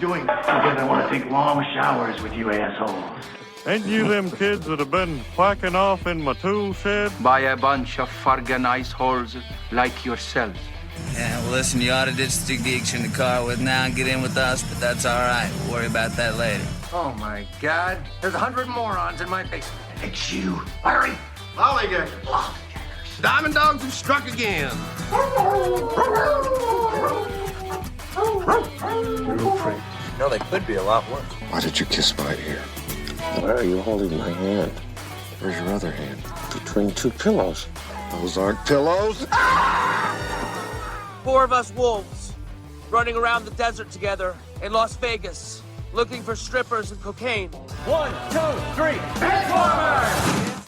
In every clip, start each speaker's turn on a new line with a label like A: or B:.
A: doing because I want to take long showers with you assholes.
B: Ain't you them kids that have been quacking off in my tool shed?
C: By a bunch of fargan ice holes like yourselves.
D: Yeah, well, listen, you ought to ditch the digs in the car with now and get in with us, but that's all right. We'll worry about that later.
C: Oh, my God. There's 100 morons in my basement.
A: It's you, Larry.
E: Lollygaggers. Diamond dogs have struck again.
A: Real prick.
D: No, they could be a lot worse.
F: Why did you kiss my ear? Why are you holding my hand? Where's your other hand? Between two pillows. Those aren't pillows.
G: 4 of us wolves running around the desert together in Las Vegas looking for strippers and cocaine.
B: 1, 2, 3, Benchwarmers!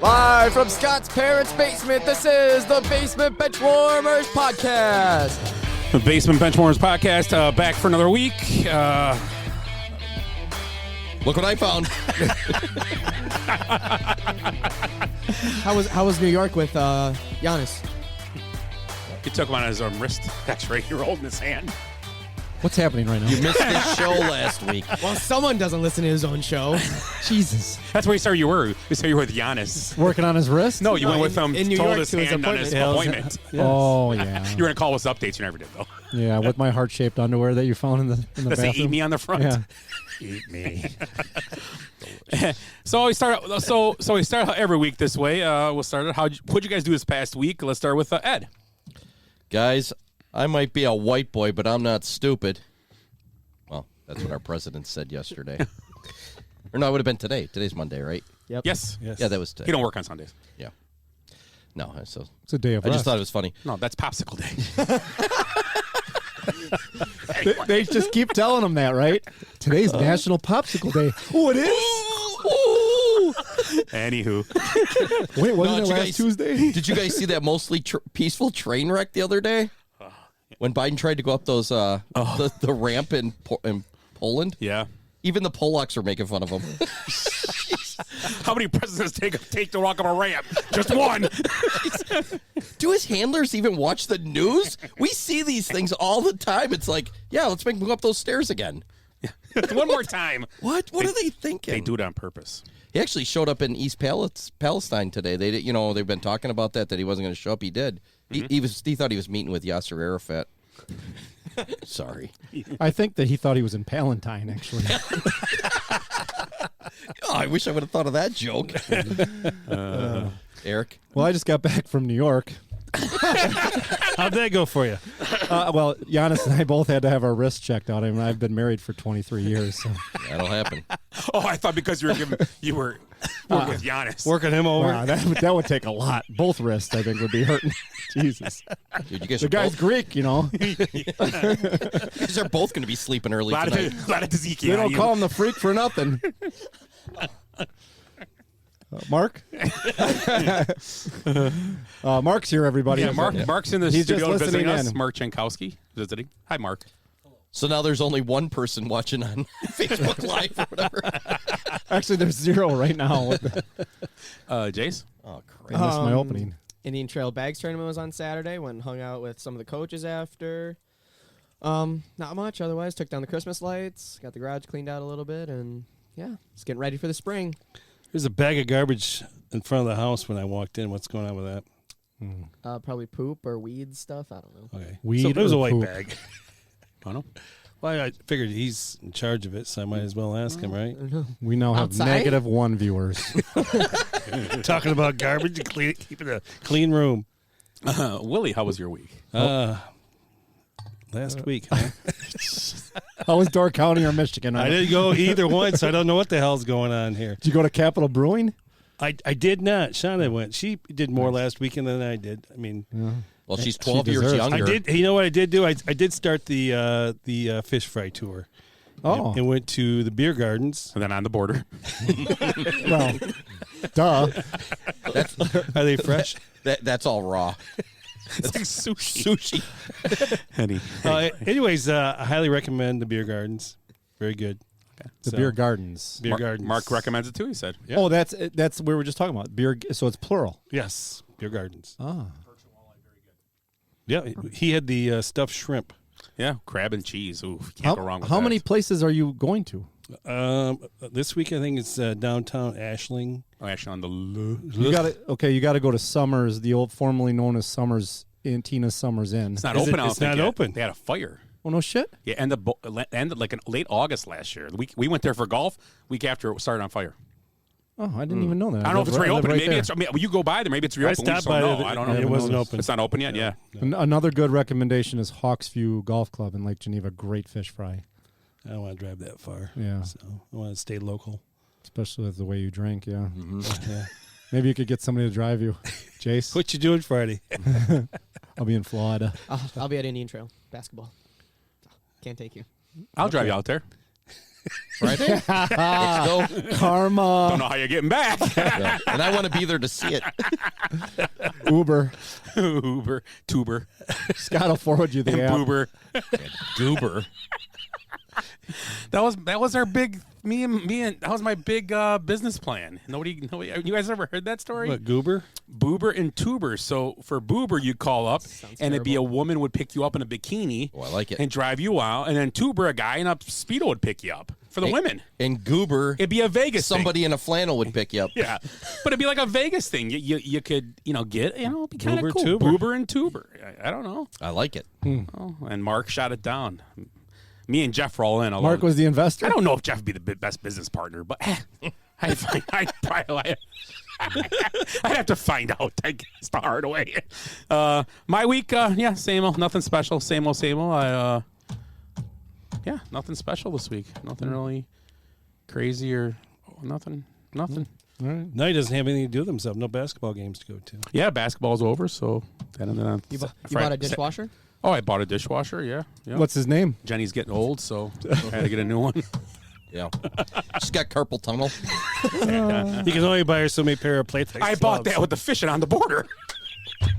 H: Live from Scott's parents' basement, this is the Basement Benchwarmers Podcast.
I: The Basement Benchwarmers Podcast, back for another week.
E: Look what I found.
H: How was New York with Giannis?
I: He took him on his wrist. That's right. You're holding his hand.
H: What's happening right now?
E: You missed this show last week.
H: Well, someone doesn't listen to his own show. Jesus.
I: That's where you said you were. You said you were with Giannis.
H: Working on his wrist?
I: No, you went with him.
H: in New
I: told
H: York
I: his
H: to his
I: hand on his
H: appointment.
I: appointment.
H: Yes.
J: Oh, yeah.
I: You were going to call us updates. You never did, though.
J: Yeah, with my heart-shaped underwear that you found in the
I: Does
J: bathroom.
I: it eat me on the front?
J: Yeah.
I: Eat me. So we start out every week this way. We'll start out. What'd you guys do this past week? Let's start with Ed.
E: Guys, I might be a white boy, but I'm not stupid. Well, that's what our president said yesterday. Or no, it would have been today. Today's Monday, right?
H: Yep.
I: Yes.
E: Yeah, that was today.
I: He don't work on Sundays.
E: Yeah. No, so
J: It's a day of
E: I just
J: rest.
E: thought it was funny.
I: No, that's popsicle day.
J: They just keep telling them that, right? Today's National Popsicle Day. Oh, it is?
I: Anywho.
J: Wait, wasn't
E: No,
J: it
E: did you
J: last
E: guys-
J: Tuesday?
E: Did you guys see that mostly peaceful train wreck the other day? When Biden tried to go up those the ramp in Poland?
I: Yeah.
E: Even the Polacks were making fun of him.
I: How many presidents take to walk up a ramp? Just one.
E: Do his handlers even watch the news? We see these things all the time. It's like, yeah, let's make him go up those stairs again.
I: One more time.
E: What are they thinking?
I: They do it on purpose.
E: He actually showed up in East Palestine today. They did, they've been talking about that he wasn't going to show up. He did.
I: Mm-hmm.
E: He thought he was meeting with Yasser Arafat. Sorry.
J: I think that he thought he was in Palestine, actually.
E: Oh, I wish I would have thought of that joke. Eric?
J: Well, I just got back from New York.
B: How'd that go for you?
J: Well, Giannis and I both had to have our wrists checked out. I mean, I've been married for 23 years. So.
E: That'll happen.
I: Oh, I thought because you were working with Giannis.
B: Working him over?
J: Wow, that would take a lot. Both wrists, I think, would be hurting. Jesus.
E: Dude, you guys
J: The guy's Greek, you know.
E: you guys are both going to be sleeping early
I: A
E: tonight.
I: lot of tzatziki.
J: They don't call him the freak for nothing. Mark? Mark's here, everybody.
I: Yeah, Mark's in the
J: He's
I: studio
J: just
I: visiting
J: listening
I: us.
J: in.
I: Mark Jankowski visiting. Hi, Mark.
E: So now there's only one person watching on Facebook Live or whatever.
J: Actually, there's 0 right now.
I: Jace?
E: Oh,
J: I
E: crap.
J: missed my opening.
H: Indian Trail Bags Tournament was on Saturday. Went and hung out with some of the coaches after. Not much. Otherwise, took down the Christmas lights, got the garage cleaned out a little bit, and yeah, just getting ready for the spring.
B: There's a bag of garbage in front of the house when I walked in. What's going on with that?
H: Probably poop or weed stuff. I don't know.
B: Okay.
J: Weed
B: So it was
J: or
B: a white
J: poop?
B: bag.
I: I don't know.
B: Well, I figured he's in charge of it, so I might as well ask him, right?
J: We now have
H: Outside?
J: -1 viewers.
B: Talking about garbage and keeping a clean room.
I: Willie, how was your week?
B: Last week, huh?
J: How was Door County or Michigan?
B: I didn't go either one, so I don't know what the hell's going on here.
J: Did you go to Capitol Brewing?
B: I did not. Shauna went. She did more last weekend than I did. I mean,
E: Well, she's
J: She
E: 12 years
J: deserves it.
E: younger.
B: I did. You know what I did do? I did start the fish fry tour.
J: Oh.
B: And went to the beer gardens.
I: And then on the border.
J: Well, duh.
B: Are they fresh?
E: That's all raw.
I: It's like sushi.
B: Anyways, I highly recommend the beer gardens. Very good.
I: Okay.
J: The beer gardens.
B: Beer gardens.
I: Mark recommends it too, he said.
B: Yeah.
J: Oh, that's we were just talking about beer. So it's plural.
B: Yes, beer gardens.
J: Ah.
B: Yeah, he had the stuffed shrimp.
I: Yeah, crab and cheese. Ooh, can't go wrong with
J: How
I: that.
J: many places are you going to?
B: This week I think it's downtown Ashling.
I: Oh, actually, on the
J: You got to go to Summers, the old formerly known as Summers in Tina Summers Inn.
I: It's not open. I don't
B: It's
I: think
B: not
I: yet.
B: open.
I: They had a fire.
J: Oh no shit.
I: Yeah, ended like in late August last year. We went there for golf. Week after it started on fire.
J: Oh, I didn't even know that.
I: I don't know if it's reopened.
J: Right
I: maybe
J: there.
I: it's. I mean, you go by there. Maybe it's reopened. We
B: I
I: just
B: stopped
I: don't
B: by
I: know.
B: there.
I: I don't know.
B: It wasn't open.
I: It's not open yet. Yeah.
J: Another good recommendation is Hawksview Golf Club in Lake Geneva. Great fish fry.
B: I don't want to drive that far.
J: Yeah.
B: So I want to stay local.
J: Especially with the way you drink, yeah.
B: Yeah.
J: Maybe you could get somebody to drive you. Jace?
B: What you doing Friday?
J: I'll be in Florida.
H: I'll be at Indian Trail basketball. Can't take you.
I: I'll drive you out there.
E: Friday? Let's go.
J: Karma.
I: Don't know how you're getting back.
E: Yeah. And I want to be there to see it.
J: Uber.
I: Uber, tuber,
J: Scott will forward you the
I: and
J: app.
I: boober.
E: Goober.
I: That was our big me and that was my big business plan. Nobody. You guys ever heard that story?
B: What, Goober?
I: Boober and tuber. So for Boober, you call up, and it'd be a woman would pick you up in a bikini.
E: Oh, I like it.
I: And drive you out, and then tuber, a guy in a speedo would pick you up for the women.
E: And Goober,
I: It'd be a Vegas
E: somebody
I: thing.
E: in a flannel would pick you up.
I: Yeah, but it'd be like a Vegas thing. You could get it'd be kind
B: Boober,
I: of cool.
B: tuber.
I: Boober and tuber. I don't know.
E: I like it.
I: Oh, and Mark shot it down. Me and Jeff were all in.
J: Mark was the investor?
I: I don't know if Jeff would be the best business partner, but I'd have to find out. I guess the hard way. My week, same old, nothing special. Same old, same old. Nothing special this week. Nothing really crazy or nothing. Nothing.
J: All right.
B: No, he doesn't have anything to do with himself. No basketball games to go to.
I: Yeah, basketball's over, so then
H: You bought a dishwasher?
I: Oh, I bought a dishwasher. Yeah.
J: What's his name?
I: Jenny's getting old, so I had to get a new one.
E: Yeah. She's got carpal tunnel.
B: You can only buy her so many pair of Playtex
I: I bought
B: gloves.
I: that with the fishing on the border.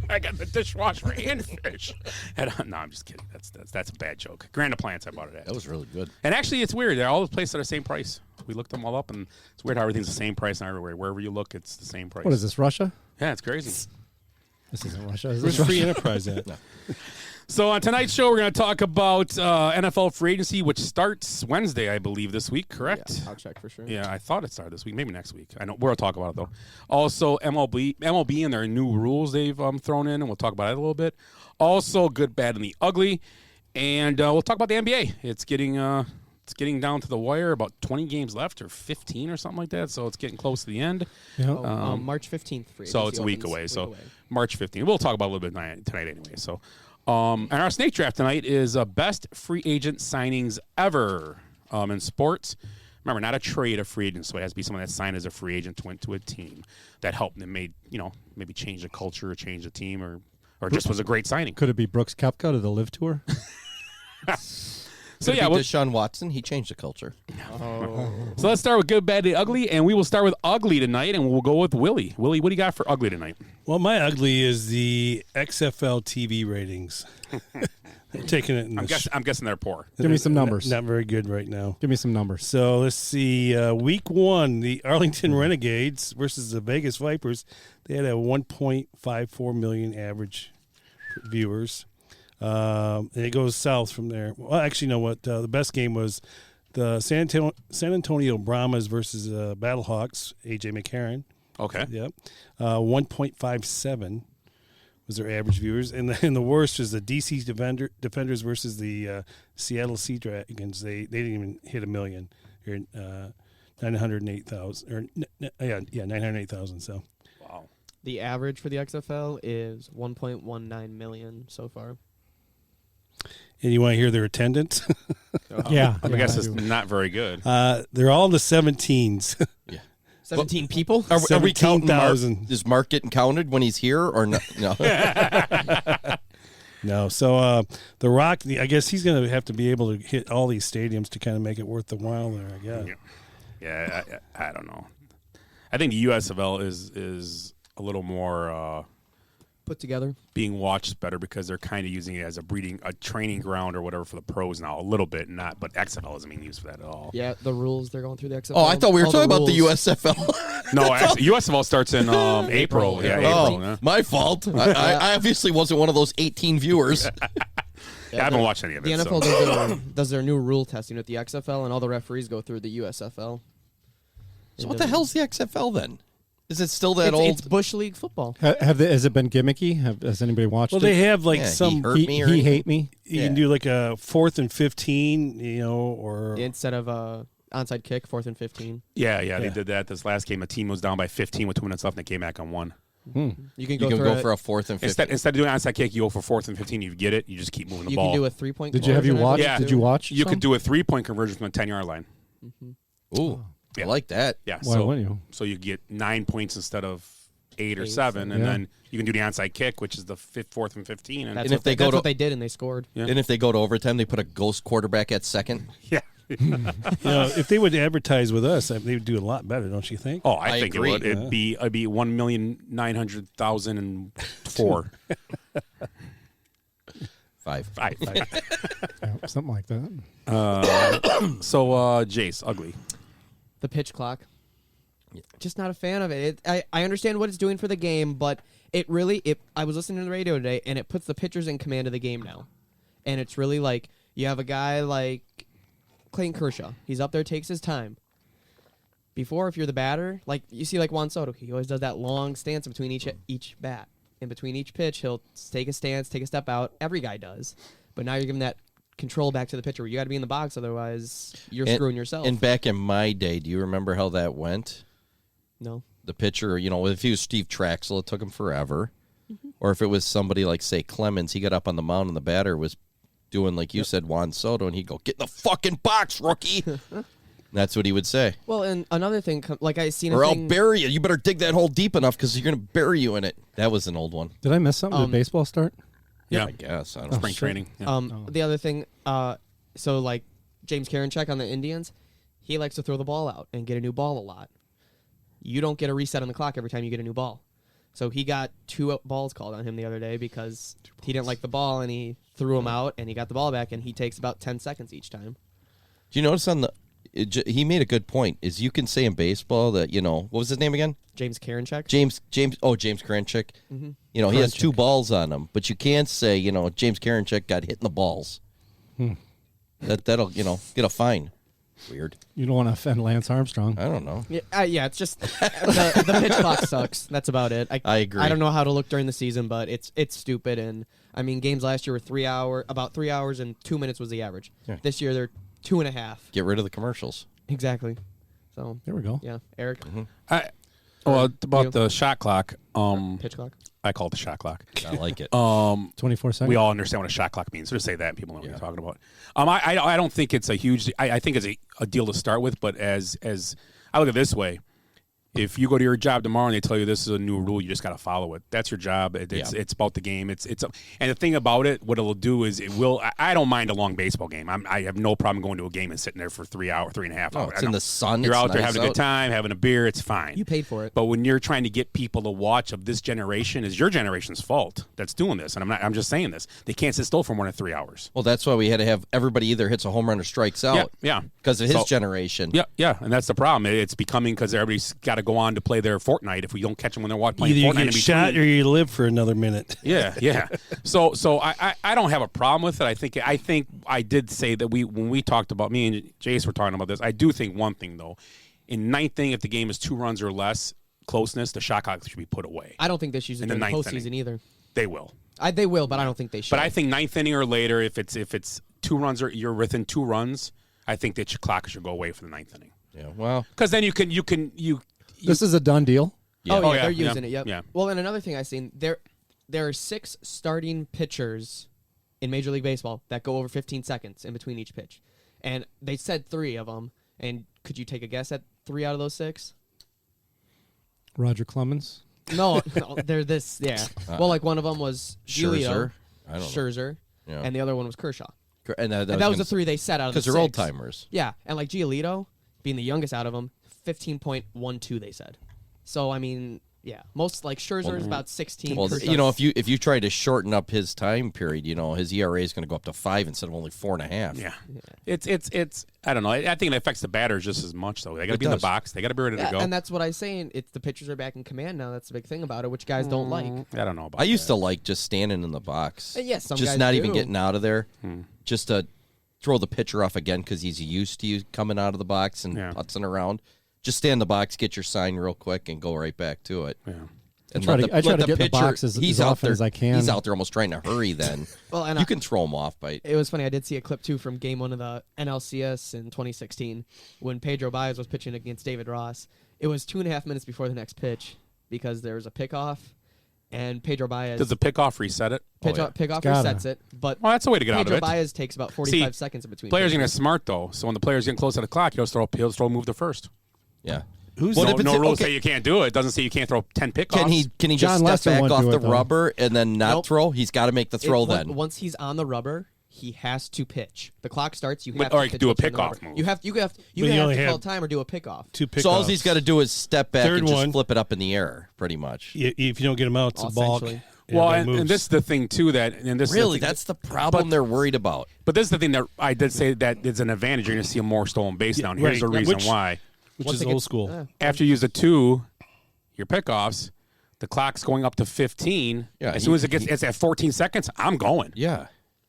I: I got the dishwasher and fish. No, I'm just kidding. That's a bad joke. Grand Plants, I bought it at.
E: That was really good.
I: And actually, it's weird. They're all the places are the same price. We looked them all up, and it's weird how everything's the same price everywhere. Wherever you look, it's the same price.
J: What is this, Russia?
I: Yeah, it's crazy.
J: This isn't Russia. Is
B: Where's
J: this
B: Free
J: Russia?
B: Enterprise at?
E: No.
I: So on tonight's show, we're going to talk about NFL free agency, which starts Wednesday, I believe, this week. Correct?
H: Yeah, I'll check for sure.
I: Yeah, I thought it started this week. Maybe next week. I know we'll talk about it though. Also, MLB and their new rules they've thrown in, and we'll talk about it a little bit. Also, good, bad, and the ugly, and we'll talk about the NBA. It's getting down to the wire. About 20 games left, or 15, or something like that. So it's getting close to the end.
J: Yeah.
H: March 15th. Free
I: So
H: agency
I: it's a week
H: opens
I: away. So
H: away.
I: March 15th. We'll talk about a little bit tonight anyway. So, and our snake draft tonight is best free agent signings ever in sports. Remember, not a trade, a free agent. So it has to be someone that signed as a free agent, went to a team that helped them, maybe change the culture or change the team or just was a great signing.
J: Could it be Brooks Koepka to the Live Tour?
I: So
E: Could it be Deshaun Watson, he changed the culture.
I: So let's start with good, bad, and ugly, and we will start with ugly tonight, and we'll go with Willie. Willie, what do you got for ugly tonight?
B: Well, my ugly is the XFL TV ratings. I'm taking it.
I: I'm guessing they're poor.
J: Give me some numbers.
B: Not very good right now.
J: Give me some numbers.
B: So let's see. Week 1, the Arlington Renegades versus the Vegas Vipers. They had a 1.54 million average viewers. And it goes south from there. Well, actually, you know what? The best game was the San Antonio Brahmas versus Battlehawks, A.J. McCarron.
I: Okay.
B: Yep. 1.57 was their average viewers. And the worst was the D.C. Defenders versus the Seattle Sea Dragons. They didn't even hit 1 million. 908,000. 908,000. So.
I: Wow.
H: The average for the XFL is 1.19 million so far.
B: And you want to hear their attendance?
J: Yeah.
I: I guess it's not very good.
B: They're all in the 17s.
E: Yeah.
H: 17 people?
E: Are we counting Mark?
B: 17,000.
E: Is Mark getting counted when he's here or no? No.
B: No. So The Rock, I guess he's going to have to be able to hit all these stadiums to kind of make it worth the while there, I guess.
I: Yeah, I don't know. I think the USFL is a little more
H: put together.
I: being watched better because they're kind of using it as a training ground or whatever for the pros now, a little bit, but XFL isn't being used for that at all.
H: Yeah, the rules they're going through the XFL.
E: Oh, I thought we were
H: All
E: talking about the
H: rules.
E: USFL.
I: No, actually, USFL starts in April. Yeah,
E: Oh,
I: April. Yeah.
E: my fault. I obviously wasn't one of those 18 viewers.
I: I haven't watched any of
H: The
I: it.
H: NFL does their new rule testing with the XFL, and all the referees go through the USFL.
E: So what the hell's the XFL then? Is it still that
H: It's,
E: old?
H: it's Bush League football.
J: Has it been gimmicky? Has anybody watched
B: Well,
J: it?
B: they have like
E: Yeah,
B: some.
E: he hurt me or
J: He
E: anything?
J: hate me.
B: You can do like a 4th and 15, or
H: Instead of onside kick, 4th and 15.
I: Yeah, they did that this last game. A team was down by 15 with 2 minutes left, and they came back on 1.
H: You can
E: You
H: go,
E: can
H: for
E: go
H: a,
E: for a 4th and 15.
I: Instead of doing onside kick, you go for 4th and 15. You get it. You just keep moving the
H: You
I: ball.
H: can do a 3-point.
J: Did you have you
H: conversion, I
J: watched?
H: believe,
I: Yeah.
J: Did
H: too.
J: you watch?
I: You
J: some?
I: could do a 3-point conversion from the 10-yard line.
E: Ooh,
I: Yeah.
E: I like that.
I: Yeah,
J: Why wouldn't you?
I: So you get 9 points instead of 8 or 7, and
J: Yeah.
I: then you can do the onside kick, which is the 4th and 15. And
H: That's,
E: And if they go
H: that's
E: to-
H: what they did, and they scored.
I: Yeah.
E: And if they go to overtime, they put a ghost quarterback at second.
I: yeah.
B: if they would advertise with us, they would do a lot better, don't you think?
I: Oh, I think
E: agree.
I: it would. It'd be 1,900,004.
E: 5.
J: Yeah, something like that.
I: So, Jace, ugly.
H: The pitch clock. Just not a fan of it. I understand what it's doing for the game, but I was listening to the radio today, and it puts the pitchers in command of the game now. And it's really like you have a guy like Clayton Kershaw. He's up there, takes his time. Before, if you're the batter, like you see like Juan Soto, he always does that long stance between each bat. In between each pitch, he'll take a stance, take a step out. Every guy does. But now you're giving that control back to the pitcher. You got to be in the box, otherwise you're screwing yourself.
E: And back in my day, do you remember how that went?
H: No.
E: The pitcher, if he was Steve Traxel, it took him forever. Or if it was somebody like, say, Clemens, he got up on the mound and the batter was doing, like you said, Juan Soto, and he'd go, "Get in the fucking box, rookie." That's what he would say.
H: Well, and another thing, like I seen
E: Or
H: a
E: I'll
H: thing.
E: bury you. You better dig that hole deep enough because you're going to bury you in it. That was an old one.
J: Did I miss something? Did baseball start?
I: Yeah.
E: I guess. I don't
I: Spring
E: know.
I: training. Yeah.
H: The other thing, so like James Karinchak on the Indians, he likes to throw the ball out and get a new ball a lot. You don't get a reset on the clock every time you get a new ball. So he got 2 balls called on him the other day because he didn't like the ball and he threw them out and he got the ball back and he takes about 10 seconds each time.
E: Do you notice he made a good point, is you can say in baseball that, what was his name again?
H: James Karinchak?
E: James Karinchak.
H: Mm-hmm.
E: He has 2 balls on him, but you can't say, James Karinchak got hit in the balls. That'll, get a fine. Weird.
J: You don't want to offend Lance Armstrong.
E: I don't know.
H: Yeah, it's just the pitch clock sucks. That's about it.
E: I agree.
H: I don't know how to look during the season, but it's stupid. And I mean, games last year were about 3 hours and 2 minutes was the average.
E: Yeah.
H: This year they're 2.5.
E: Get rid of the commercials.
H: Exactly. So
J: There we go.
H: yeah, Eric,
I: About the shot clock.
H: pitch clock.
I: I call it the shot clock.
E: I like it.
J: 24 seconds.
I: We all understand what a shot clock means. So just say that, people know what you're talking about. I don't think it's a huge. I think it's a deal to start with, but as I look at it this way, if you go to your job tomorrow and they tell you this is a new rule, you just got to follow it. That's your job. It's about the game. And the thing about it, what it'll do is it will. I don't mind a long baseball game. I have no problem going to a game and sitting there for 3 hours, 3.5 hours.
E: It's in the sun.
I: You're
E: it's
I: out there
E: nice
I: having a good time, having a beer. It's fine.
H: You paid for it.
I: But when you're trying to get people to watch of this generation, is your generation's fault that's doing this. And I'm just saying this. They can't sit still for more than 3 hours.
E: Well, that's why we had to have everybody either hits a home run or strikes out.
I: Yeah.
E: Because of his generation.
I: Yeah, and that's the problem. It's becoming because everybody's got to go on to play their Fortnite. If we don't catch them when they're playing
B: Either you
I: Fortnite, in
B: get shot
I: between.
B: or you live for another minute.
I: Yeah. So I don't have a problem with it. I think I did say that when we talked about, me and Jace were talking about this. I do think one thing though, in ninth inning, if the game is 2 runs or less closeness, the shot clock should be put away.
H: I don't think they should use it
I: In the
H: during the
I: ninth
H: postseason
I: inning.
H: either.
I: They will.
H: They will, but I don't think they should.
I: But I think ninth inning or later, if it's 2 runs or you're within 2 runs, I think that your clock should go away for the ninth inning.
E: Yeah. Well,
I: because then you can.
J: This is a done deal.
H: Oh,
I: yeah,
H: they're using it. Yep.
I: Yeah.
H: Well, and another thing I've seen, there are 6 starting pitchers in Major League Baseball that go over 15 seconds in between each pitch, and they said 3 of them. And could you take a guess at 3 out of those 6?
J: Roger Clemens.
H: No, they're this. Yeah. Well, like one of them was
E: Scherzer.
H: Giolito,
E: I don't know.
H: Scherzer,
E: Yeah.
H: and the other one was Kershaw.
E: And that
H: And that was the 3 they set out of the 6.
E: because they're old timers.
H: Yeah, and like Giolito, being the youngest out of them, 15.12 they said. So I mean, Yeah, most like Scherzer is about 16.
E: Well,
H: per
E: you know,
H: season.
E: if you try to shorten up his time period, you know, his ERA is going to go up to 5 instead of only 4.5.
I: Yeah. It's I don't know. I think it affects the batters just as much though. They got to be in the box. They got to be ready to go.
H: And that's what I'm saying. It's the pitchers are back in command now. That's the big thing about it, which guys don't like.
I: I don't know about
E: I used to like just standing in the box.
H: Yes, some
E: just
H: guys
E: not
H: do.
E: even getting out of there, just to throw the pitcher off again because he's used to you coming out of the box and putzing around. Just stand in the box, get your sign real quick, and go right back to it.
I: Yeah.
E: And
J: I try to get in the
E: pitcher-
J: box as
E: he's
J: often
E: out there,
J: as I can.
E: He's out there almost trying to hurry. Then
H: Well, and
E: you can throw him off by.
H: It was funny. I did see a clip too from Game 1 of the NLCS in 2016 when Pedro Baez was pitching against David Ross. It was 2.5 minutes before the next pitch because there was a pickoff, and Pedro Baez
I: Does the pickoff reset it?
H: pickoff
J: gotta.
H: resets it. But
I: Well, that's a way to get out of
H: Pedro
I: it.
H: Baez takes about 45 seconds in between.
I: Players are
H: pitches.
I: gonna smart though. So when the player's getting close to the clock, he'll throw move to first.
E: Yeah.
B: Who's
E: Well,
I: No,
E: if it's-
I: no rules
E: okay.
I: say you can't do it. It doesn't say you can't throw 10 pickoffs.
E: Can he
J: John
E: just
J: Lester
E: step back
J: won't
E: off
J: do
E: the
J: it, though.
E: rubber and then not
H: Nope.
E: throw? He's got to make the throw then.
H: Once he's on the rubber, he has to pitch. The clock starts. You
I: But-
H: have
I: or
H: to
I: he could
H: pitch
I: do a
H: once you're on the
I: pickoff
H: rubber.
I: move.
H: You have
B: you
H: have
B: only
H: to call
B: have
H: time or do a pickoff.
B: 2 pickoffs.
E: So all he's got to do is step back
B: Third
E: and just
B: one.
E: flip it up in the air, pretty much.
B: If you don't get him out, it's a balk.
H: Essentially.
I: Well,
B: Everybody
I: and
B: moves.
I: this is the thing too
E: Really, that's the problem they're worried about.
I: But this is the thing that I did say that is an advantage. You're going to see more stolen base now. And here's
B: right.
I: the reason
B: Which-
I: why.
B: which
H: Once
B: is
H: it
B: old
H: gets-
B: school.
I: After you use the 2, your pickoffs, the clock's going up to 15.
E: Yeah,
I: as soon as it's at 14 seconds, I'm going.
E: Yeah.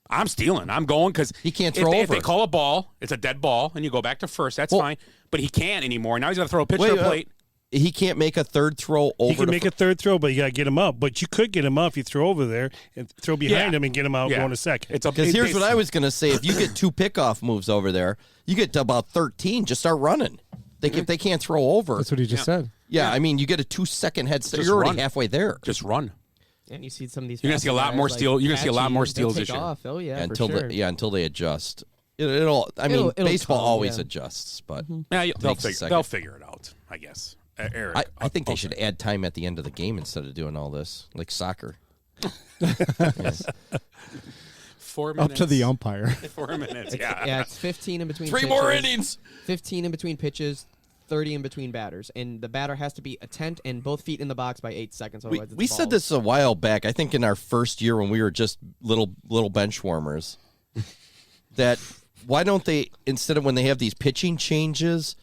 I: I'm stealing. I'm going because
E: He can't
I: if
E: throw
I: they,
E: over.
I: If they call a ball, it's a dead ball, and you go back to first. That's fine. But he can't anymore. Now he's going to throw a pitch to the plate.
E: He can't make a third throw over.
B: He can make a third throw, but you got to get him up. But you could get him up if you throw over there and throw behind
I: Yeah.
B: him and get him out
I: Yeah.
B: going a second.
E: Because here's what I was going to say: if you get 2 pickoff moves over there, you get to about 13. Just start running. If they can't throw over,
J: That's what he just said.
E: yeah, I mean, you get a 2-second head start.
I: Just
E: You're already
I: run.
E: halfway there.
I: Just run.
H: And you see some of these.
I: You're gonna see a lot
H: faster
I: more
H: guys
I: steal-
H: like
I: you're gonna see a lot
H: Patchy,
I: more
H: they'll
I: steals
H: take
I: this year.
H: off. Oh yeah,
E: until
H: for sure.
E: until they adjust. I mean,
H: It'll
E: baseball
H: come,
E: always
H: yeah.
E: adjusts, but
I: Yeah, they'll
E: takes a second.
I: they'll figure it out. I guess. Eric,
E: I think they should add time at the end of the game instead of doing all this, like soccer.
I: 4 minutes
J: Up to the umpire.
I: 4 minutes. Yeah.
H: Yeah, it's 15 in between.
E: 3
H: pitches,
E: more innings.
H: 15 in between pitches. 30 in between batters, and the batter has to be attent and both feet in the box by 8 seconds.
E: We,
H: Otherwise, it's
E: we
H: balls.
E: said this a while back. I think in our first year when we were just little bench warmers, that why don't they, instead of when they have these pitching changes,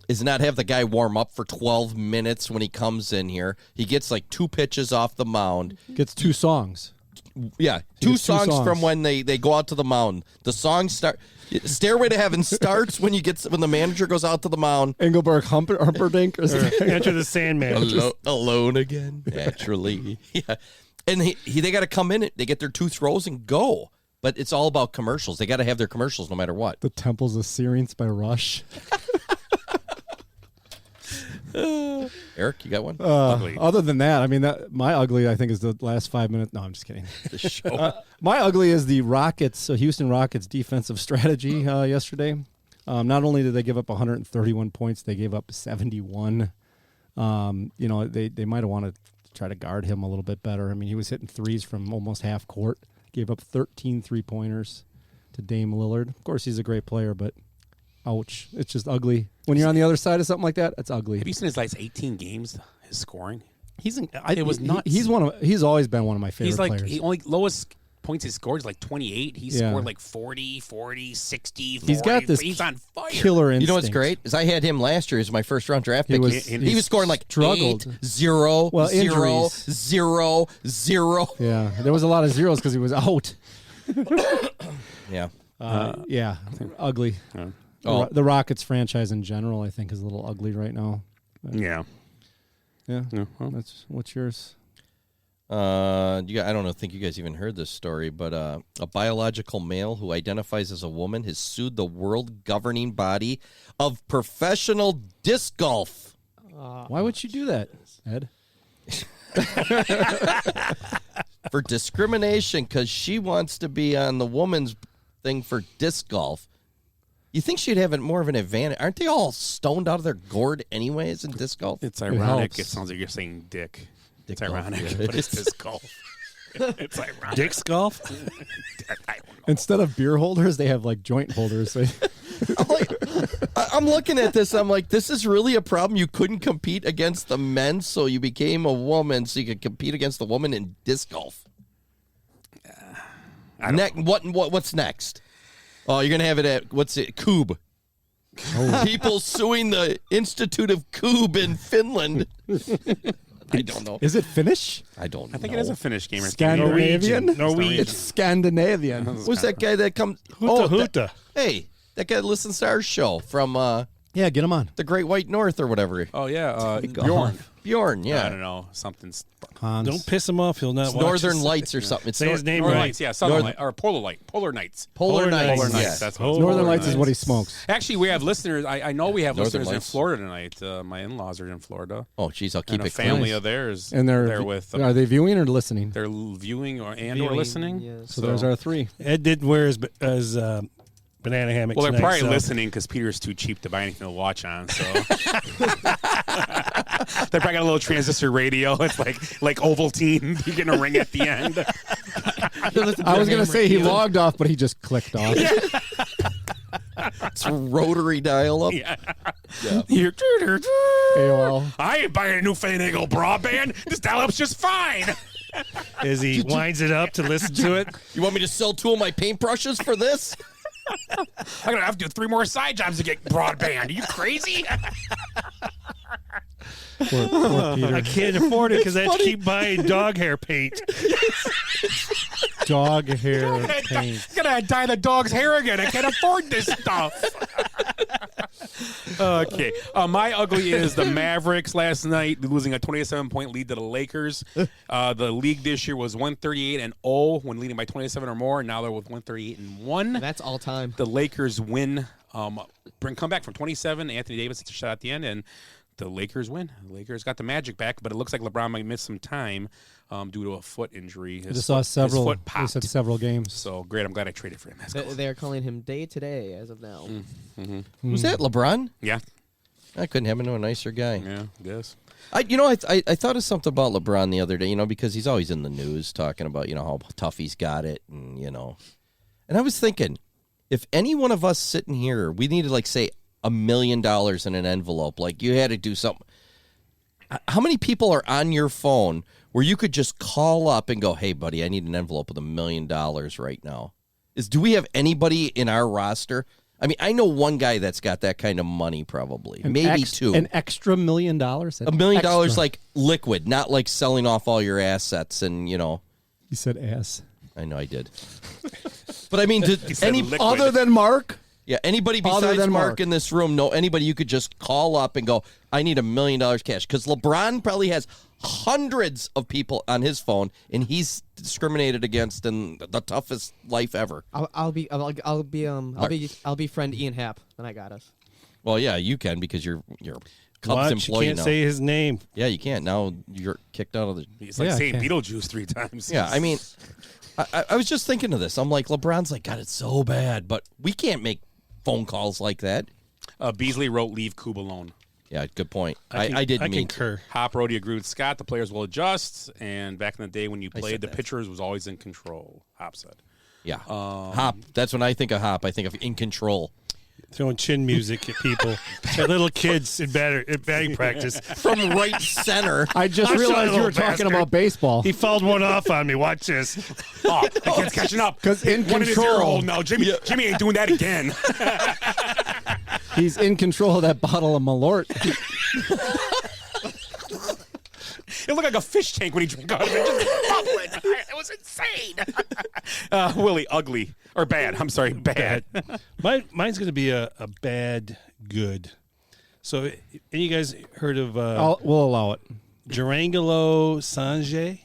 E: is not have the guy warm up for 12 minutes when he comes in here. He gets like 2 pitches off the mound.
J: Gets 2 songs.
E: Yeah,
J: He
E: two
J: gets 2
E: songs
J: songs.
E: from when they go out to the mound. The song start. Stairway to Heaven starts when the manager goes out to the mound.
J: Engelberg Humperdinck.
B: Enter the Sandman.
E: Alone again, naturally. Yeah, and they got to come in. They get their 2 throws and go. But it's all about commercials. They got to have their commercials no matter what.
J: The Temples of Syrinx by Rush.
E: Eric, you got one?
I: Ugly.
J: Other than that, I mean, my ugly, I think, is the last 5 minutes. No, I'm just kidding.
E: The show.
J: My ugly is the Rockets, Houston Rockets defensive strategy yesterday. Not only did they give up 131 points, they gave up 71. They might have wanted to try to guard him a little bit better. I mean, he was hitting threes from almost half court. Gave up 13 3-pointers to Dame Lillard. Of course, he's a great player, but ouch. It's just ugly. When you're on the other side of something like that, it's ugly.
I: Have you seen his last 18 games? His scoring.
J: It
I: was nuts.
J: He's always been one of my favorite
I: He's like
J: players.
I: he only lowest points he scored is like 28. He
J: Yeah.
I: scored like 40, 60, 40.
J: He's got this
I: He's on fire.
J: killer instinct.
E: You know what's great is I had him last year as my first round draft pick. He was scoring like
J: struggled.
E: 8, 0,
J: Well,
E: 0,
J: injuries.
E: 0, 0.
J: Yeah, there was a lot of zeros because he was out.
E: Yeah.
J: Yeah, ugly.
E: Oh.
J: The Rockets franchise in general, I think, is a little ugly right now.
I: Yeah.
J: Yeah.
I: Yeah, well.
J: That's what's yours?
E: I don't think you guys even heard this story, but a biological male who identifies as a woman has sued the world governing body of professional disc golf.
J: Why would you do that, Ed?
E: For discrimination because she wants to be on the woman's thing for disc golf. You think she'd have more of an advantage? Aren't they all stoned out of their gourd anyways in disc golf?
I: It's ironic.
J: helps.
I: It sounds like you're saying dick.
E: Dick
I: It's
E: golf,
I: ironic,
E: yeah.
I: but it's disc golf. It's ironic.
B: Dick's golf?
I: I don't know.
J: Instead of beer holders, they have like joint holders. So
E: I'm I'm looking at this. I'm like, this is really a problem. You couldn't compete against the men, so you became a woman, so you could compete against the woman in disc golf. What's next? Oh, you're gonna have it at Koob. People suing the Institute of Koob in Finland. I don't know.
J: Is it Finnish?
E: I don't know.
I: I think it is a Finnish game.
J: Scandinavian?
B: Norwegian.
J: It's Scandinavian.
E: Who's that guy that comes?
B: Huta.
E: Hey, that guy listens to our show from
J: Yeah, get him on.
E: the Great White North or whatever.
I: Oh, yeah.
E: Bjorn. Bjorn, yeah.
I: I don't know. Something's.
J: Hans.
B: Don't piss him off. He'll not
E: It's
B: watch
E: Northern
B: us.
E: Lights or something. It's
B: Say his name
I: Northern
B: right.
I: Lights, yeah. Southern Light, or Polar Nights.
E: Polar Nights.
I: Polar Nights.
E: Yes.
I: That's what it's
J: Northern
I: called.
J: Lights is what he smokes.
I: Actually, we have listeners. I know we have
E: Northern
I: listeners in
E: Lights.
I: Florida tonight. My in-laws are in Florida.
E: Oh, geez, I'll keep
I: And a
E: it
I: family
E: clean.
I: of theirs.
J: And they're
I: there with.
J: are they viewing or listening?
I: They're viewing or
H: Viewing,
I: listening.
H: yes.
J: So there's our three.
B: Ed didn't wear his banana hammock.
I: Well, they're
B: tonight,
I: probably
B: so.
I: listening because Peter's too cheap to buy anything to watch on. So they probably got a little transistor radio. It's like Ovaltine. You getting a ring at the end.
J: I was going to say he logged off, but he just clicked off.
E: It's a rotary dial-up.
I: Yeah.
J: AOL.
I: I ain't buying a new finagle broadband. This dial-up's just fine.
B: As he winds it up to listen to it.
E: You want me to sell 2 of my paintbrushes for this?
I: I'm gonna have to do 3 more side jobs to get broadband. Are you crazy?
J: Poor Peter.
B: I can't afford it because I have to keep buying dog hair paint.
J: Dog hair paint.
I: I'm gonna dye the dog's hair again. I can't afford this stuff. Okay. My ugly is the Mavericks last night losing a 27-point lead to the Lakers. The league this year was 138-0 when leading by 27 or more. Now they're with 138-1.
H: That's all time.
I: The Lakers win. Come back from 27. Anthony Davis hits a shot at the end, and the Lakers win. The Lakers got the magic back, but it looks like LeBron might miss some time due to a foot injury.
J: I just saw several.
I: His foot
J: They
I: popped.
J: said several games.
I: So great. I'm glad I traded for him. That's cool.
H: They're calling him day to day as of now.
E: Who's that, LeBron?
I: Yeah.
E: I couldn't happen to a nicer guy.
I: Yeah, I guess.
E: I thought of something about LeBron the other day, because he's always in the news talking about, how tough he's got it and, And I was thinking, if any one of us sitting here, we needed, say, $1 million in an envelope, you had to do something. How many people are on your phone where you could just call up and go, hey, buddy, I need an envelope with $1 million right now? Do we have anybody in our roster? I mean, I know one guy that's got that kind of money, probably. Maybe 2.
J: An extra $1 million?
E: $1 million, like liquid, not like selling off all your assets and,
J: You said ass.
E: I know I did. But I mean,
J: Other than Mark?
E: Yeah, anybody besides Mark in this room, anybody you could just call up and go, I need $1 million cash. Because LeBron probably has hundreds of people on his phone, and he's discriminated against in the toughest life ever.
H: I'll be friend Ian Happ. Then I got us.
E: Well, yeah, you can because you're Cubs
B: Watch,
E: employee
B: you can't
E: now.
B: say his name.
E: Yeah, you can't. Now you're kicked out of the...
I: He's like saying Beetlejuice 3 times.
E: Yeah, I mean, I was just thinking of this. I'm like, LeBron's like, God, it's so bad, but we can't make phone calls like that.
I: Beasley wrote, leave Koob alone.
E: Yeah, good point. I didn't mean
B: concur.
I: Hop wrote, he agreed with Scott. The players will adjust. And back in the day when you played, the pitchers was always in control, Hop said.
E: Yeah. Hop. That's when I think of Hop. I think of in control.
B: Throwing chin music at people. At little kids in batting practice.
E: From right center.
J: I just realized you were talking about baseball.
B: He fouled one off on me. Watch this.
I: Oh, the kid's catching up.
J: 'Cause in
I: 1
J: control.
I: No, Jimmy ain't doing that again.
J: He's in control of that bottle of Malort.
I: It looked like a fish tank when he drank out of it. Just bubbling. It was insane. Willie, ugly. Or bad. I'm sorry, bad.
B: Mine's going to be a bad good. So, any of you guys heard of
J: We'll allow it.
B: Durangelo Sanjay?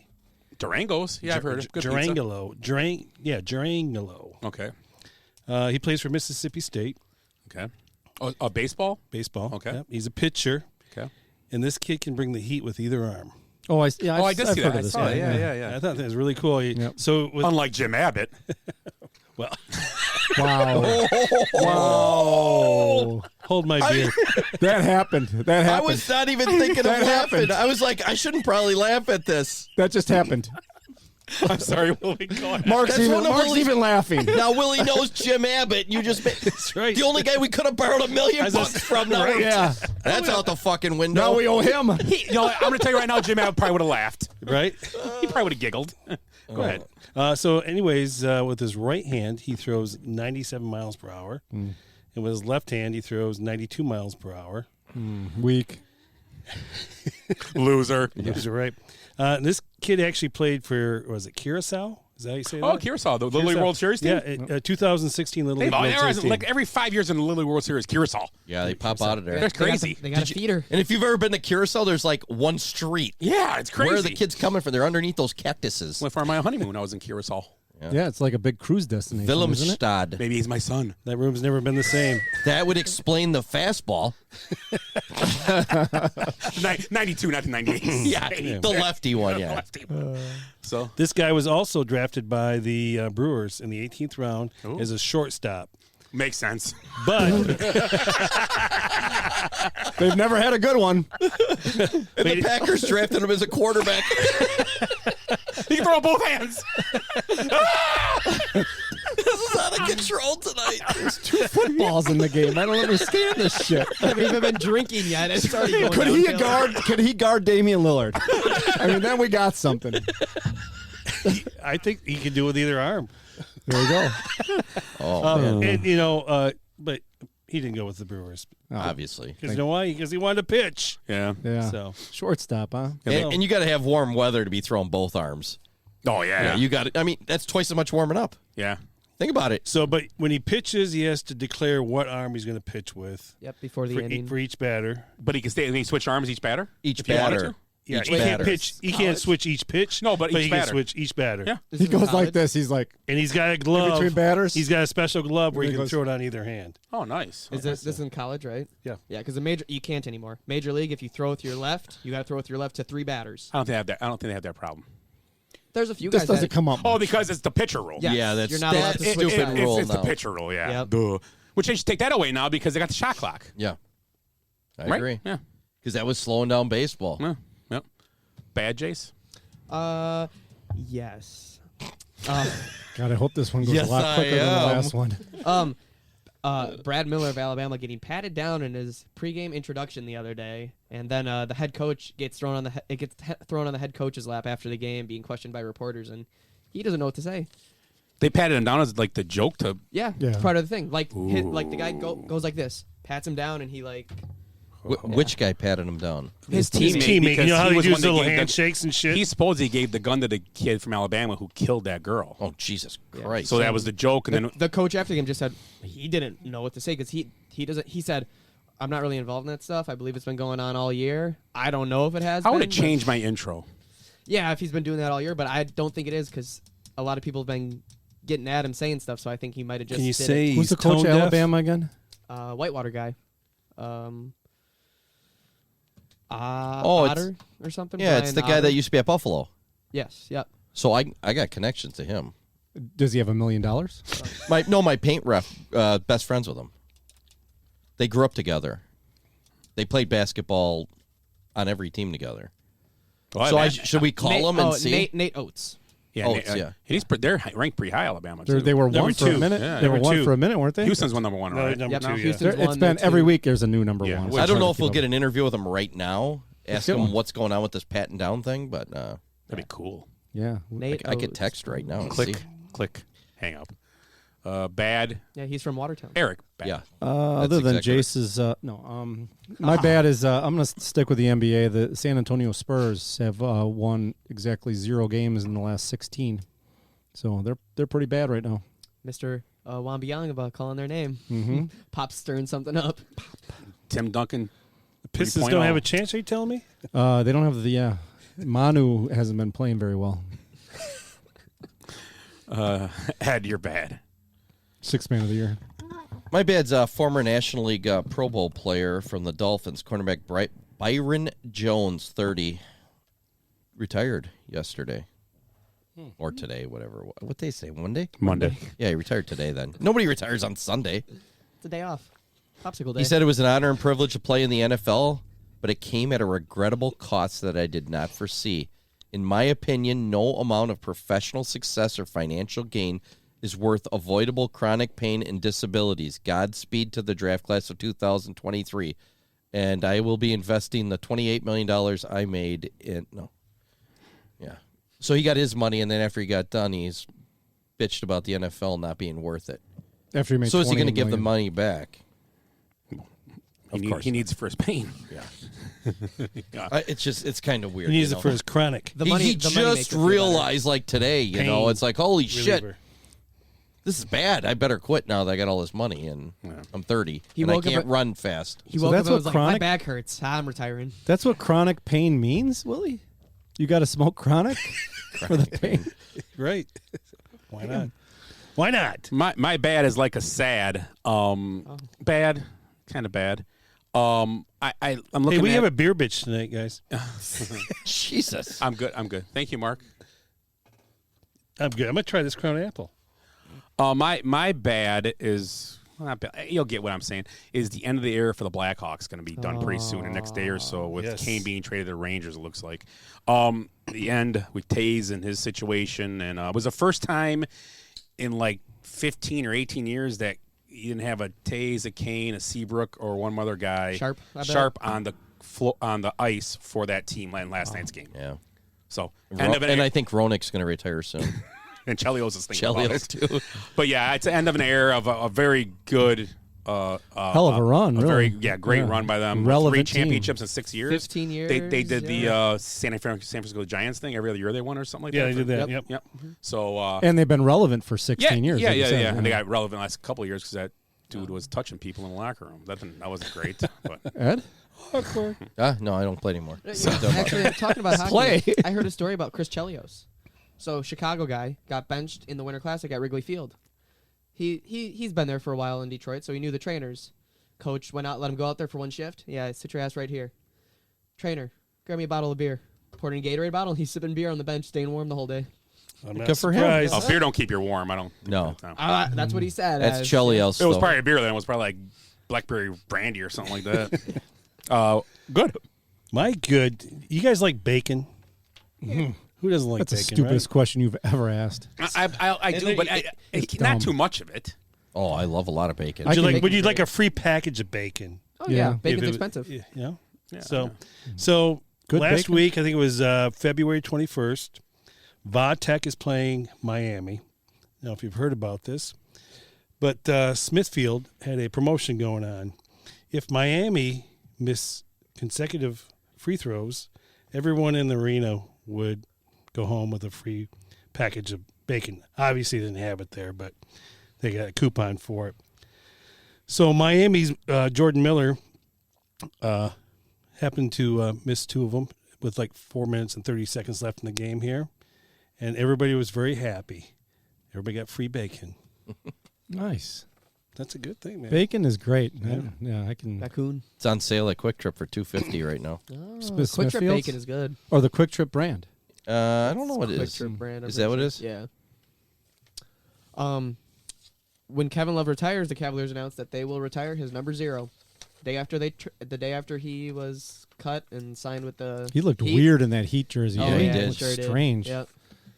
I: Durangos? Yeah, I've heard it. Good pizza.
B: Durangelo. Durangelo.
I: Okay.
B: He plays for Mississippi State.
I: Okay. Oh, baseball?
B: Baseball.
I: Okay.
B: Yep. He's a pitcher.
I: Okay.
B: And this kid can bring the heat with either arm.
J: Oh, I
I: did see
J: I've
I: that.
J: heard
I: I
J: of this
I: saw
J: guy.
I: it. Yeah.
B: I thought that was really cool. So,
I: Unlike Jim Abbott.
B: well,
J: Wow. Wow.
B: hold my beer.
J: That happened. That happened.
E: I was not even thinking of
J: That
E: laughing.
J: happened.
E: I was like, I shouldn't probably laugh at this.
J: That just happened.
I: I'm sorry, Willie. Go ahead.
J: Mark's
E: Willie-
J: even laughing.
E: Now Willie knows Jim Abbott. You just
B: That's right.
E: the only guy we could have borrowed $1 million bucks from. Now
J: Yeah.
E: that's out the fucking window.
J: Now we owe him.
I: You know, I'm going to tell you right now, Jim Abbott probably would have laughed.
B: Right?
I: He probably would have giggled. Go ahead.
B: So, anyways, with his right hand, he throws 97 miles per hour. And with his left hand, he throws 92 miles per hour.
J: Weak.
I: Loser.
B: Loser, right? This kid actually played for, was it Curacao? Is that how you say that?
I: Oh, Curacao, the Little League World Series team?
B: Yeah, 2016 Little League World Series team.
I: Like every 5 years in the Little League World Series, Curacao.
E: Yeah, they pop out of there.
I: That's crazy.
H: They got a feeder.
E: And if you've ever been to Curacao, there's like one street.
I: Yeah, it's crazy.
E: Where are the kids coming from? They're underneath those cactuses.
I: Went for my honeymoon. I was in Curacao.
J: Yeah, it's like a big cruise destination. Isn't it?
E: Wilhelmstad.
I: Maybe he's my son.
B: That room's never been the same.
E: That would explain the fastball.
I: 92, not the 98.
E: Yeah, the lefty one, yeah.
I: Lefty. So
B: This guy was also drafted by the Brewers in the 18th round as a shortstop.
I: makes sense.
B: But
J: They've never had a good one.
E: And the Packers drafted him as a quarterback.
I: He can throw both hands.
E: This is out of control tonight.
J: There's 2 footballs in the game. I don't understand this shit.
H: I haven't even been drinking yet. It's already going
J: Could he
H: downhill.
J: guard Damian Lillard? I mean, then we got something.
B: I think he can do it with either arm.
J: There you go.
E: Oh,
B: And, but he didn't go with the Brewers.
E: obviously.
B: Because you know why? Because he wanted to pitch.
I: Yeah.
J: Yeah.
B: So
J: Shortstop, huh?
E: And you got to have warm weather to be throwing both arms.
I: Oh, yeah.
E: You got it. I mean, that's twice as much warming up.
I: Yeah.
E: Think about it.
B: So, but when he pitches, he has to declare what arm he's going to pitch with
H: Yep, before the
B: for,
H: ending.
B: for each batter.
I: But he can stay. Can he switch arms each batter?
E: Each
I: If he wanted
E: batter.
I: to?
B: Yeah,
E: Each
B: he can't
E: batter.
B: pitch. He can't switch each pitch.
I: No, but each
B: he
I: batter.
B: can switch each batter.
I: Yeah.
H: This
J: He
H: is in
J: goes like
H: college.
J: this. He's like,
B: And he's got a glove
J: between batters?
B: He's got a special glove where
J: He
B: he can
J: goes-
B: throw it on either hand.
I: Oh, nice.
H: Is this in college, right?
B: Yeah.
H: Yeah, because the major you can't anymore. Major league, if you throw with your left, you got to throw with your left to 3 batters.
I: I don't think they have that. I don't think they have that problem.
H: There's a few
J: this
H: guys
J: doesn't
H: that
J: come up.
I: Oh, because it's the pitcher rule.
H: Yes,
E: Yeah, that's
H: you're not allowed to
E: that's
H: switch
E: stupid
H: sides.
E: rule
I: It's the
E: now.
I: pitcher rule. Yeah.
H: Yep.
I: Duh. Which they should take that away now because they got the shot clock.
E: Yeah. I
I: Right?
E: agree.
I: Yeah.
E: Because that was slowing down baseball.
I: Yeah. Yep. Bad, Jace.
H: Yes.
J: God, I hope this one goes
E: Yes,
J: a lot quicker than the
E: I am.
J: last one.
H: Brad Miller of Alabama getting patted down in his pregame introduction the other day, and then the head coach gets thrown on the head coach's lap after the game, being questioned by reporters, and he doesn't know what to say.
I: They patted him down as like the joke to.
H: Yeah,
J: Yeah.
H: it's part of the thing. Like the guy goes like this, pats him down, and he like
E: Which guy patted him down?
H: his
B: His
H: teammate.
B: teammate.
I: because
B: You know how
I: he
B: they
I: was
B: do
I: one
B: his
I: that
B: little
I: gave the-
B: handshakes and shit?
I: He supposedly gave the gun to the kid from Alabama who killed that girl.
E: Oh, Jesus Christ.
I: So that was the joke, and then
H: The coach after the game just said he didn't know what to say because he doesn't. He said, "I'm not really involved in that stuff. I believe it's been going on all year. I don't know if it has."
I: I would
H: been,
I: have
H: but-
I: changed my intro.
H: Yeah, if he's been doing that all year, but I don't think it is because a lot of people have been getting at him saying stuff. So I think he might have just.
B: Can you
H: did
B: say
H: it.
J: Who's the
B: he's
J: coach
B: tone
J: at
B: deaf?
J: Alabama again?
H: Whitewater guy?
E: Oh, it's-
H: Otter or something.
E: Yeah, it's
H: Brian
E: the guy
H: Otter?
E: that used to be at Buffalo.
H: Yes. Yep.
E: So I got connections to him.
J: Does he have $1 million?
E: My paint ref, best friends with him. They grew up together. They played basketball on every team together.
I: Well,
E: So
I: I-
E: should we call him and see?
H: Nate Oates.
I: Yeah,
E: Oh,
I: Nate-
E: yeah.
I: He's they're ranked pretty high, Alabama. Too.
J: They were
B: Number
J: one for a
B: 2.
J: minute.
I: Yeah,
J: they were
B: number
J: one
B: 2.
J: for a minute, weren't they?
I: Houston's one number one,
B: No,
I: right?
B: number
H: Yep,
B: 2,
H: now
B: yeah.
H: Houston's
J: It's
H: one,
J: been
H: they're
J: every
H: two.
J: week. There's a new number
I: Yeah,
J: one.
I: which-
E: I don't
J: Trying
E: know
J: to
E: if we'll
J: keep
E: get
J: up.
E: an interview with him right now. Ask
J: get
E: him
J: one.
E: what's going on with this patting down thing, but
I: That'd be cool.
J: Yeah.
H: Nate
E: I could
H: Oates.
E: text right now and
I: Click,
E: see.
I: click, hang up. Bad.
H: Yeah, he's from Watertown.
I: Eric. Bad.
E: Yeah.
J: Other than
E: exactly right.
J: Jace's, my bad is I'm going to stick with the NBA. The San Antonio Spurs have won exactly 0 games in the last 16, so they're pretty bad right now.
H: Mr. Wambiang about calling their name.
J: Mm-hmm.
H: Pop's stirring something up.
I: Tim Duncan.
B: The Pistons
I: 3.0.
B: don't have a chance, are you telling me?
J: They don't have the Manu hasn't been playing very well.
I: Ed, you're bad.
J: 6th man of the year.
E: My bad's a former National League Pro Bowl player from the Dolphins, cornerback Byron Jones, 30, retired yesterday. Or today, whatever. What they say, Monday?
I: Monday.
E: Yeah, he retired today then. Nobody retires on Sunday.
H: It's a day off. Popsicle day.
E: He said it was an honor and privilege to play in the NFL, but it came at a regrettable cost that I did not foresee. In my opinion, no amount of professional success or financial gain is worth avoidable chronic pain and disabilities. Godspeed to the draft class of 2023. And I will be investing the $28 million I made in... No. Yeah. So he got his money, and then after he got done, he's bitched about the NFL not being worth it.
J: After he made
E: so is he going to
J: $28
E: give the
J: million.
E: money back?
I: He needs it for his pain.
E: Yeah. It's kind of weird.
B: He needs it for his chronic.
E: He just realized, like today, you know, it's like, holy shit. This is bad. I better quit now that I got all this money and I'm 30 and I can't run fast.
H: He woke up and was like, my back hurts. I'm retiring.
J: That's what chronic pain means, Willie? You got to smoke chronic for the pain?
B: Right. Why not? Why not?
I: My bad is like a sad. Bad. Kind of bad. I'm looking
B: Hey, we
I: at...
B: have a beer bitch tonight, guys.
E: Jesus.
I: I'm good. Thank you, Mark.
B: I'm good. I'm going to try this Crown Apple.
I: My bad is not bad. You'll get what I'm saying. Is the end of the era for the Blackhawks going to be done pretty soon, the next day or so, with Kane being traded to the Rangers? It looks like the end with Taze and his situation, and it was the first time in like 15 or 18 years that you didn't have a Taze, a Kane, a Seabrook, or one other guy
H: Sharp
I: on the ice for that team in last night's game.
E: Yeah.
I: So
E: and I think Ronick's going to retire soon.
I: And Chelios is thinking about
E: Chelios
I: it.
E: too.
I: But yeah, it's the end of an era of a very good,
J: hell of a run, really.
I: Great run by them.
J: Relevant
I: 3 championships in 6 years.
H: 15 years.
I: They did the San Francisco Giants thing every other year they won or something like that.
B: Yeah, they did that. Yep.
I: So
J: and they've been relevant for 16 years.
I: Yeah,
J: like you said.
I: And they got relevant the last couple of years because that dude was touching people in the locker room. That wasn't great. But
J: Ed?
E: No, I don't play anymore.
H: Actually, talking about hockey,
J: play.
H: I heard a story about Chris Chelios. So, Chicago guy got benched in the Winter Classic at Wrigley Field. He's been there for a while in Detroit, so he knew the trainers. Coach went out, let him go out there for one shift. Yeah, sit your ass right here. Trainer, grab me a bottle of beer. Poured in a Gatorade bottle, and he's sipping beer on the bench, staying warm the whole day.
J: Good for him.
I: beer don't keep you warm. I don't.
E: No.
H: That's what he said.
E: That's Chelios.
I: It was probably a beer then. It was probably like blackberry brandy or something like that. Good.
B: My good. You guys like bacon? Who doesn't like
J: That's
B: bacon?
J: the stupidest
B: right?
J: question you've ever asked.
I: I do, but not too much of it.
E: Oh, I love a lot of bacon.
B: Would you like a free package of bacon?
H: Oh, yeah.
J: Yeah.
H: Bacon's
B: If it-
H: expensive.
B: Yeah. So
J: Good
B: last
J: bacon?
B: week, I think it was February 21st, Va-Tech is playing Miami. I don't know if you've heard about this, but Smithfield had a promotion going on. If Miami missed consecutive free throws, everyone in the arena would go home with a free package of bacon. Obviously, they didn't have it there, but they got a coupon for it. So Miami's Jordan Miller happened to miss 2 of them with like 4 minutes and 30 seconds left in the game here, and everybody was very happy. Everybody got free bacon.
J: Nice.
B: That's a good thing, man.
J: Bacon is great. I can.
H: Raccoon.
E: It's on sale at Quick Trip for $2.50 right now.
H: Oh,
J: Smith-
H: Quick Trip
J: Smithfield's?
H: bacon is good.
J: Or the Quick Trip brand.
E: I don't know what it
H: Quick
E: is.
H: Trip brand. I'm
E: Is that what it
H: pretty
E: is?
H: Yeah. When Kevin Love retires, the Cavaliers announced that they will retire his number 0. The day after he was cut and signed with the
J: He looked
H: Heat.
J: weird in that Heat jersey.
E: Yeah, he
J: It
E: did.
J: looked
H: Sure did.
J: strange.
H: Yep.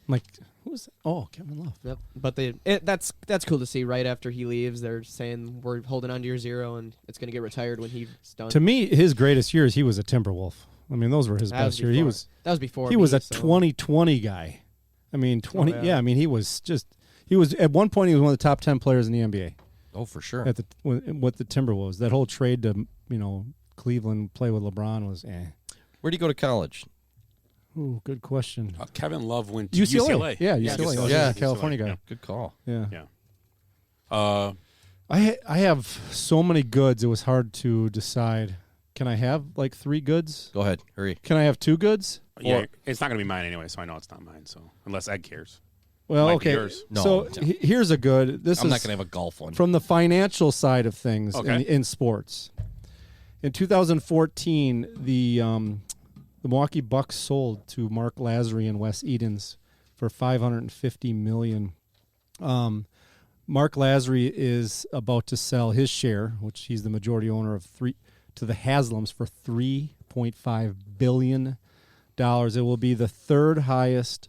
J: I'm like, who's that? Oh, Kevin Love.
H: Yep. But that's cool to see. Right after he leaves, they're saying we're holding on to your 0, and it's going to get retired when he's done.
J: To me, his greatest years, he was a Timberwolf. I mean, those were his
H: That was
J: best years. He
H: before.
J: was.
H: That was before.
J: He was
H: me,
J: a
H: so-
J: 2020 guy. I mean, 20.
H: yeah.
J: Yeah, I mean, he was just. He was at one point. He was one of the top 10 players in the NBA.
E: Oh, for sure.
J: At the what the Timberwolves. That whole trade to Cleveland play with LeBron was.
E: Where'd he go to college?
J: Ooh, good question.
I: Kevin Love went to
J: UCLA. Yeah,
I: Yeah,
J: UCLA.
I: UCLA.
J: Yeah,
I: UCLA.
J: California guy.
E: Good call.
J: Yeah.
I: Yeah.
J: I have so many goods. It was hard to decide. Can I have like 3 goods?
E: Go ahead. Hurry.
J: Can I have 2 goods?
I: Yeah, it's not going to be mine anyway, so I know it's not mine. So unless Ed cares.
J: Well,
I: Might be
J: okay.
I: yours.
E: No.
J: So here's a good. This
E: I'm
J: is
E: not going to have a golf one.
J: from the financial side of things
I: Okay.
J: in sports. In 2014, the Milwaukee Bucks sold to Mark Lazary and Wes Edens for $550 million. Mark Lazary is about to sell his share, which he's the majority owner of, to the Haslams for $3.5 billion. It will be the third highest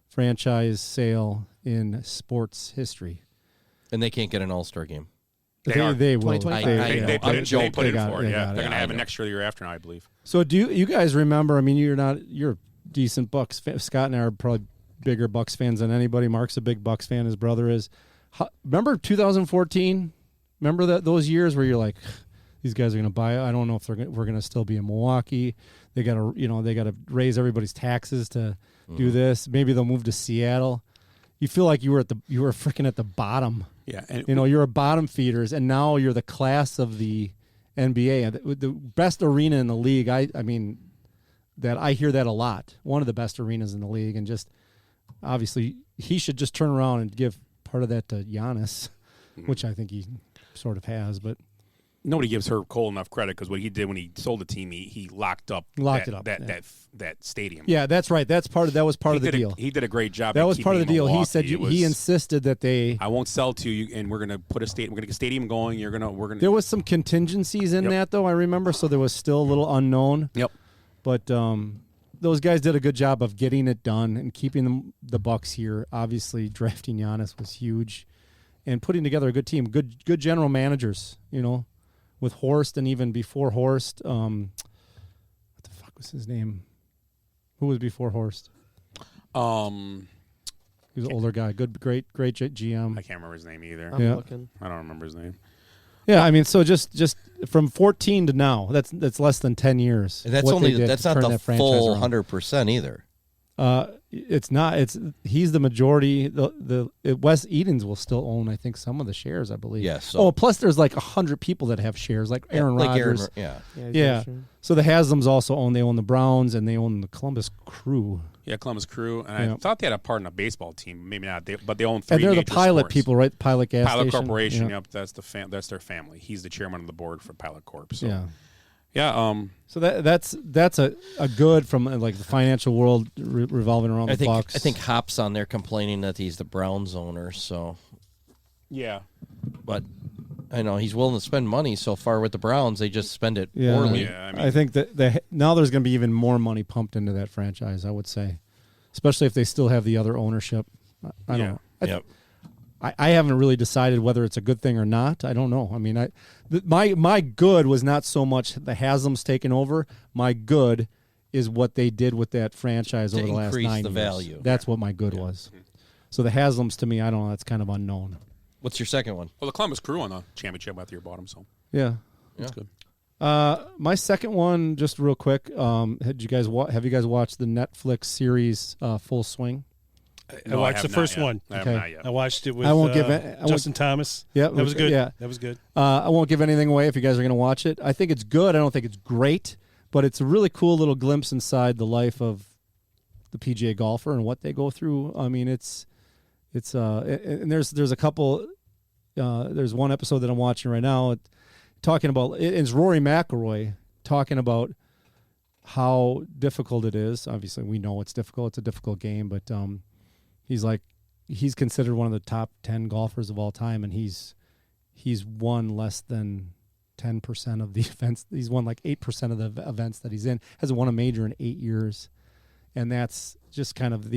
J: franchise sale in sports history.
E: And they can't get an All-Star game.
I: They are.
J: They will.
H: 2025.
I: They put it in
J: got
I: for it.
J: they
I: Yeah,
J: got
I: they're
J: it.
I: gonna have it next year, the year after now, I believe.
J: So do you guys remember? I mean, you're a decent Bucks fan. Scott and I are probably bigger Bucks fans than anybody. Mark's a big Bucks fan. His brother is. Remember 2014? Remember those years where you're like, these guys are going to buy it. I don't know if we're going to still be in Milwaukee. They got to raise everybody's taxes to do this. Maybe they'll move to Seattle. You feel like you were freaking at the bottom.
I: Yeah, and
J: You're a bottom feeders, and now you're the class of the NBA, the best arena in the league. I mean, that I hear that a lot. One of the best arenas in the league, and just obviously he should just turn around and give part of that to Giannis, which I think he sort of has, but.
I: Nobody gives Herb Cole enough credit because what he did when he sold the team, he locked that stadium.
J: Yeah, that's right. That was part of the deal.
I: He did a great job.
J: That was part of the deal.
I: Milwaukee.
J: He said he insisted that
I: I won't sell to you, and we're going to put we're going to get a stadium going. We're going to.
J: There was some contingencies in that though. I remember, so there was still a little unknown.
I: Yep.
J: But those guys did a good job of getting it done and keeping the Bucks here. Obviously, drafting Giannis was huge, and putting together a good team. Good general managers. With Horst, and even before Horst, what the fuck was his name? Who was before Horst? He was an older guy. Great GM.
I: I can't remember his name either.
H: I'm looking.
I: I don't remember his name.
J: Yeah, I mean, so just from 14 to now, that's less than 10 years.
E: And that's not the full 100% either.
J: It's not. He's the majority. The Wes Edens will still own, I think, some of the shares. I believe.
E: Yes. So.
J: Plus there's like 100 people that have shares, like Aaron Rodgers.
E: Yeah.
J: So the Haslams also own. They own the Browns and they own the Columbus Crew.
I: Yeah, Columbus Crew, and I thought they had a part in a baseball team. Maybe not. But they own 3
J: And they're the
I: major
J: Pilot
I: sports.
J: people, right? Pilot gas
I: Pilot
J: station.
I: Corporation.
J: Yeah.
I: Yep, that's their family. He's the chairman of the board for Pilot Corp. So.
J: Yeah.
I: Yeah.
J: So that's a good from like the financial world revolving around the Bucks.
E: I think Hop's on there complaining that he's the Browns owner. So.
I: Yeah.
E: But I know he's willing to spend money so far with the Browns. They just spend it
J: Yeah.
E: poorly.
I: Yeah,
J: I think that now there's going to be even more money pumped into that franchise. I would say, especially if they still have the other ownership. I don't know. I haven't really decided whether it's a good thing or not. I don't know. I mean, my good was not so much the Haslams taking over. My good is what they did with that franchise over the last 9 years.
E: Increase the value.
J: That's what my good was. So the Haslams, to me, I don't know. That's kind of unknown.
E: What's your second one?
I: Well, the Columbus Crew won the championship after you bought them, so
J: Yeah.
I: that's good.
J: My second one, just real quick. Have you guys watched the Netflix series Full Swing?
B: I watched the first one.
I: I have not yet.
B: I watched it with
J: I won't give
B: Justin Thomas.
J: Yeah,
B: that was good.
J: Yeah,
B: that was good.
J: I won't give anything away if you guys are going to watch it. I think it's good. I don't think it's great, but it's a really cool little glimpse inside the life of the PGA golfer and what they go through. I mean, it's and there's a couple. There's one episode that I'm watching right now, talking about it's Rory McIlroy talking about how difficult it is. Obviously, we know it's difficult. It's a difficult game, but he's considered one of the top 10 golfers of all time, and he's won less than 10% of the events. He's won like 8% of the events that he's in. Hasn't won a major in 8 years, and that's just kind of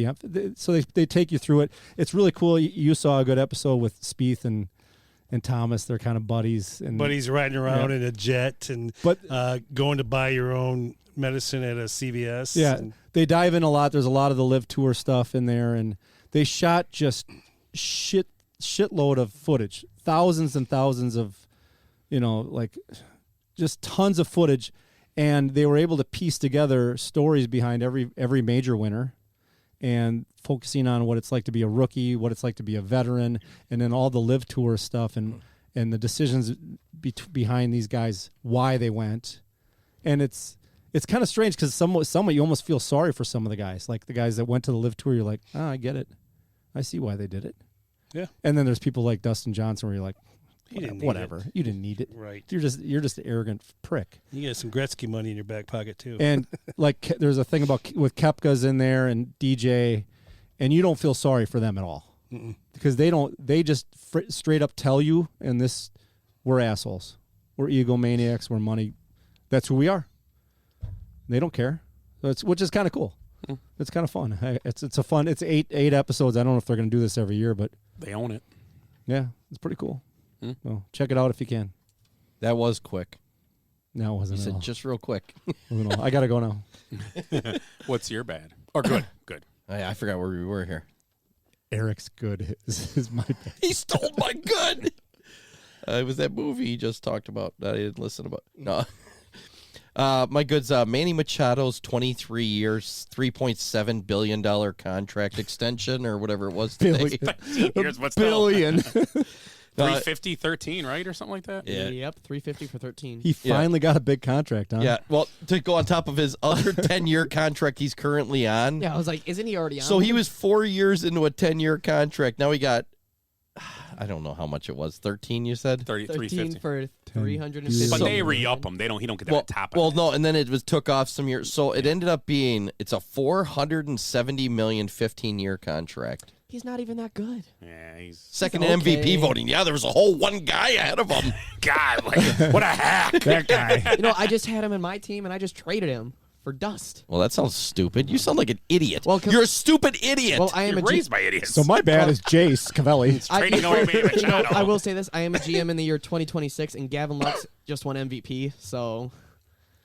J: so they take you through it. It's really cool. You saw a good episode with Spieth and Thomas. They're kind of buddies. And
B: buddies riding around in a jet and going to buy your own medicine at a CVS.
J: Yeah, they dive in a lot. There's a lot of the Live Tour stuff in there, and they shot just shitload of footage, thousands and thousands of, like just tons of footage, and they were able to piece together stories behind every major winner, and focusing on what it's like to be a rookie, what it's like to be a veteran, and then all the Live Tour stuff and the decisions behind these guys, why they went, and it's kind of strange because somewhat you almost feel sorry for some of the guys, like the guys that went to the Live Tour. You're like, I get it, I see why they did it. Yeah. And then there's people like Dustin Johnson where you're like, whatever, you didn't need it.
B: Right.
J: You're just an arrogant prick.
B: You get some Gretzky money in your back pocket too.
J: And like there's a thing about with Koepka's in there and DJ, and you don't feel sorry for them at all. Mm-mm. Because they just straight up tell you, and we're assholes, we're egomaniacs, we're money. That's who we are. They don't care. So which is kind of cool. It's kind of fun. It's a fun. It's eight episodes. I don't know if they're going to do this every year, but
I: They own it.
J: yeah, it's pretty cool. So check it out if you can.
E: That was quick.
J: No, it wasn't.
E: You
J: at
E: said
J: all.
E: just real quick.
J: I gotta go now.
I: What's your bad? Or good? Good.
E: I forgot where we were here.
J: Eric's good is my bad.
E: He stole my good. It was that movie he just talked about that I didn't listen about. No. My good's Manny Machado's 23 years, $3.7 billion contract extension or whatever it was today.
I: Here's what's
J: billion.
I: 350, 13, right? Or something like that?
E: Yeah.
H: Yep, 350 for 13.
J: He finally got a big contract, huh?
E: Yeah, well, to go on top of his other 10-year contract he's currently on.
H: Yeah, I was like, isn't he already on?
E: So he was 4 years into a 10-year contract. Now he got, I don't know how much it was. 13, you said?
H: 13 for 350.
I: But they re-up him. He don't get that on top of
E: Well,
I: it.
E: no, and then it was took off some years. So it ended up being, it's a $470 million 15-year contract.
H: He's not even that good.
I: Yeah, he's
E: Second in MVP voting. Yeah, there was a whole one guy ahead of him.
I: God, like, what a hack.
J: That guy.
H: You know, I just had him in my team, and I just traded him for dust.
E: Well, that sounds stupid. You sound like an idiot.
H: Well,
E: you're a stupid idiot.
H: Well, I am
I: You're
H: a
I: raised by idiots.
J: So my bad is Jace Cavelli.
I: Trading away Manny Machado.
H: I will say this: I am a GM in the year 2026, and Gavin Lux just won MVP. So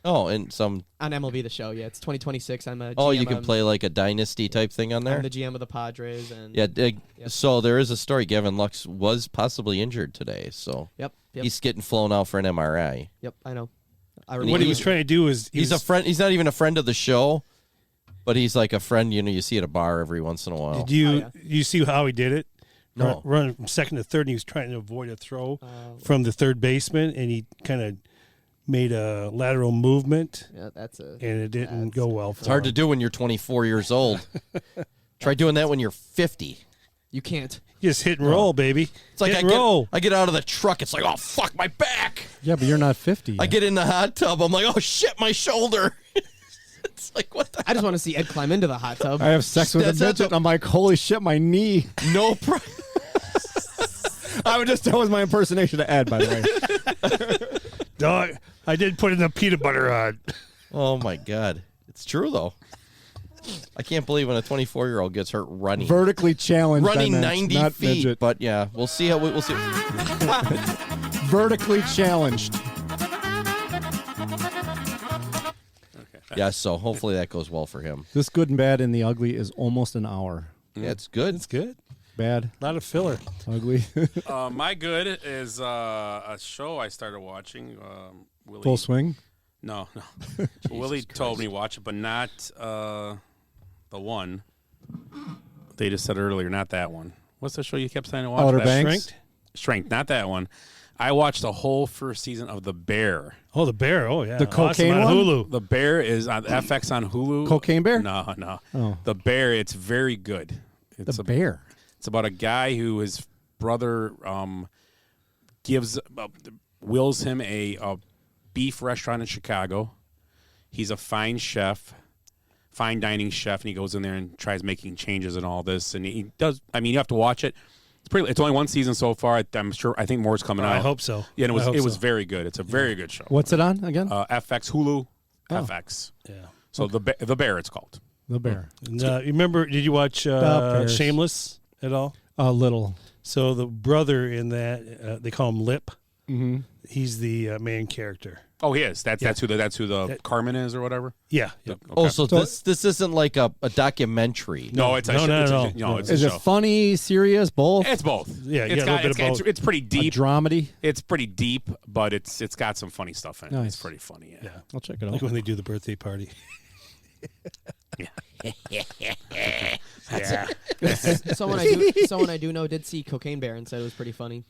E: and some.
H: on MLB The Show, yeah, it's 2026. I'm a GM.
E: Oh, you can play like a dynasty type thing on there.
H: I'm the GM of the Padres, and
E: Yeah. So there is a story. Gavin Lux was possibly injured today, so
H: Yep.
E: he's getting flown out for an MRI.
H: Yep, I know.
B: What he was trying to do is
E: He's a friend. He's not even a friend of the show, but he's like a friend. You see at a bar every once in a while.
B: Did you see how he did it?
E: No.
B: Run from second to third, and he was trying to avoid a throw from the third baseman, and he kind of made a lateral movement.
H: Yeah,
B: and it didn't go well.
E: It's hard to do when you're 24 years old. Try doing that when you're 50.
H: You can't.
B: You just hit and roll, baby.
E: It's like
B: hit and roll.
E: I get out of the truck. It's like, oh, fuck, my back.
J: Yeah, but you're not 50 yet.
E: I get in the hot tub. I'm like, oh, shit, my shoulder. It's like, what the
H: I just want to see Ed climb into the hot tub.
J: I have sex with a midget, and I'm like, holy shit, my knee.
E: No problem.
J: That was my impersonation of Ed, by the way.
B: Dog, I did put in the peanut butter on.
E: Oh, my God. It's true, though. I can't believe when a 24-year-old gets hurt running.
J: Vertically challenged.
E: Running
J: I meant,
E: 90
J: not
E: feet.
J: midget.
E: But, yeah, we'll see how we'll see.
J: Vertically challenged.
E: Yeah, so hopefully that goes well for him.
J: This good and bad and the ugly is almost an hour.
E: Yeah, it's good.
B: It's good.
J: Bad.
B: Not a filler.
J: Ugly.
I: My good is a show I started watching. Willie,
J: Full swing.
I: No. Willie told me to watch it, but not the one. They just said earlier, not that one. What's the show you kept saying to watch?
J: Outer Banks?
I: Strength, not that one. I watched the whole first season of The Bear.
B: Oh, The Bear. Oh, yeah.
J: The cocaine
B: on
J: one?
B: Hulu.
I: The Bear is on FX on Hulu.
J: Cocaine Bear?
I: No.
J: Oh.
I: The Bear, it's very good. It's
J: The bear.
I: It's about a guy who his brother wills him a beef restaurant in Chicago. He's a fine dining chef, and he goes in there and tries making changes and all this. And he does. I mean, you have to watch it. It's only one season so far. I'm sure. I think more is coming out.
B: I hope so.
I: Yeah, and it was very good. It's a very good show.
J: What's it on again?
I: FX Hulu. FX.
B: Yeah.
I: So the Bear, it's called.
J: The bear.
B: And, you remember, did you watch
J: Bears.
B: Shameless at all?
J: A little.
B: So the brother in that, they call him Lip.
J: Mm-hmm.
B: He's the main character.
I: Oh, he is. That's who the Carmen is or whatever.
B: Yeah.
I: Okay.
E: Oh, so this isn't like a documentary.
I: No, it's a
B: No.
I: It's a
J: Is
I: show.
J: it funny, serious, both?
I: It's both.
B: Yeah,
I: it's
B: a little bit of both.
I: It's pretty
J: A
I: deep.
J: dramedy?
I: It's pretty deep, but it's got some funny stuff in it.
J: Nice.
I: It's pretty funny. Yeah.
J: I'll check it out.
B: Like when they do the birthday party.
H: Someone I do know did see Cocaine Bear and said it was pretty funny.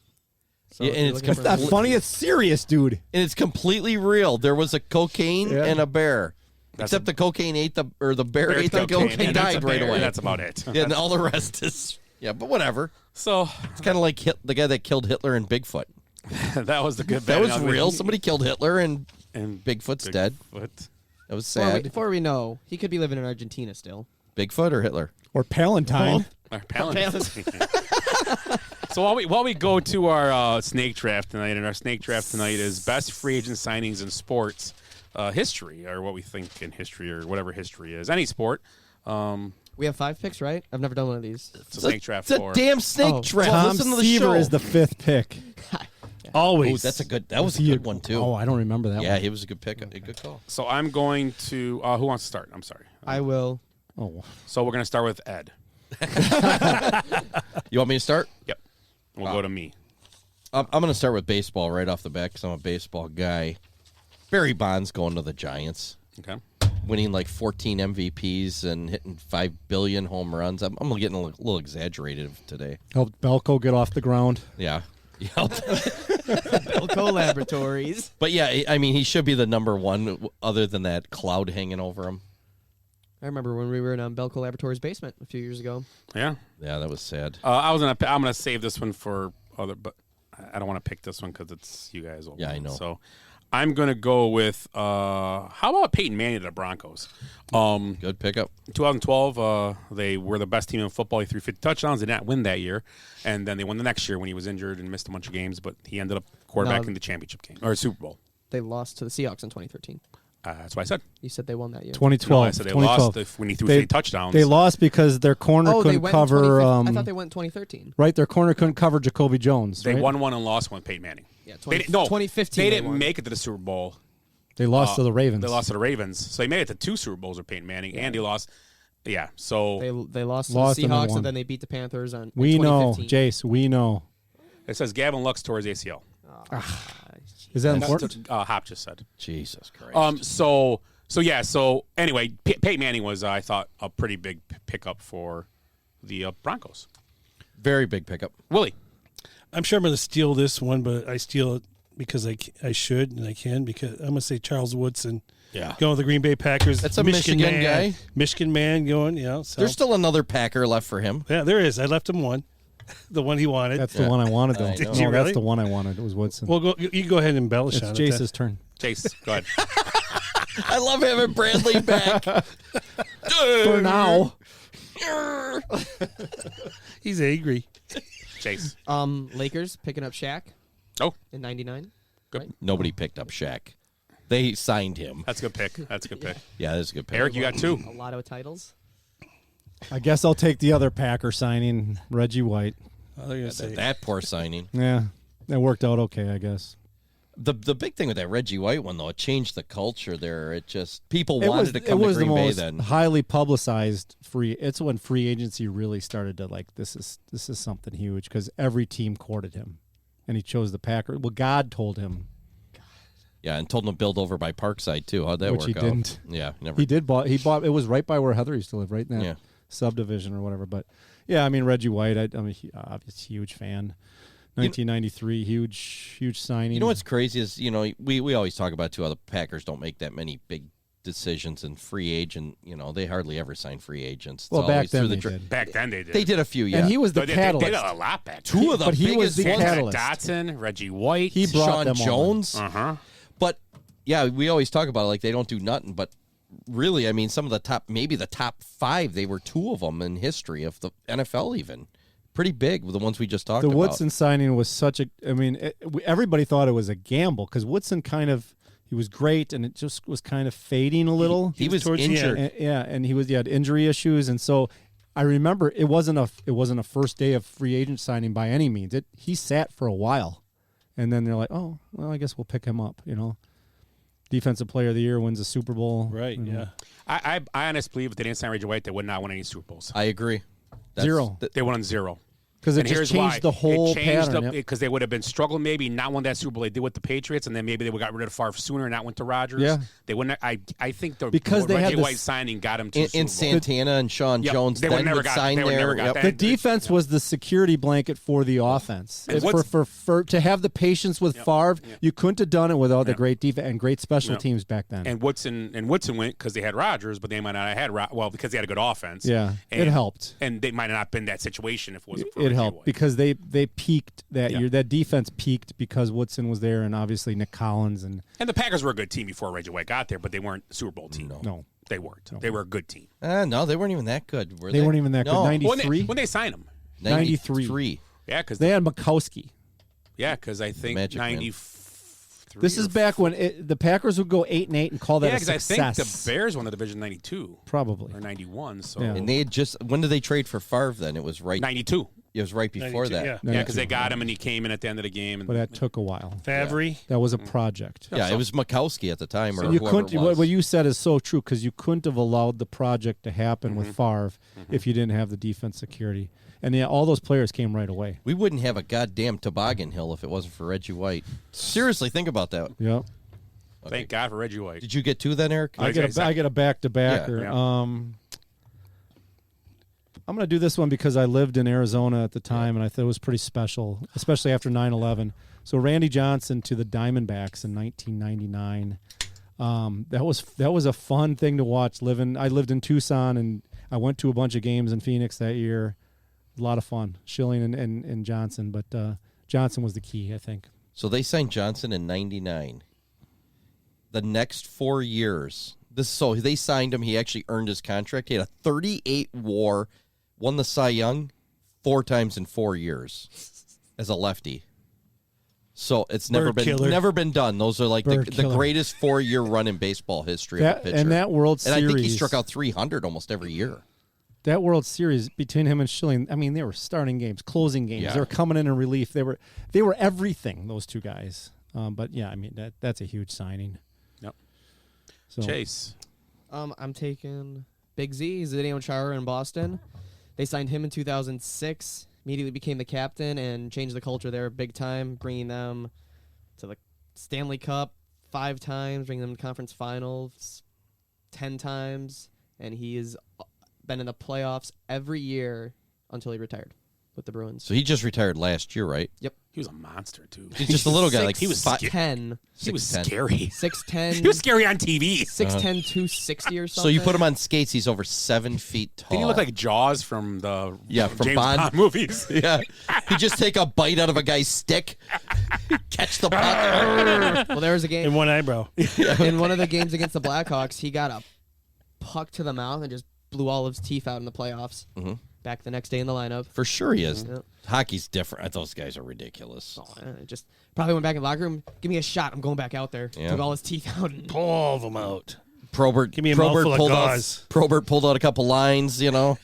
H: So
E: Yeah,
H: if
E: and
H: you're
E: it's
H: looking for
J: Not
H: a-
J: funny, it's serious, dude.
E: And it's completely real. There was a cocaine
J: Yeah.
E: and a bear. Except the cocaine ate the bear ate the cocaine and died right away.
I: That's about it.
E: Yeah, and all the rest is but whatever.
I: So
E: It's kind of like the guy that killed Hitler and Bigfoot.
I: that was the good.
E: That
I: bad,
E: was
I: and ugly.
E: real. Somebody killed Hitler and
I: And
E: Bigfoot's dead.
I: Bigfoot.
E: That was
H: Before
E: sad.
H: before we know, he could be living in Argentina still.
E: Bigfoot or Hitler?
J: Or Palantine.
I: Our palate. So while we go to our snake draft tonight, and our snake draft tonight is best free agent signings in sports. history or what we think in history or whatever history is. Any sport.
H: We have 5 picks, right? I've never done one of these.
I: It's a snake draft.
E: It's a damn snake
H: Oh.
E: draft.
J: Tom
E: Listen to the
J: Seaver
E: show.
J: is the 5th pick.
B: Always.
E: Ooh, that's a good. That was a good one too.
J: Oh, I don't remember that
E: yeah,
J: one.
E: it was a good pick. A good call.
I: So I'm going to. Who wants to start? I'm sorry.
H: I will.
J: Oh,
I: So we're going to start with Ed.
E: You want me to start?
I: Yep. We'll go to me.
E: I'm going to start with baseball right off the bat because I'm a baseball guy. Barry Bonds going to the Giants,
I: Okay.
E: winning like 14 MVPs and hitting 5 billion home runs. I'm getting a little exaggerated today.
J: helped Belko get off the ground.
E: Yeah. Yep.
H: Belco Laboratories.
E: But yeah, I mean, he should be the number one other than that cloud hanging over him.
H: I remember when we were in Belco Laboratories' basement a few years ago.
I: Yeah.
E: Yeah, that was sad.
I: I'm gonna save this one for other, but I don't want to pick this one because it's you guys.
E: Yeah, I know.
I: So I'm gonna go with how about Peyton Manning to the Broncos?
E: Good pickup.
I: 2012, they were the best team in football. He threw 50 touchdowns. They did not win that year, and then they won the next year when he was injured and missed a bunch of games. But he ended up quarterbacking
H: No.
I: the championship game or Super Bowl.
H: They lost to the Seahawks in 2013.
I: That's what I said.
H: You said they won that year.
J: 2012.
I: No, I said they
J: 2012.
I: lost when he threw 50 touchdowns.
J: They lost because their corner
H: Oh, they
J: couldn't
H: went in
J: cover.
H: 2015. I thought they went in 2013.
J: Right, their corner couldn't cover Jacoby Jones.
I: They
J: right?
I: won one and lost one with Peyton Manning.
H: Yeah,
I: They didn't- no,
H: 2015
I: They
H: they
I: didn't
H: won.
I: make it to the Super Bowl.
J: They lost to the Ravens.
I: They lost to the Ravens. So they made it to 2 Super Bowls with Peyton Manning, and he lost. Yeah, so
H: They lost to
J: Lost
H: the
J: and then
H: Seahawks,
J: won.
H: and then they beat the Panthers on.
J: We
H: in
J: know,
H: 2015.
J: Jace. We know.
I: it says Gavin Lux tore his ACL.
J: Is that important?
I: Hop just said.
E: Jesus Christ.
I: So anyway, Peyton Manning was, I thought, a pretty big pickup for the Broncos.
E: Very big pickup.
I: Willie.
B: I'm sure I'm going to steal this one, but I steal it because I should and I can because I'm going to say Charles Woodson.
E: Yeah.
B: Going with the Green Bay Packers.
E: That's a Michigan
B: man,
E: guy.
B: Michigan man going, So.
E: There's still another Packer left for him.
B: Yeah, there is. I left him one. The one he wanted.
J: That's the one I wanted, though.
E: I know.
B: Did you
J: No,
B: really?
J: that's the one I wanted. It was Woodson.
B: Well, you go ahead and embellish
J: it's
B: on it.
J: Jace's turn.
I: Chase, go ahead.
E: I love having Bradley back.
J: For now.
B: He's angry.
I: Chase.
H: Lakers picking up Shaq
I: Oh,
H: in '99.
E: Nobody picked up Shaq. They signed him.
I: that's a good pick. That's a good pick.
E: Yeah, that's a good pick.
I: Eric, you got 2.
H: A lot of titles.
J: I guess I'll take the other Packer signing, Reggie White.
B: Oh, they're gonna say
E: That poor signing.
J: Yeah, that worked out okay, I guess.
E: The big thing with that Reggie White one, though, it changed the culture there. It just people
J: It
E: wanted
J: was,
E: to
J: it
E: come to
J: was the
E: Green Bay
J: most
E: then.
J: highly publicized free. It's when free agency really started to this is something huge because every team courted him, and he chose the Packers. Well, God told him,
E: Yeah, and told him to build over by Parkside too. How'd that
J: which
E: work
J: he
E: out?
J: didn't.
E: Yeah, never.
J: He did bought. He bought. It was right by where Heather used to live, right in that
E: Yeah.
J: subdivision or whatever. But yeah, I mean Reggie White. I'm a obvious huge fan. 1993, huge signing.
E: You know what's crazy is we always talk about too how the Packers don't make that many big decisions in free agent. They hardly ever sign free agents. It's
J: Well, back
E: always
J: then
E: through the
J: they
E: dra-
J: did.
I: Back then they did.
E: They did a few, yeah.
J: And he was the
I: They
J: catalyst.
I: did a lot back then.
E: Two of the
J: But he was
E: biggest
J: the
E: ones.
J: catalyst.
I: Dotson, Reggie White.
J: He brought
E: Sean
J: them all in.
E: Jones.
I: Uh-huh.
E: But yeah, we always talk about it like they don't do nothing. But really, I mean, some of the top 5, they were 2 of them in history of the NFL even. Pretty big, the ones we just talked
J: The
E: about.
J: Woodson signing was such a. I mean, everybody thought it was a gamble because Woodson he was great, and it just was kind of fading a little.
E: He was
B: towards the
E: injured.
B: end.
J: And he had injury issues, and so I remember it wasn't a first day of free agent signing by any means. He sat for a while, and then they're like, oh well, I guess we'll pick him up. Defensive Player of the Year, wins a Super Bowl.
B: Right, yeah.
I: I honestly believe if they didn't sign Reggie White, they would not win any Super Bowls.
E: I agree.
J: Zero.
I: They won on 0.
J: Because it
I: And
J: just
I: here's
J: changed
I: why.
J: the whole
I: it changed
J: pattern.
I: because they would have been struggling, maybe not won that Super Bowl they did with the Patriots, and then maybe they would got rid of Favre sooner and not went to Rodgers.
J: Yeah.
I: They wouldn't. I think the
J: Because they
I: Reggie
J: had this-
I: White signing got him to
E: And
I: Super Bowl.
E: Santana and Sean
I: Yep.
E: Jones
I: They would
E: then
I: never
E: would
I: got-
E: sign
I: they would
E: there.
I: never got
E: Yep.
I: that.
J: The defense was the security blanket for the offense.
I: And what's-
J: For to have the patience with Favre, you couldn't have done it without the great defense and great special
I: Yep.
J: teams back then.
I: And Woodson went because they had Rodgers, but they might not have had because they had a good offense.
J: Yeah,
I: and,
J: it helped.
I: and they might not have been that situation if it wasn't for
J: It
I: Reggie
J: helped
I: White.
J: because they peaked that
I: Yeah.
J: year. That defense peaked because Woodson was there, and obviously Nick Collins and
I: And the Packers were a good team before Reggie White got there, but they weren't a Super Bowl team.
J: no,
I: They weren't. They were a good team.
E: No, they weren't even that good. Were
J: they weren't even that
E: No.
J: good.
I: When
J: 93,
I: they signed him.
J: 93.
I: Yeah, because
J: They had Mikowski.
I: I think
E: Magic Man.
I: 93
J: This is back when the Packers would go 8-8 and call that a
I: because I
J: success.
I: think the Bears won the division 92.
J: Probably.
I: Or 91. So
J: Yeah.
E: And they had just when did they trade for Favre? Then it was right.
I: 92.
E: It was right before
B: 92,
E: that.
B: yeah.
I: Yeah, because they got him and he came in at the end of the game. And
J: But that took a while.
B: Fabry.
J: That was a project.
E: Yeah, it was Mikowski at the time, or
J: You
E: whoever
J: couldn't.
E: it was.
J: What you said is so true because you couldn't have allowed the project to happen with Favre if you didn't have the defense security, and all those players came right away.
E: We wouldn't have a goddamn toboggan hill if it wasn't for Reggie White. Seriously, think about that.
J: Yep.
I: Thank God for Reggie White.
E: Did you get two then, Eric?
J: I get a back-to-backer.
E: Yeah.
J: I'm going to do this one because I lived in Arizona at the time, and I thought it was pretty special, especially after 9/11. So Randy Johnson to the Diamondbacks in 1999. That was a fun thing to watch. I lived in Tucson, and I went to a bunch of games in Phoenix that year. A lot of fun, Schilling and Johnson, but Johnson was the key, I think.
E: So they signed Johnson in 99. The next 4 years, so they signed him. He actually earned his contract. He had a 38 WAR, won the Cy Young 4 times in 4 years as a lefty. So it's never been done. Those are like the greatest 4-year run in baseball history of a pitcher.
J: And that World
E: and
J: Series,
E: I think he struck out 300 almost every year.
J: That World Series between him and Schilling, I mean, they were starting games, closing games.
E: Yeah.
J: They were coming in relief. They were everything. Those two guys. But yeah, I mean that's a huge signing.
I: Yep.
J: So,
I: Chase.
H: I'm taking Big Z, Zdeno Chara in Boston. They signed him in 2006. Immediately became the captain and changed the culture there big time, bringing them to the Stanley Cup 5 times, bringing them to conference finals 10 times, and he has been in the playoffs every year until he retired with the Bruins.
E: So he just retired last year, right?
H: Yep.
I: He was a monster, too.
E: He's just a little guy. Like
I: he was
H: 6'10".
I: He was
E: 6'10".
I: scary.
H: 6'10".
I: He was scary on TV.
H: 6'10", 260 or something.
E: So you put him on skates, he's over 7 feet tall.
I: Didn't he look like Jaws from the
E: from
I: James
E: Bond
I: movies?
E: Yeah. He just take a bite out of a guy's stick, catch the puck.
H: Well, there was a game.
B: In one eyebrow.
H: In one of the games against the Blackhawks, he got a puck to the mouth and just blew all of his teeth out in the playoffs.
E: Mm-hmm.
H: Back the next day in the lineup.
E: For sure he is.
H: Yep.
E: Hockey's different. Those guys are ridiculous.
H: Just probably went back in the locker room. Give me a shot. I'm going back out there.
E: Yeah.
H: Took all his teeth out. And
B: Pull all of them out.
E: Probert,
B: Give me a mouthful of gauze.
E: Probert pulled out a couple lines, you know.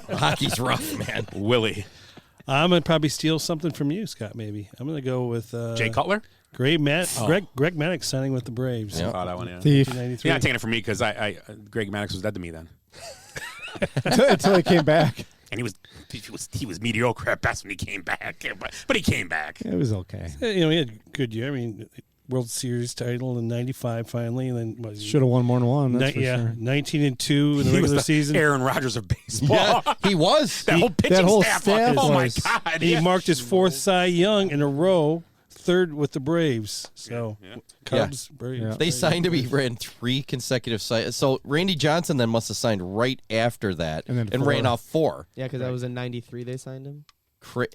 E: Hockey's rough, man.
I: Willie.
B: I'm going to probably steal something from you, Scott, maybe. I'm going to go with
I: Jay Cutler?
B: Greg Maddox signing with the Braves.
E: Yeah.
I: Oh, that one, yeah.
J: Thief.
I: You're not taking it from me because Greg Maddox was dead to me then.
J: Until he came back.
I: And he was mediocre at best when he came back, but he came back.
J: It was okay.
B: You know, he had a good year. I mean, World Series title in '95 finally, and then
J: Should have won more than one. That's for sure.
B: 19-2 in the
I: He was
B: regular
I: the
B: season.
I: Aaron Rodgers of baseball.
E: Yeah, he was.
I: That whole pitching
J: whole
I: staff.
J: staff
I: Oh my
J: was.
I: God!
B: And he marked his 4th Cy Young in a row, 3rd with the Braves. So Cubs, Braves.
J: Yeah.
E: They signed him. He ran 3 consecutive signings. So Randy Johnson then must have signed right after that
J: And then
E: ran
J: 4.
E: off 4.
H: yeah, because that was in '93 they signed him.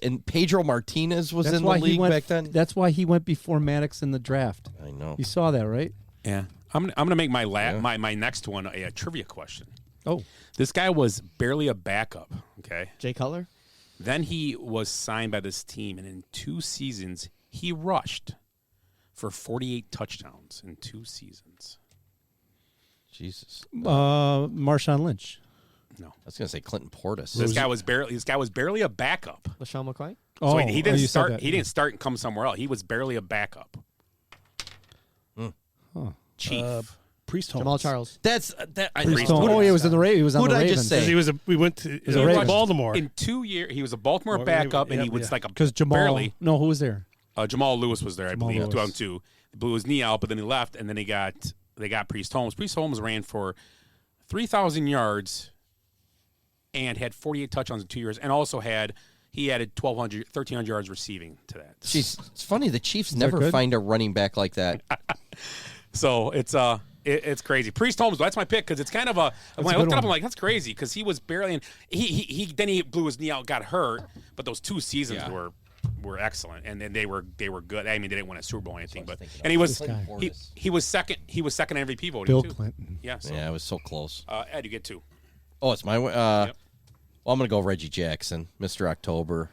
E: And Pedro Martinez was
J: That's
E: in the
J: why he
E: league
J: went.
E: back then.
J: That's why he went before Maddox in the draft.
E: I know.
J: You saw that, right?
I: Yeah, I'm gonna make my my next one a trivia question.
J: Oh,
I: This guy was barely a backup. Okay,
H: Jay Cutler.
I: then he was signed by this team, and in 2 seasons he rushed for 48 touchdowns in 2 seasons.
E: Jesus.
J: Marshawn Lynch.
E: I was gonna say Clinton Portis.
I: This guy was barely a backup.
H: LaShawn McCoy.
J: Oh,
I: So he didn't
J: you said
I: start.
J: that.
I: He didn't start and come somewhere else. He was barely a backup. Chief.
B: Priest Holmes.
H: Jamal Charles.
E: That's that.
J: Priest Holmes. Oh, he was in the He was on
E: Who
J: the
E: did I
J: Ravens.
E: just say?
B: He was we went to
J: a Ravens.
B: Baltimore.
I: In 2 years, he was a Baltimore
B: Well,
I: backup, and he
B: yeah,
I: was
B: yeah.
I: like a
J: Because Jamal.
I: barely.
J: No, who was there?
I: Jamal Lewis was there, I
J: Jamal
I: believe,
J: Lewis.
I: 2002. He blew his knee out, but then he left, and then they got Priest Holmes. Priest Holmes ran for 3,000 yards and had 48 touchdowns in 2 years, and also he added 1,300 yards receiving to that.
E: Jeez, it's funny. The Chiefs
J: that
E: never
J: good?
E: find a running back like that.
I: So it's crazy. Priest Holmes, that's my pick because it's kind of a. When I looked it up, I'm like, that's crazy because he was barely. In, he blew his knee out, got hurt, but those 2 seasons were excellent, and they were good. I mean, they didn't win a Super Bowl or anything, but and he was second MVP voting
J: Bill
I: too.
J: Clinton.
I: Yeah, so,
E: Yeah, it was so close.
I: Ed, you get 2.
E: Oh, it's my.
I: Yep.
E: Well, I'm gonna go Reggie Jackson, Mr. October.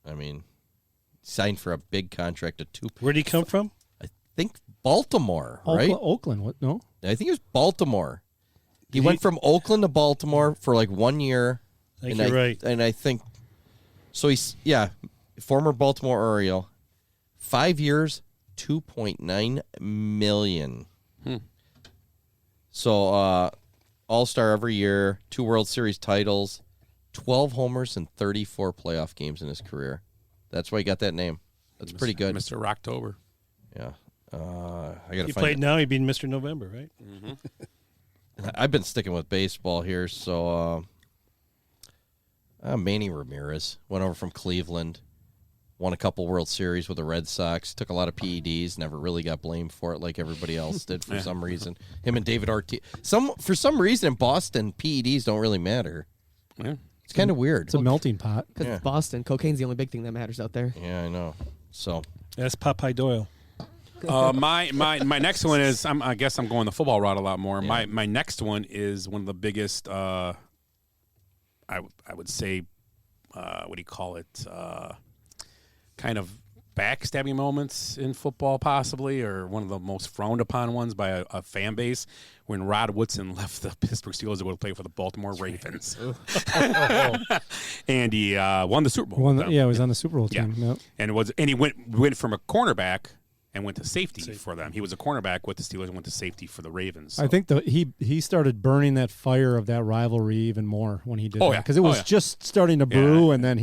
E: I mean, signed for a big contract of two.
B: Where'd he come from?
E: I think Baltimore, right?
J: Oakland. What? No.
E: I think it was Baltimore. He went from Oakland to Baltimore for like 1 year.
B: I think you're right.
E: And I think so. He's former Baltimore Oriole. 5 years, $2.9 million. So All-Star every year, 2 World Series titles, 12 homers and 34 playoff games in his career. That's why he got that name. That's pretty good.
I: Mr. Rocktober.
E: Yeah. I got to find
B: He played now. He'd be Mr. November, right?
I: Mm-hmm.
E: I've been sticking with baseball here, so Manny Ramirez went over from Cleveland, won a couple World Series with the Red Sox, took a lot of PEDs, never really got blamed for it like everybody else did for some reason. Him and David Ortiz. For some reason in Boston, PEDs don't really matter.
I: Yeah.
E: It's kind of weird.
J: It's a melting pot.
H: Because it's Boston. Cocaine's the only big thing that matters out there.
E: Yeah, I know. So
B: That's Popeye Doyle.
I: My next one is I guess I'm going the football route a lot more. Yeah. My next one is one of the biggest. I would say, what do you call it? Kind of backstabbing moments in football, possibly, or one of the most frowned upon ones by a fan base. When Rod Woodson left the Pittsburgh Steelers to go to play for the Baltimore Ravens, and he won the Super Bowl.
J: He was on the Super Bowl team.
I: Yeah.
J: Yep.
I: And he went from a cornerback and went to safety for them. He was a cornerback with the Steelers and went to safety for the Ravens. So.
J: I think he started burning that fire of that rivalry even more when he did that. Because it was just starting to brew, and then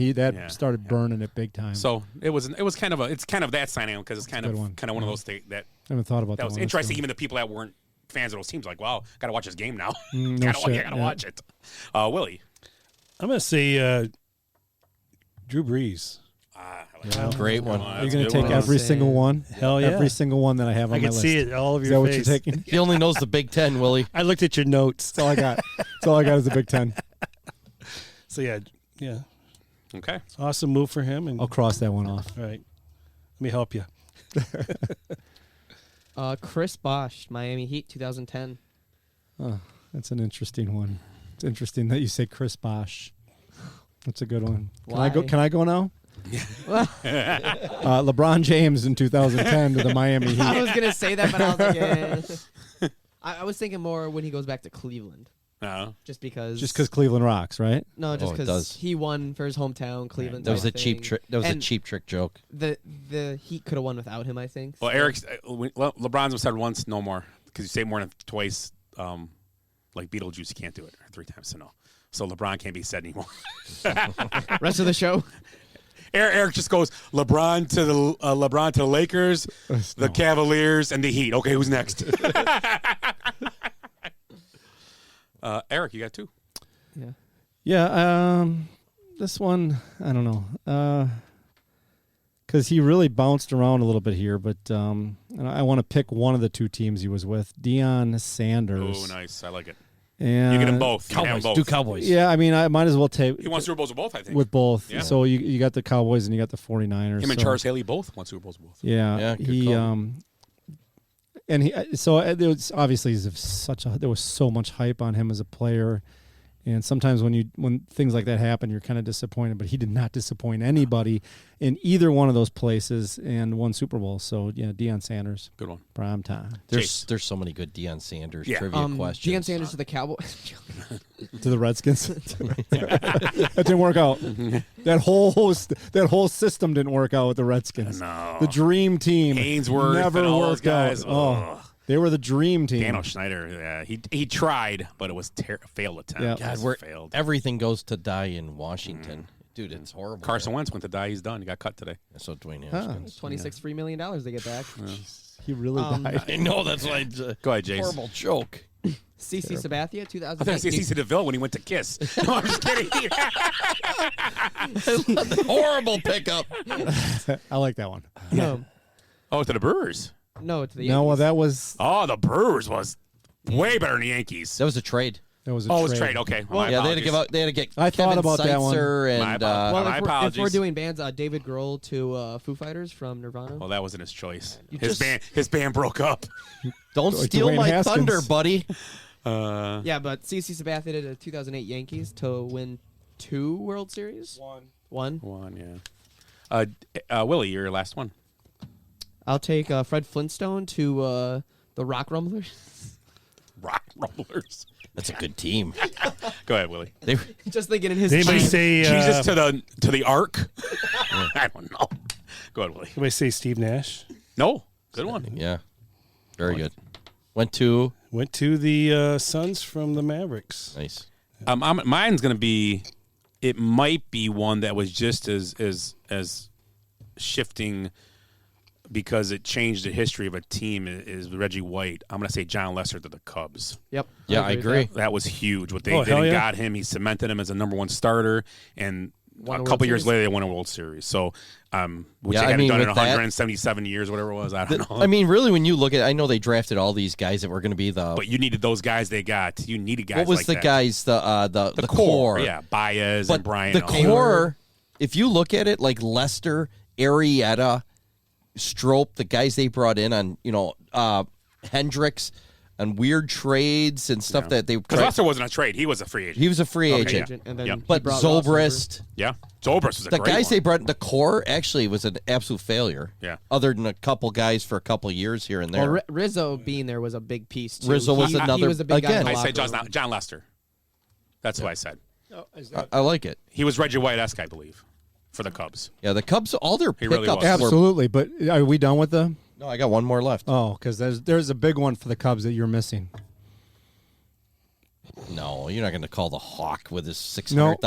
J: started burning it big time.
I: So it was kind of that signing because it's kind of one of those things that
J: I haven't thought about that.
I: That was interesting. Even the people that weren't fans of those teams, like, wow, got to watch this game now. Gotta watch it. Willie,
B: I'm gonna say Drew Brees.
E: Great one.
J: You're going to take every single one?
B: Hell yeah.
J: Every single one that I have on my list.
B: I can see it all of your face.
J: Is that what you're taking?
E: He only knows the Big Ten, Willie.
B: I looked at your notes.
J: That's all I got. That's all I got is the Big Ten.
B: So, yeah.
I: Okay.
B: Awesome move for him. And
J: I'll cross that one off.
B: All right. Let me help you.
H: Chris Bosh, Miami Heat, 2010.
J: Oh, that's an interesting one. It's interesting that you say Chris Bosh. That's a good one. Can I go now? LeBron James in 2010 to the Miami Heat.
H: I was gonna say that, but I was like, I was thinking more when he goes back to Cleveland. Just because
J: Cleveland rocks, right?
H: No, just because he won for his hometown, Cleveland.
E: That was a cheap trick. That was a cheap trick joke.
H: The Heat could have won without him, I think.
I: Well, LeBron's said once, no more, because you say more than twice. Like Beetlejuice, you can't do it, or 3 times, so no. So LeBron can't be said anymore.
H: Rest of the show.
I: Eric just goes LeBron to the Lakers, the Cavaliers, and the Heat. Okay, who's next? Eric, you got 2.
J: Yeah. Yeah. This one, I don't know, because he really bounced around a little bit here. But I want to pick one of the 2 teams he was with, Deion Sanders.
I: Oh, nice. I like it.
J: And
I: you get them both.
E: Cowboys. Do Cowboys.
J: Yeah, I mean, I might as well take.
I: He won Super Bowls with both, I think.
J: With both.
I: Yeah.
J: So you got the Cowboys and you got the 49ers.
I: Him and Charles Haley both won Super Bowls with both.
J: Yeah. He and he there was obviously there was so much hype on him as a player. And sometimes when things like that happen, you're kind of disappointed. But he did not disappoint anybody in either one of those places and won Super Bowl. So, yeah, Deion Sanders.
I: Good one.
J: Prime time.
E: There's so many good Deion Sanders trivia questions.
H: Deion Sanders to the Cowboys.
J: To the Redskins. That didn't work out. That whole system didn't work out with the Redskins.
I: No.
J: The dream team
I: Ainsworth
J: never
I: and all
J: worked
I: those guys.
J: out. Oh. They were the dream team.
I: Daniel Schneider, he tried, but it was a failed attempt.
J: Yeah.
E: God,
I: failed.
E: Everything goes to die in Washington. Dude, it's horrible.
I: Carson Wentz went to die. He's done. He got cut today.
E: So Dwayne Haskins.
H: $26 million they get back.
J: He really died.
E: I know, that's why.
I: Go ahead, Jace.
E: Horrible joke.
H: CC Sabathia, 2008.
I: I thought I said CC DeVille when he went to Kiss. No, I'm just kidding.
E: Horrible pickup.
J: I like that one.
I: Oh, to the Brewers.
H: No, it's the
J: No,
H: Yankees.
J: well, that was.
I: Oh, the Brewers was way better than the Yankees.
E: That was a trade.
J: That was
I: it was trade. Okay. Well,
E: yeah, they had to give out. They had to get.
J: I
E: Kevin
J: thought about that one.
E: Seitzer and
H: Well,
I: my
H: if
I: apologies.
H: we're doing bands, David Grohl to Foo Fighters from Nirvana.
I: Well, that wasn't his choice. His band broke up.
E: Don't
J: Like
E: steal
J: Dwayne
E: my
J: Haskins.
E: thunder, buddy.
H: Yeah, but CC Sabathia did the 2008 Yankees to win 2 World Series. One.
I: One, yeah. Willie, your last one.
H: I'll take Fred Flintstone to the Rock Rumblers.
I: Rock Rumblers.
E: That's a good team.
I: Go ahead, Willie.
H: Just thinking in his
B: Anybody
H: mind.
B: say
I: Jesus to the Ark. I don't know. Go ahead, Willie.
B: Anybody say Steve Nash?
I: No, good one.
E: Yeah, very good. Went to
B: the Suns from the Mavericks.
E: Nice.
I: Mine's gonna be. It might be one that was just as shifting because it changed the history of a team is Reggie White. I'm going to say John Lester to the Cubs.
H: Yep.
E: Yeah, I agree.
I: That was huge. What they did
B: hell
I: and
B: yeah.
I: got him, he cemented him as a number one starter, and
H: Won
I: a
H: a
I: couple
H: World
I: years
H: Series.
I: later they won a World Series. So, which
E: Yeah,
I: they
E: I
I: hadn't
E: mean,
I: done in
E: with that-
I: 177 years, whatever it was. I don't know.
E: I mean, really, when you look at, I know they drafted all these guys that were going to be the.
I: But you needed those guys they got. You needed guys
E: what was
I: like
E: the
I: that.
E: guys? The core.
I: Yeah, Baez
E: But
I: and Bryant.
E: the
I: and all that.
E: core, if you look at it, like Lester, Arrieta, Strope, the guys they brought in on, Hendricks, and weird trades and stuff that they.
I: Because Lester wasn't a trade. He was a free agent.
E: He was a free
I: Okay,
E: agent.
I: yeah.
H: And then
I: Yep.
H: he
E: But
H: brought Ross over.
E: Zobrist,
I: Yeah. Zobrist was a
E: the
I: great
E: guys
I: one.
E: they brought, the core actually was an absolute failure.
I: Yeah.
E: Other than a couple guys for a couple years here and there.
H: Well, Rizzo being there was a big piece, too.
E: Rizzo was
H: He
E: another-
H: was the big guy in
E: again,
H: the
I: I said
H: locker room.
I: John Lester. That's what I said.
E: I like it.
I: He was Reggie White-esque, I believe, for the Cubs.
E: Yeah, the Cubs, all their
I: He really
E: pickups
I: was.
E: were.
J: Absolutely, but are we done with the?
E: No, I got one more left.
J: Oh, because there's a big one for the Cubs that you're missing.
E: No, you're not going to call the Hawk with his $600,000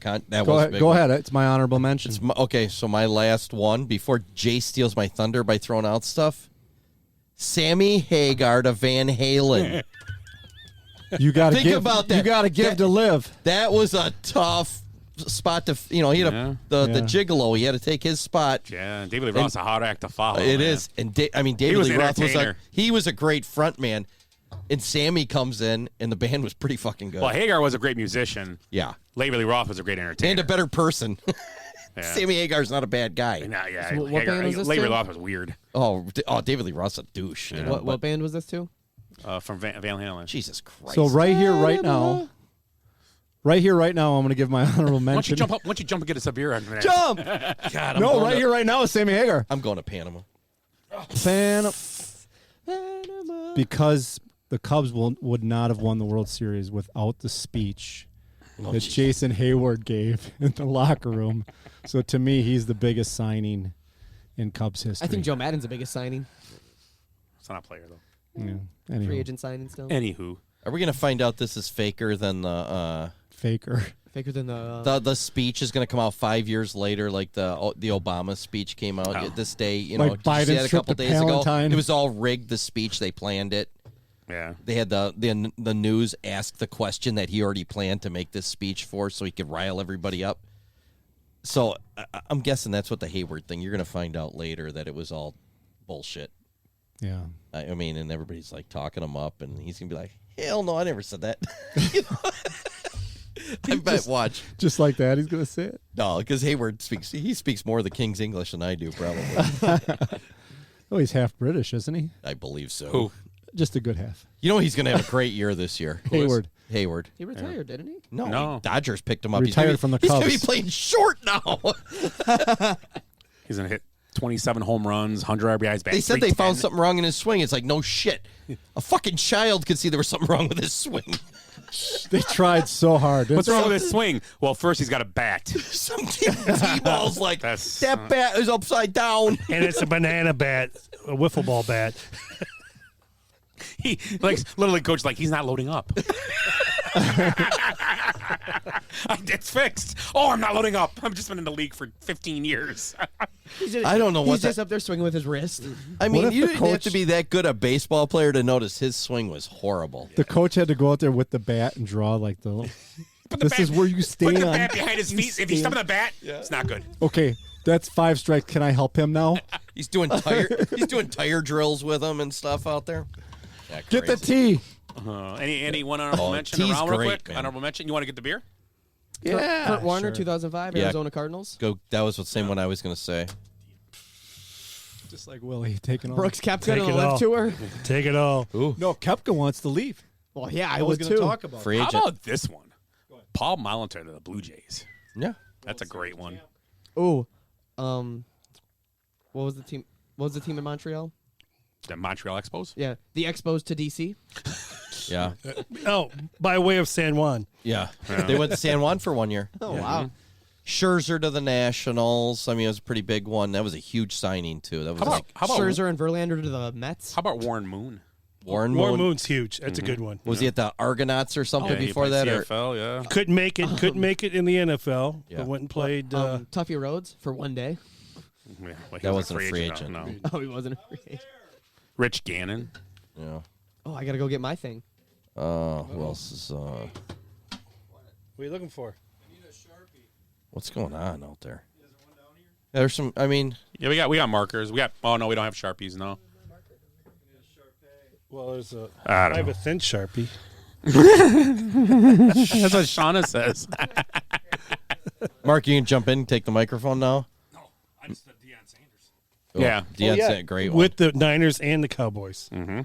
E: contract. That
J: Go
E: was a
J: ahead.
E: big
J: Go
E: one.
J: ahead. It's my honorable mention.
E: Okay, so my last one before Jay steals my thunder by throwing out stuff. Sammy Hagar to Van Halen.
J: You got to
E: Think
J: give.
E: about that.
J: You got to give to live.
E: That was a tough spot to. He had
I: Yeah.
E: the gigolo. He had to take his spot.
I: Yeah, David Lee Roth is a hard act to follow.
E: It
I: man.
E: is, and David
I: was
E: Lee
I: an
E: Roth was
I: entertainer.
E: a great front man, and Sammy comes in, and the band was pretty fucking good.
I: Well, Hagar was a great musician.
E: Yeah,
I: David Lee Roth was a great entertainer.
E: and a better person.
I: Yeah.
E: Sammy Hagar's not a bad guy.
I: No, yeah,
H: So what band was this
I: David Lee
H: to?
I: Roth was weird.
E: Oh, David Lee Roth's a douche. You know,
H: What band was this to?
I: From Van Halen.
E: Jesus Christ.
J: So right here, right now, I'm going to give my honorable
I: Why don't you
J: mention.
I: jump up? Why don't you jump and get us a beer? After that?
J: Jump!
E: God, I'm
J: No,
E: going
J: right
E: to,
J: here, right now is Sammy Hagar.
E: I'm going to Panama.
J: Because the Cubs would not have won the World Series without the speech that Jason Hayward gave in the locker room. So to me, he's the biggest signing in Cubs history.
H: I think Joe Madden's the biggest signing.
I: It's not a player though.
J: Yeah. Anyway,
H: Free agent signing still.
I: Anywho,
E: Are we going to find out this is faker than the
J: faker.
H: Faker than the
E: the speech is going to come out 5 years later, like the Obama speech came out
I: Oh.
E: this day. You
J: Like
E: know, did you see
J: Biden's
E: that a
J: trip
E: couple
J: to
E: days ago.
J: Palatine?
E: It was all rigged. The speech they planned it.
I: yeah.
E: They had the news ask the question that he already planned to make this speech for, so he could rile everybody up. So I'm guessing that's what the Hayward thing. You're going to find out later that it was all bullshit.
J: Yeah.
E: I mean, and everybody's like talking him up, and he's going to be like, "Hell no, I never said that." I bet. Watch.
J: Just like that, he's going to say it.
E: No, because Hayward speaks more of the King's English than I do, probably.
J: Oh, he's half British, isn't he?
E: I believe so.
I: Who?
J: Just a good half.
E: You know he's going to have a great year this year.
J: Hayward.
E: Hayward.
H: he retired, didn't he?
I: No.
E: Dodgers picked him up.
J: Retired from the
E: He's going to be
J: Cubs.
E: playing short now.
I: He's gonna hit 27 home runs, 100 RBIs back.
E: They said they found
I: 310.
E: something wrong in his swing. It's like, no shit. A fucking child could see there was something wrong with his swing.
J: They tried so hard.
I: What's wrong with his swing? Well, first he's got a bat.
E: Some T-ball's like,
I: That's-
E: that bat is upside down.
B: And it's a banana bat, a wiffle ball bat.
I: He like little league coach like he's not loading up. It's fixed. Oh, I'm not loading up. I've just been in the league for 15 years.
E: I don't know what
H: He's just
E: that-
H: up there swinging with his wrist.
E: I
J: What
E: mean,
J: if
E: you
J: the
E: didn't have
J: coach-
E: to be that good a baseball player to notice his swing was horrible.
J: The coach had to go out there with the bat and draw like the.
I: Put the
J: This is where you
I: Put
J: stand.
I: the bat behind his feet. If you step on the bat, it's not good.
J: Okay, that's 5 strikes. Can I help him now?
E: He's doing tire drills with him and stuff out there. Yeah,
J: Get the
E: crazy.
J: T.
I: Any one honorable
E: Oh,
I: mention
E: tea's
I: around real
E: great,
I: quick?
E: man.
I: Honorable mention. You want to get the beer?
J: Yeah.
H: Kurt Warner,
J: sure.
H: 2005,
E: Yeah.
H: Arizona Cardinals.
E: Go. That was the same one I was going to say.
J: Just like Willie taking off.
H: Brooks Koepka
B: Take
H: on the
B: it
H: live
B: all.
H: tour.
B: Take it all.
J: No, Koepka wants to leave.
H: Well, yeah, I
J: I was
H: would
J: going
H: too.
J: to talk about
E: Free
I: How
E: agent.
I: about this one? Paul Molitor to the Blue Jays.
E: Yeah.
I: That's a great one.
H: Ooh, What was the team? What was the team in Montreal?
I: The Montreal Expos?
H: Yeah, the Expos to DC.
E: Yeah.
B: By way of San Juan.
E: Yeah. They went to San Juan for 1 year.
H: Oh wow!
E: Scherzer to the Nationals. I mean, it was a pretty big one. That was a huge signing, too. That was
I: How about
H: Scherzer and Verlander to the Mets?
I: How about Warren Moon?
E: Warren
B: Warren
E: Moon.
B: Moon's huge. That's a good one.
E: Was he at the Argonauts or something
I: he
E: before
I: played
E: that? Or
I: CFL, yeah.
B: Couldn't make it. Couldn't make it in the NFL.
E: Yeah.
B: But went and played.
H: Tuffy Rhodes for 1 day.
I: Yeah, well, he
E: That wasn't a free
I: though,
E: agent.
I: No.
H: Oh, he wasn't a free agent.
I: Rich Gannon.
E: Yeah.
H: Oh, I gotta go get my thing.
E: Who else is?
B: What are you looking for?
E: What's going on out there? Yeah, there's some. I mean,
I: Yeah, we got markers. We got. Oh no, we don't have Sharpies. No.
B: Well, there's a.
I: I
B: I
I: don't
B: have
I: know.
B: a thin Sharpie.
I: That's what Shauna says.
E: Mark, you can jump in and take the microphone now.
K: I just said Deion Sanders.
I: Yeah.
E: Deion's a great one.
B: With the Niners and the Cowboys.
I: Mm-hmm.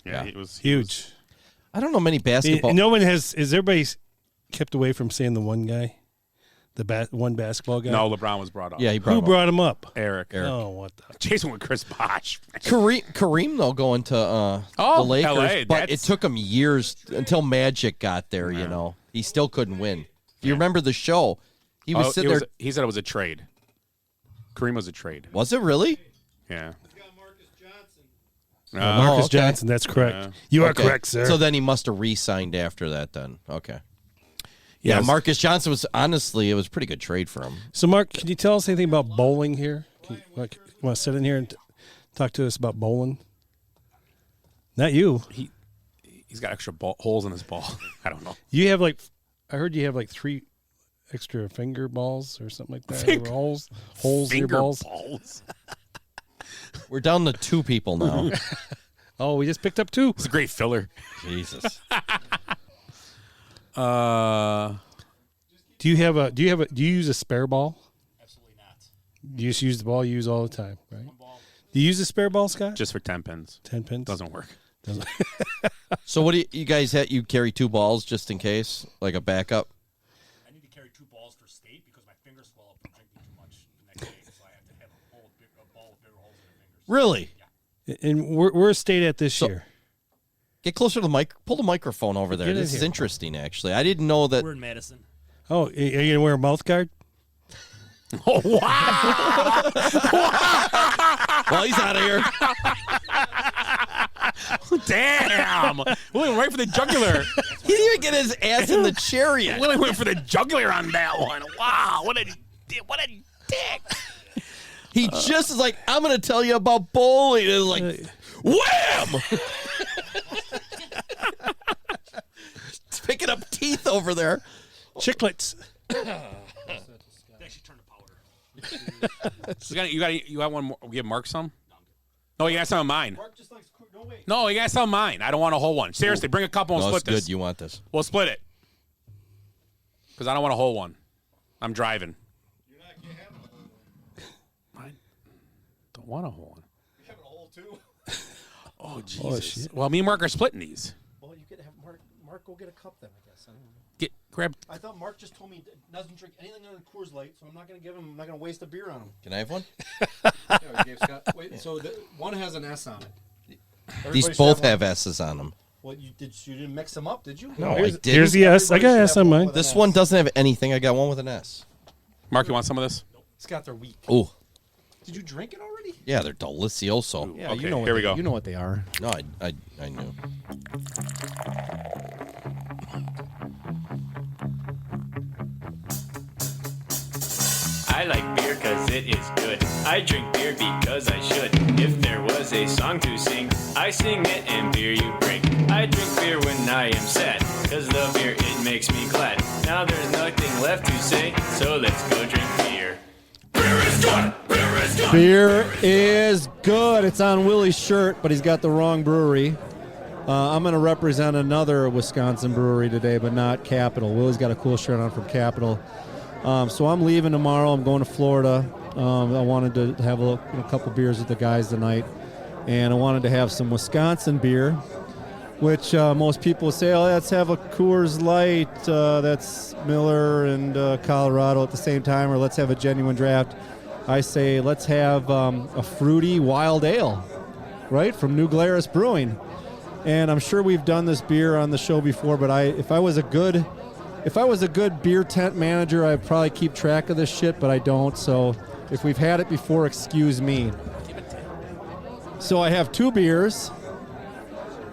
E: Yeah.
I: He was
B: Huge.
E: I don't know many basketball.
B: No one has. Is everybody kept away from saying the one guy, the one basketball guy?
I: No, LeBron was brought up.
E: Yeah, he brought
B: Who
E: him up.
B: brought him up?
I: Eric.
B: Oh, what the?
I: Jason with Chris Bosh.
E: Kareem though going to the Lakers,
I: LA,
E: but it took him years until Magic got there. You know, he still couldn't win. If you remember the show, he was sitting there.
I: He said it was a trade. Kareem was a trade.
E: Was it really?
I: Yeah.
B: Marcus
E: okay.
B: Johnson. That's correct.
I: Yeah.
B: You are
E: Okay.
B: correct, sir.
E: So then he must have re-signed after that. Then okay. Yeah,
I: Yes.
E: Marcus Johnson was honestly, it was a pretty good trade for him.
B: So, Mark, can you tell us anything about bowling here? You want to sit in here and talk to us about bowling? Not you.
I: He's got extra holes in his ball. I don't know.
B: You have I heard you have 3 extra finger balls or something like that. Or holes in your
I: Finger
B: balls.
E: We're down to 2 people now.
B: Oh, we just picked up 2.
I: It's a great filler.
E: Jesus.
B: Do you use a spare ball?
K: Absolutely not.
B: You just use the ball you use all the time, right? Do you use a spare ball, Scott?
I: Just for 10 pins.
B: 10 pins?
I: Doesn't work.
E: So what do you guys have? You carry 2 balls just in case, like a backup?
K: I need to carry 2 balls for state because my fingers swell up from drinking too much the next day, so I have to have a ball with bigger holes in the fingers.
E: Really?
B: And where's state at this year?
E: Get closer to the mic. Pull the microphone over there.
B: Get in
E: This is
B: here.
E: interesting, actually. I didn't know that.
K: We're in Madison.
B: Oh, are you going to wear a mouth guard?
I: Oh, wow.
E: Well, he's out of here.
I: Damn. William went right for the jugular.
E: He didn't even get his ass in the chair yet.
I: William went for the jugular on that one. Wow. What a dick.
E: He just is like, I'm going to tell you about bowling. And like, wham! He's picking up teeth over there.
B: Chiclets.
K: They actually turned to powder.
I: You got one more. Give Mark some? No, you got some of mine. Mark just likes. No, you got some of mine. I don't want a whole one. Seriously, bring a couple and
E: No,
I: split
E: it's
I: this.
E: good. You want this.
I: We'll split it. Because I don't want a whole one. I'm driving. I don't want a whole one.
K: You having a hole too?
I: Oh, Jesus. Well, me and Mark are splitting these.
L: Well, you could have Mark go get a cup then, I guess. I don't know.
I: Grab.
L: I thought Mark just told me he doesn't drink anything on Coors Light, so I'm not going to give him. I'm not going to waste a beer on him.
E: Can I have one?
L: Yeah, we gave Scott. Wait, so one has an S on it.
E: These
L: Everybody
E: both
L: should
E: have S's on them.
L: Well, you didn't mix them up, did you?
E: No, I didn't.
B: Here's the S. I got S on mine.
E: This one doesn't have anything. I got one with an S.
I: Mark, you want some of this?
L: Scott, they're weak.
E: Ooh.
L: Did you drink it already?
E: Yeah, they're delicioso.
L: Yeah,
I: Okay,
L: you know what
I: here we go.
J: You know what they are.
E: No, I knew.
M: I like beer cause it is good. I drink beer because I should. If there was a song to sing, I sing it and beer you bring. I drink beer when I am sad, cause the beer it makes me glad. Now there's nothing left to say, so let's go drink beer. Beer is good! Beer is good!
J: Beer is good. It's on Willie's shirt, but he's got the wrong brewery. I'm going to represent another Wisconsin brewery today, but not Capital. Willie's got a cool shirt on from Capital. So I'm leaving tomorrow. I'm going to Florida. I wanted to have a couple beers with the guys tonight, and I wanted to have some Wisconsin beer, which most people say, oh, let's have a Coors Light, that's Miller and Colorado at the same time, or let's have a genuine draft. I say let's have a fruity wild ale, right, from New Glarus Brewing. And I'm sure we've done this beer on the show before, but if I was a good beer tent manager, I'd probably keep track of this shit, but I don't. So if we've had it before, excuse me. So I have 2 beers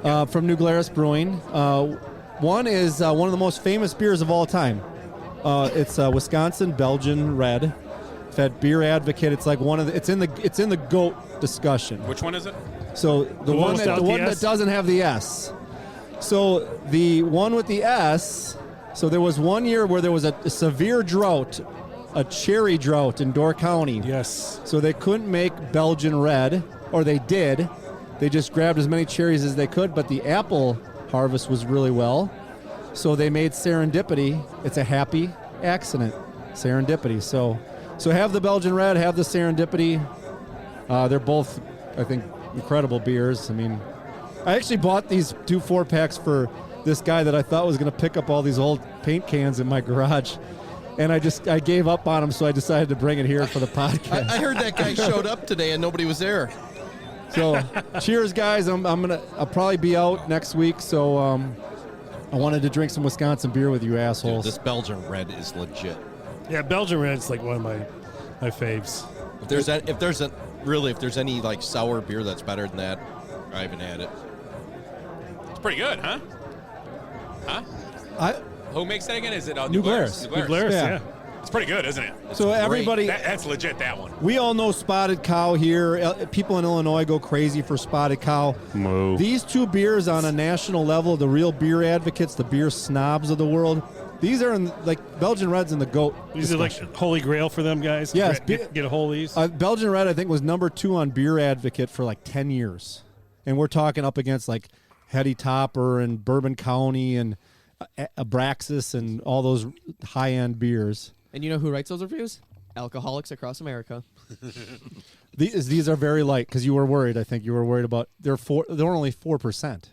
J: from New Glarus Brewing. One is one of the most famous beers of all time. It's Wisconsin Belgian Red. I've had Beer Advocate. It's like one of the, it's in the GOAT discussion.
I: Which one is it?
J: So the one that doesn't have the S. So the one with the S. So there was one year where there was a severe drought, a cherry drought in Door County.
B: Yes.
J: So they couldn't make Belgian Red, or they did. They just grabbed as many cherries as they could, but the apple harvest was really well. So they made Serendipity. It's a happy accident, Serendipity. So have the Belgian Red, have the Serendipity. They're both, I think, incredible beers. I mean, I actually bought these 2 4-packs for this guy that I thought was going to pick up all these old paint cans in my garage. And I gave up on him, so I decided to bring it here for the podcast.
E: I heard that guy showed up today and nobody was there.
J: So, cheers, guys. I'll probably be out next week, so I wanted to drink some Wisconsin beer with you assholes.
E: Dude, this Belgian Red is legit.
B: Yeah, Belgian Red's like one of my faves.
E: If there's any like sour beer that's better than that, I haven't had it.
I: It's pretty good, huh? Who makes that again? Is it
J: New Glarus?
B: New Glarus, yeah.
I: It's pretty good, isn't it?
J: So everybody,
I: that's legit. That one.
J: We all know Spotted Cow here. People in Illinois go crazy for Spotted Cow.
I: Moo.
J: These 2 beers on a national level, the real beer advocates, the beer snobs of the world, these are like Belgian Red's in the GOAT.
B: These are like holy grail for them guys.
J: Yes,
B: get a hold of these.
J: Belgian Red, I think, was number 2 on Beer Advocate for like 10 years, and we're talking up against like Hetty Topper and Bourbon County and Abraxas and all those high-end beers.
H: And you know who writes those reviews? Alcoholics across America.
J: These are very light because you were worried. I think you were worried about they're only 4%.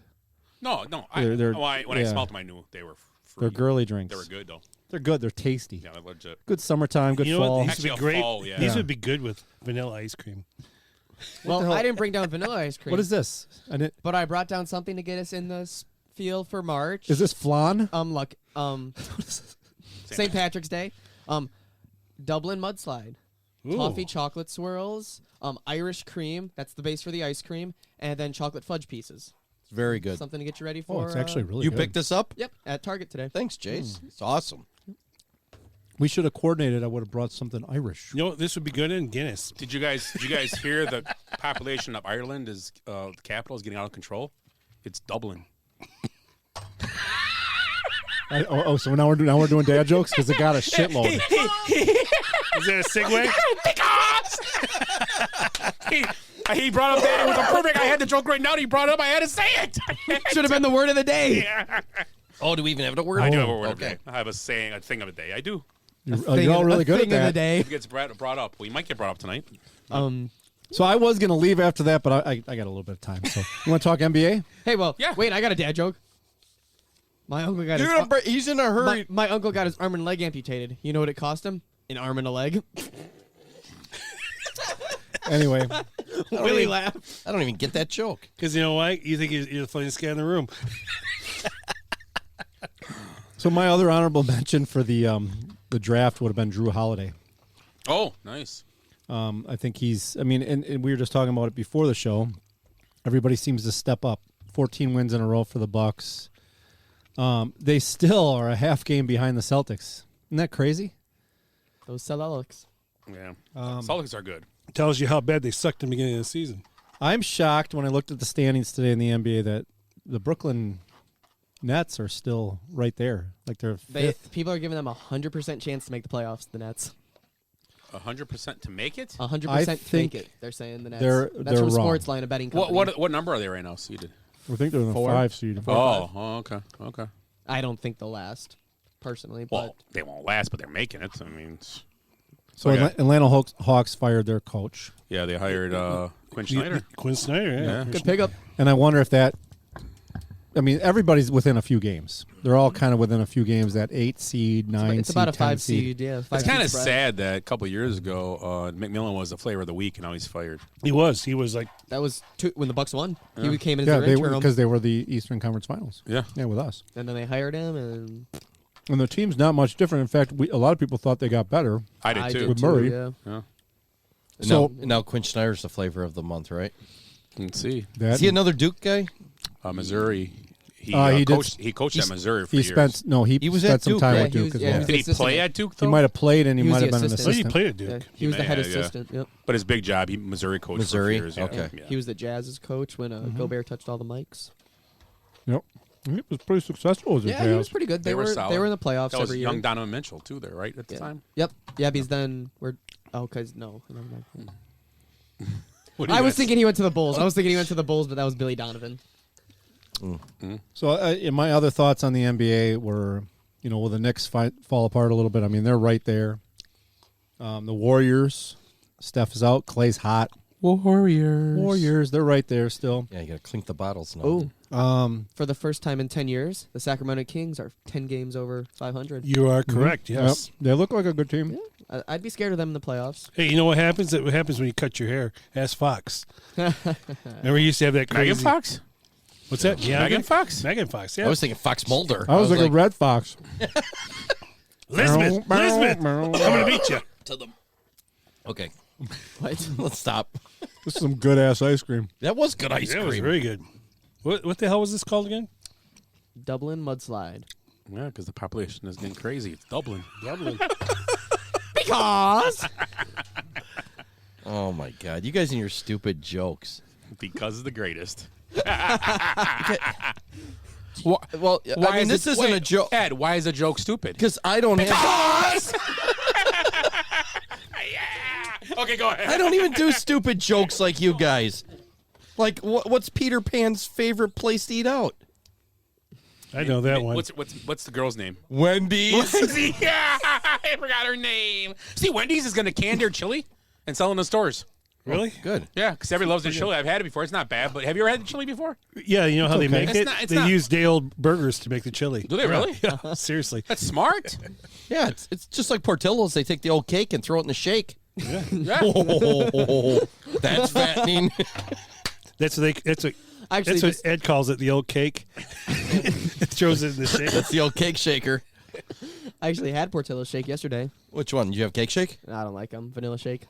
I: No. When I smelled them, I knew they were free.
J: They're girly drinks.
I: They were good though.
J: They're good. They're tasty.
I: Yeah, they're legit.
J: Good summertime. Good fall.
B: These would be great.
I: Fall, yeah.
B: These would be good with vanilla ice cream.
H: Well, I didn't bring down vanilla ice cream.
J: What is this?
H: But I brought down something to get us in the feel for March.
J: Is this flan?
H: St. Patrick's Day. Dublin mudslide.
B: Ooh.
H: Toffee chocolate swirls. Irish cream. That's the base for the ice cream. And then chocolate fudge pieces.
E: It's very good.
H: Something to get you ready for.
J: Oh, it's actually really
E: You
J: good.
E: picked this up?
H: Yep, at Target today.
E: Thanks, Jace. It's awesome.
J: We should have coordinated. I would have brought something Irish.
B: You know, this would be good in Guinness.
I: Did you guys hear the population of Ireland is the capital is getting out of control? It's Dublin.
J: So now we're doing dad jokes because it got a shitload.
B: Is that a segue?
I: He brought up that. It was a perfect. I had the joke right now. He brought it up. I had to say it.
H: Should have been the word of the day.
I: Yeah.
E: Oh, do we even have a word?
I: I do have a word of the
E: Okay.
I: day. I have a thing of the day. I do.
J: You're all really good at that.
H: Of the day.
I: It gets brought up. We might get brought up tonight.
J: So I was going to leave after that, but I got a little bit of time. So you want to talk NBA?
H: Hey, well,
I: Yeah.
H: wait, I got a dad joke. My uncle got
E: He's in a hurry.
H: my uncle got his arm and leg amputated. You know what it cost him? An arm and a leg.
J: Anyway,
H: Willie laughed.
E: I don't even get that joke.
B: Because you know why? You think you're the funniest guy in the room.
J: so my other honorable mention for the draft would have been Drew Holiday.
I: Oh, nice.
J: I think he's. I mean, and we were just talking about it before the show. Everybody seems to step up. 14 wins in a row for the Bucks. They still are a half game behind the Celtics. Isn't that crazy?
H: Those Celtics.
I: Yeah. Celtics are good.
B: Tells you how bad they sucked in the beginning of the season.
J: I'm shocked when I looked at the standings today in the NBA that the Brooklyn Nets are still right there. Like they're fifth.
H: People are giving them 100% chance to make the playoffs. The Nets.
I: 100% to make it?
H: 100% make it. They're saying the Nets.
J: They're
H: from
J: wrong.
H: Sportsline, a betting company.
I: What number are they right now seeded?
J: I think they're in the
H: 4.
J: 5 seed.
I: Oh, okay.
H: I don't think they'll last, personally.
I: Well,
H: But
I: they won't last, but they're making it. I mean,
J: So Atlanta Hawks fired their coach.
I: yeah, they hired Quinn Snyder.
B: Quinn Snyder, yeah.
H: good pickup.
J: And I wonder if that I mean, everybody's within a few games. They're all kind of within a few games. That 8 seed, 9 seed,
H: It's about a
J: 10
H: 5 seed. Yeah,
I: It's kind of sad that a couple of years ago, McMillan was the flavor of the week, and now he's fired.
B: He was like
H: that was when the Bucks won.
I: Yeah.
H: He came in as
J: Yeah,
H: their interim
J: because they were the Eastern Conference Finals.
I: Yeah,
J: with us.
H: and then they hired him, and
J: the team's not much different. In fact, a lot of people thought they got better.
I: I did too
J: with Murray.
H: Yeah.
E: So now Quinn Schneider's the flavor of the month, right?
I: Let's see.
E: Is he another Duke guy?
I: Missouri. He coached at Missouri for
J: he
I: years.
J: He
E: was
J: spent
E: at
J: some
E: Duke,
J: time
E: right?
J: with Duke as well.
I: Did he play at Duke, though?
J: He might have played, and he
H: He was
J: might have
H: the
J: been an
H: assistant.
J: assistant.
B: he played at Duke.
H: Yeah, he was the head
I: yeah.
H: assistant. Yep.
I: But his big job, he Missouri coach
E: Missouri?
I: for years.
E: Okay.
I: Yeah.
H: He was the Jazz's coach when Gobert touched all the mics.
J: Yep. He was pretty successful as a
H: Yeah,
J: Jazz.
H: he was pretty good. They were
I: solid.
H: they were in the playoffs
I: That was
H: every
I: young
H: year.
I: Donovan Mitchell too, there, right at the time.
H: Yep. Yeah, because then we're because no. Never mind.
I: What do you
H: I was
I: guys-
H: thinking he went to the Bulls. I was thinking he went to the Bulls, but that was Billy Donovan.
J: So, in my other thoughts on the NBA were, will the Knicks fall apart a little bit? I mean, they're right there. The Warriors, Steph is out, Clay's hot. Warriors, they're right there still.
E: Yeah, you got to clink the bottles now.
H: Oh, for the first time in 10 years, the Sacramento Kings are 10 games over 500.
B: You are correct. Yes,
J: Yep. They look like a good team.
H: Yeah, I'd be scared of them in the playoffs.
B: Hey, you know what happens? What happens when you cut your hair? Ask Fox. Remember, you used to have that crazy.
I: Megan Fox?
B: What's that? Yeah,
I: Megan Fox?
B: Megan Fox. Yeah.
E: I was thinking Fox Mulder.
J: I was like a red fox.
B: Lisbeth. I'm gonna beat you.
E: To them. Okay.
H: What?
E: Let's stop.
J: This is some good ass ice cream.
E: That was good ice
B: That
E: cream.
B: was very good. What the hell was this called again?
H: Dublin mudslide.
I: Yeah, because the population is getting crazy. It's Dublin.
H: Because
E: Oh my God! You guys and your stupid jokes.
I: Because the greatest.
E: Well, I mean, this isn't a joke.
I: Ed, why is a joke stupid?
E: Because I don't have.
I: Okay, go ahead.
E: I don't even do stupid jokes like you guys. Like, what's Peter Pan's favorite place to eat out?
B: I know that one.
I: What's the girl's name?
E: Wendy's.
I: Yeah, I forgot her name. See, Wendy's is going to can their chili and sell in the stores.
B: Really?
E: Good.
I: Yeah, because everybody loves their chili. I've had it before. It's not bad, but have you ever had the chili before?
B: Yeah, you know how they make
I: It's
B: it?
I: not- it's
B: They
I: not-
B: use day-old burgers to make the chili.
I: Do they really?
B: Yeah, seriously.
I: That's smart.
E: Yeah, it's just like Portillo's. They take the old cake and throw it in the shake.
I: Yeah.
E: Oh, that's fattening.
B: That's what
H: Actually,
B: that's what Ed calls it, the old cake. It throws it in the shake.
E: That's the old cake shaker.
H: I actually had Portillo's shake yesterday.
E: Which one? You have cake shake?
H: I don't like them. Vanilla shake.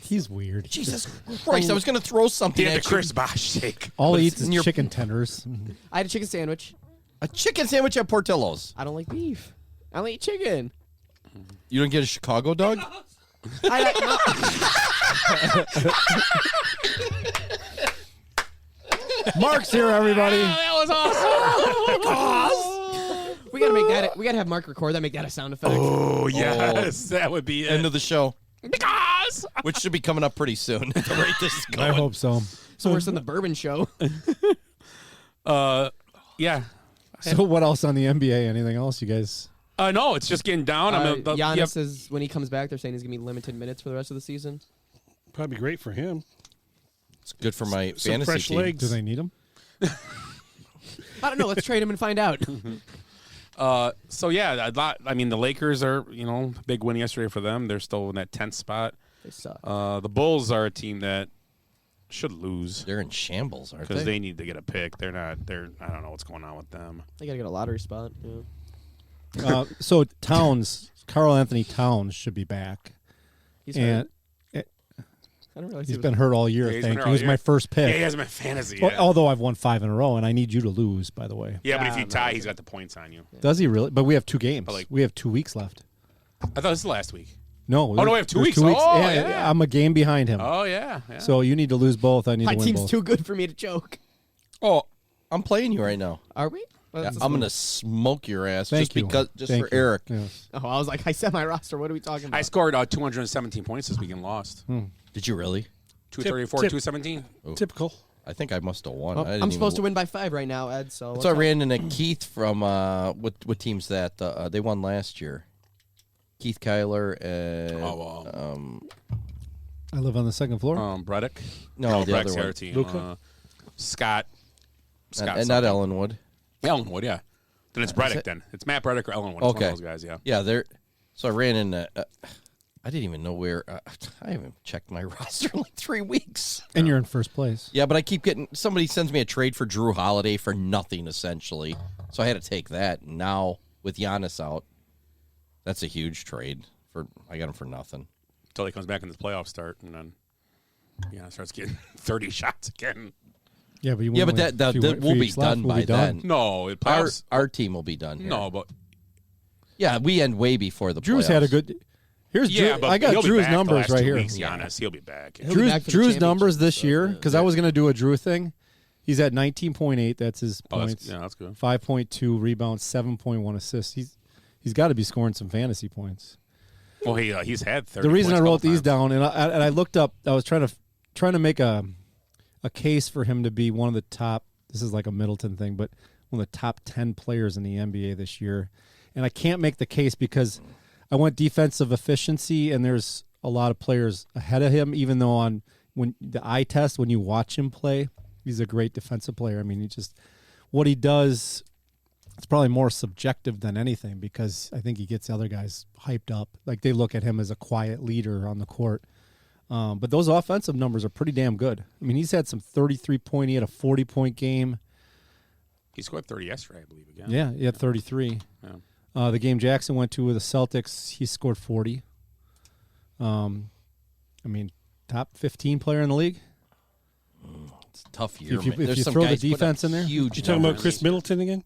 J: He's weird.
E: Jesus Christ! I was going to throw something
I: He had
E: at
I: the
E: you.
I: Chris Bosh shake.
J: All he eats
E: in
J: is
E: your-
J: chicken tenders.
H: I had a chicken sandwich.
E: A chicken sandwich at Portillo's.
H: I don't like beef. I don't eat chicken.
E: You don't get a Chicago dog?
J: Mark's here, everybody.
I: That was awesome.
H: We gotta make that. We gotta have Mark record that. Make that a sound effect.
I: Oh, yes. That would be
E: End
I: it.
E: of the show,
I: Because.
E: which should be coming up pretty soon. The rate this is
J: I
E: going.
J: hope so.
H: It's worse than the bourbon show.
I: Yeah.
J: So, what else on the NBA? Anything else, you guys?
I: No, it's just getting down.
H: Giannis is when he comes back. They're saying he's gonna be limited minutes for the rest of the season.
B: Probably great for him.
E: It's good for my
B: Some
E: fantasy
B: fresh
E: team.
B: legs.
J: Do they need him?
H: I don't know. Let's trade him and find out.
I: So yeah, I mean, the Lakers are, big win yesterday for them. They're still in that 10th spot.
H: They suck.
I: The Bulls are a team that should lose
E: They're in shambles, aren't
I: because
E: they?
I: they need to get a pick. They're not. I don't know what's going on with them.
H: They gotta get a lottery spot. Yeah.
J: So Karl Anthony Towns should be back.
H: He's
J: And
H: hurt. I don't realize
J: he's been hurt all year.
I: Yeah, he's
J: I
I: been
J: think
I: hurt
J: he
I: all
J: was
I: year.
J: my first pick.
I: Yeah, he has him in fantasy.
J: Well,
I: Yeah,
J: although I've won 5 in a row, and I need you to lose, by the way.
I: yeah, but if you
H: no,
I: tie, he's got the points on you.
J: Does he really? But we have 2 games.
I: But, like-
J: we have 2 weeks left.
I: I thought this was last week.
J: No.
I: no, we have 2
J: there's
I: weeks.
J: 2 weeks.
I: Oh,
J: Yeah,
I: yeah.
J: I'm a game behind him.
I: Oh yeah.
J: So you need to lose both. I need
H: My
J: to win
H: team's
J: both.
H: too good for me to choke.
E: Oh, I'm playing you right now.
H: Are we? Well,
E: Yeah,
H: that's a
E: I'm
H: small-
E: gonna smoke your ass
J: Thank
E: just
J: you.
E: because,
J: Thank
E: for
J: you.
E: Eric.
J: Yes.
H: Oh, I was like, I set my roster. What are we talking about?
I: I scored 217 points this week and lost.
E: Did you really?
I: 234,
B: Tip.
I: 217.
B: Typical.
E: I think I must have won.
H: Well,
E: I didn't
H: I'm
E: even
H: supposed to win by 5 right now, Ed. So
E: So I ran into Keith from what team's that? They won last year. Keith Kyler and
J: I live on the second floor.
I: Breddick.
E: No, the
I: Brett's
E: other
I: our
E: one.
I: team.
B: Luka?
I: Scott Scott
E: and not
I: something.
E: Ellenwood.
I: Ellenwood, yeah. Then it's Bredick. Then it's Matt Bredick or Ellenwood. It's
E: Okay,
I: one of those guys. Yeah.
E: Yeah, they're. So I ran in. I didn't even know where. I haven't checked my roster in like 3 weeks.
J: And you're in first place.
E: Yeah, but I keep getting. Somebody sends me a trade for Drew Holiday for nothing, essentially. So I had to take that. Now with Giannis out, that's a huge trade. I got him for nothing.
I: Until he comes back in the playoffs start, and then starts getting 30 shots again.
J: Yeah, but
E: that will be done by then.
I: No,
E: our team will be done. Here.
I: No, but
E: yeah, we end way before the
J: Drew's
E: playoffs.
J: had a good. Here's Drew.
I: but
J: I got
I: he'll be
J: Drew's
I: back the
J: numbers
I: last
J: right
I: 2
J: here.
I: weeks, Giannis, he'll be back.
J: Drew's numbers this year, because I was going to do a Drew thing. He's at 19.8. That's his points.
I: That's good.
J: 5.2 rebounds, 7.1 assists. He's got to be scoring some fantasy points.
I: Well, he's had 30.
J: The reason I
I: points a
J: wrote
I: couple
J: these
I: times.
J: down, and I looked up, I was trying to make a case for him to be one of the top. This is like a Middleton thing, but one of the top 10 players in the NBA this year. And I can't make the case because I went defensive efficiency, and there's a lot of players ahead of him. Even though when the eye test, when you watch him play, he's a great defensive player. I mean, what he does. It's probably more subjective than anything because I think he gets the other guys hyped up. Like they look at him as a quiet leader on the court. But those offensive numbers are pretty damn good. I mean, he's had some 33-point. He had a 40-point game.
I: He scored 30 yesterday, I believe, again.
J: Yeah, he had 33.
I: Yeah.
J: The game Jackson went to with the Celtics, he scored 40. I mean, top 15 player in the league.
E: It's a tough year.
J: If you throw the defense in there.
E: Huge.
B: You talking about Chris Middleton again?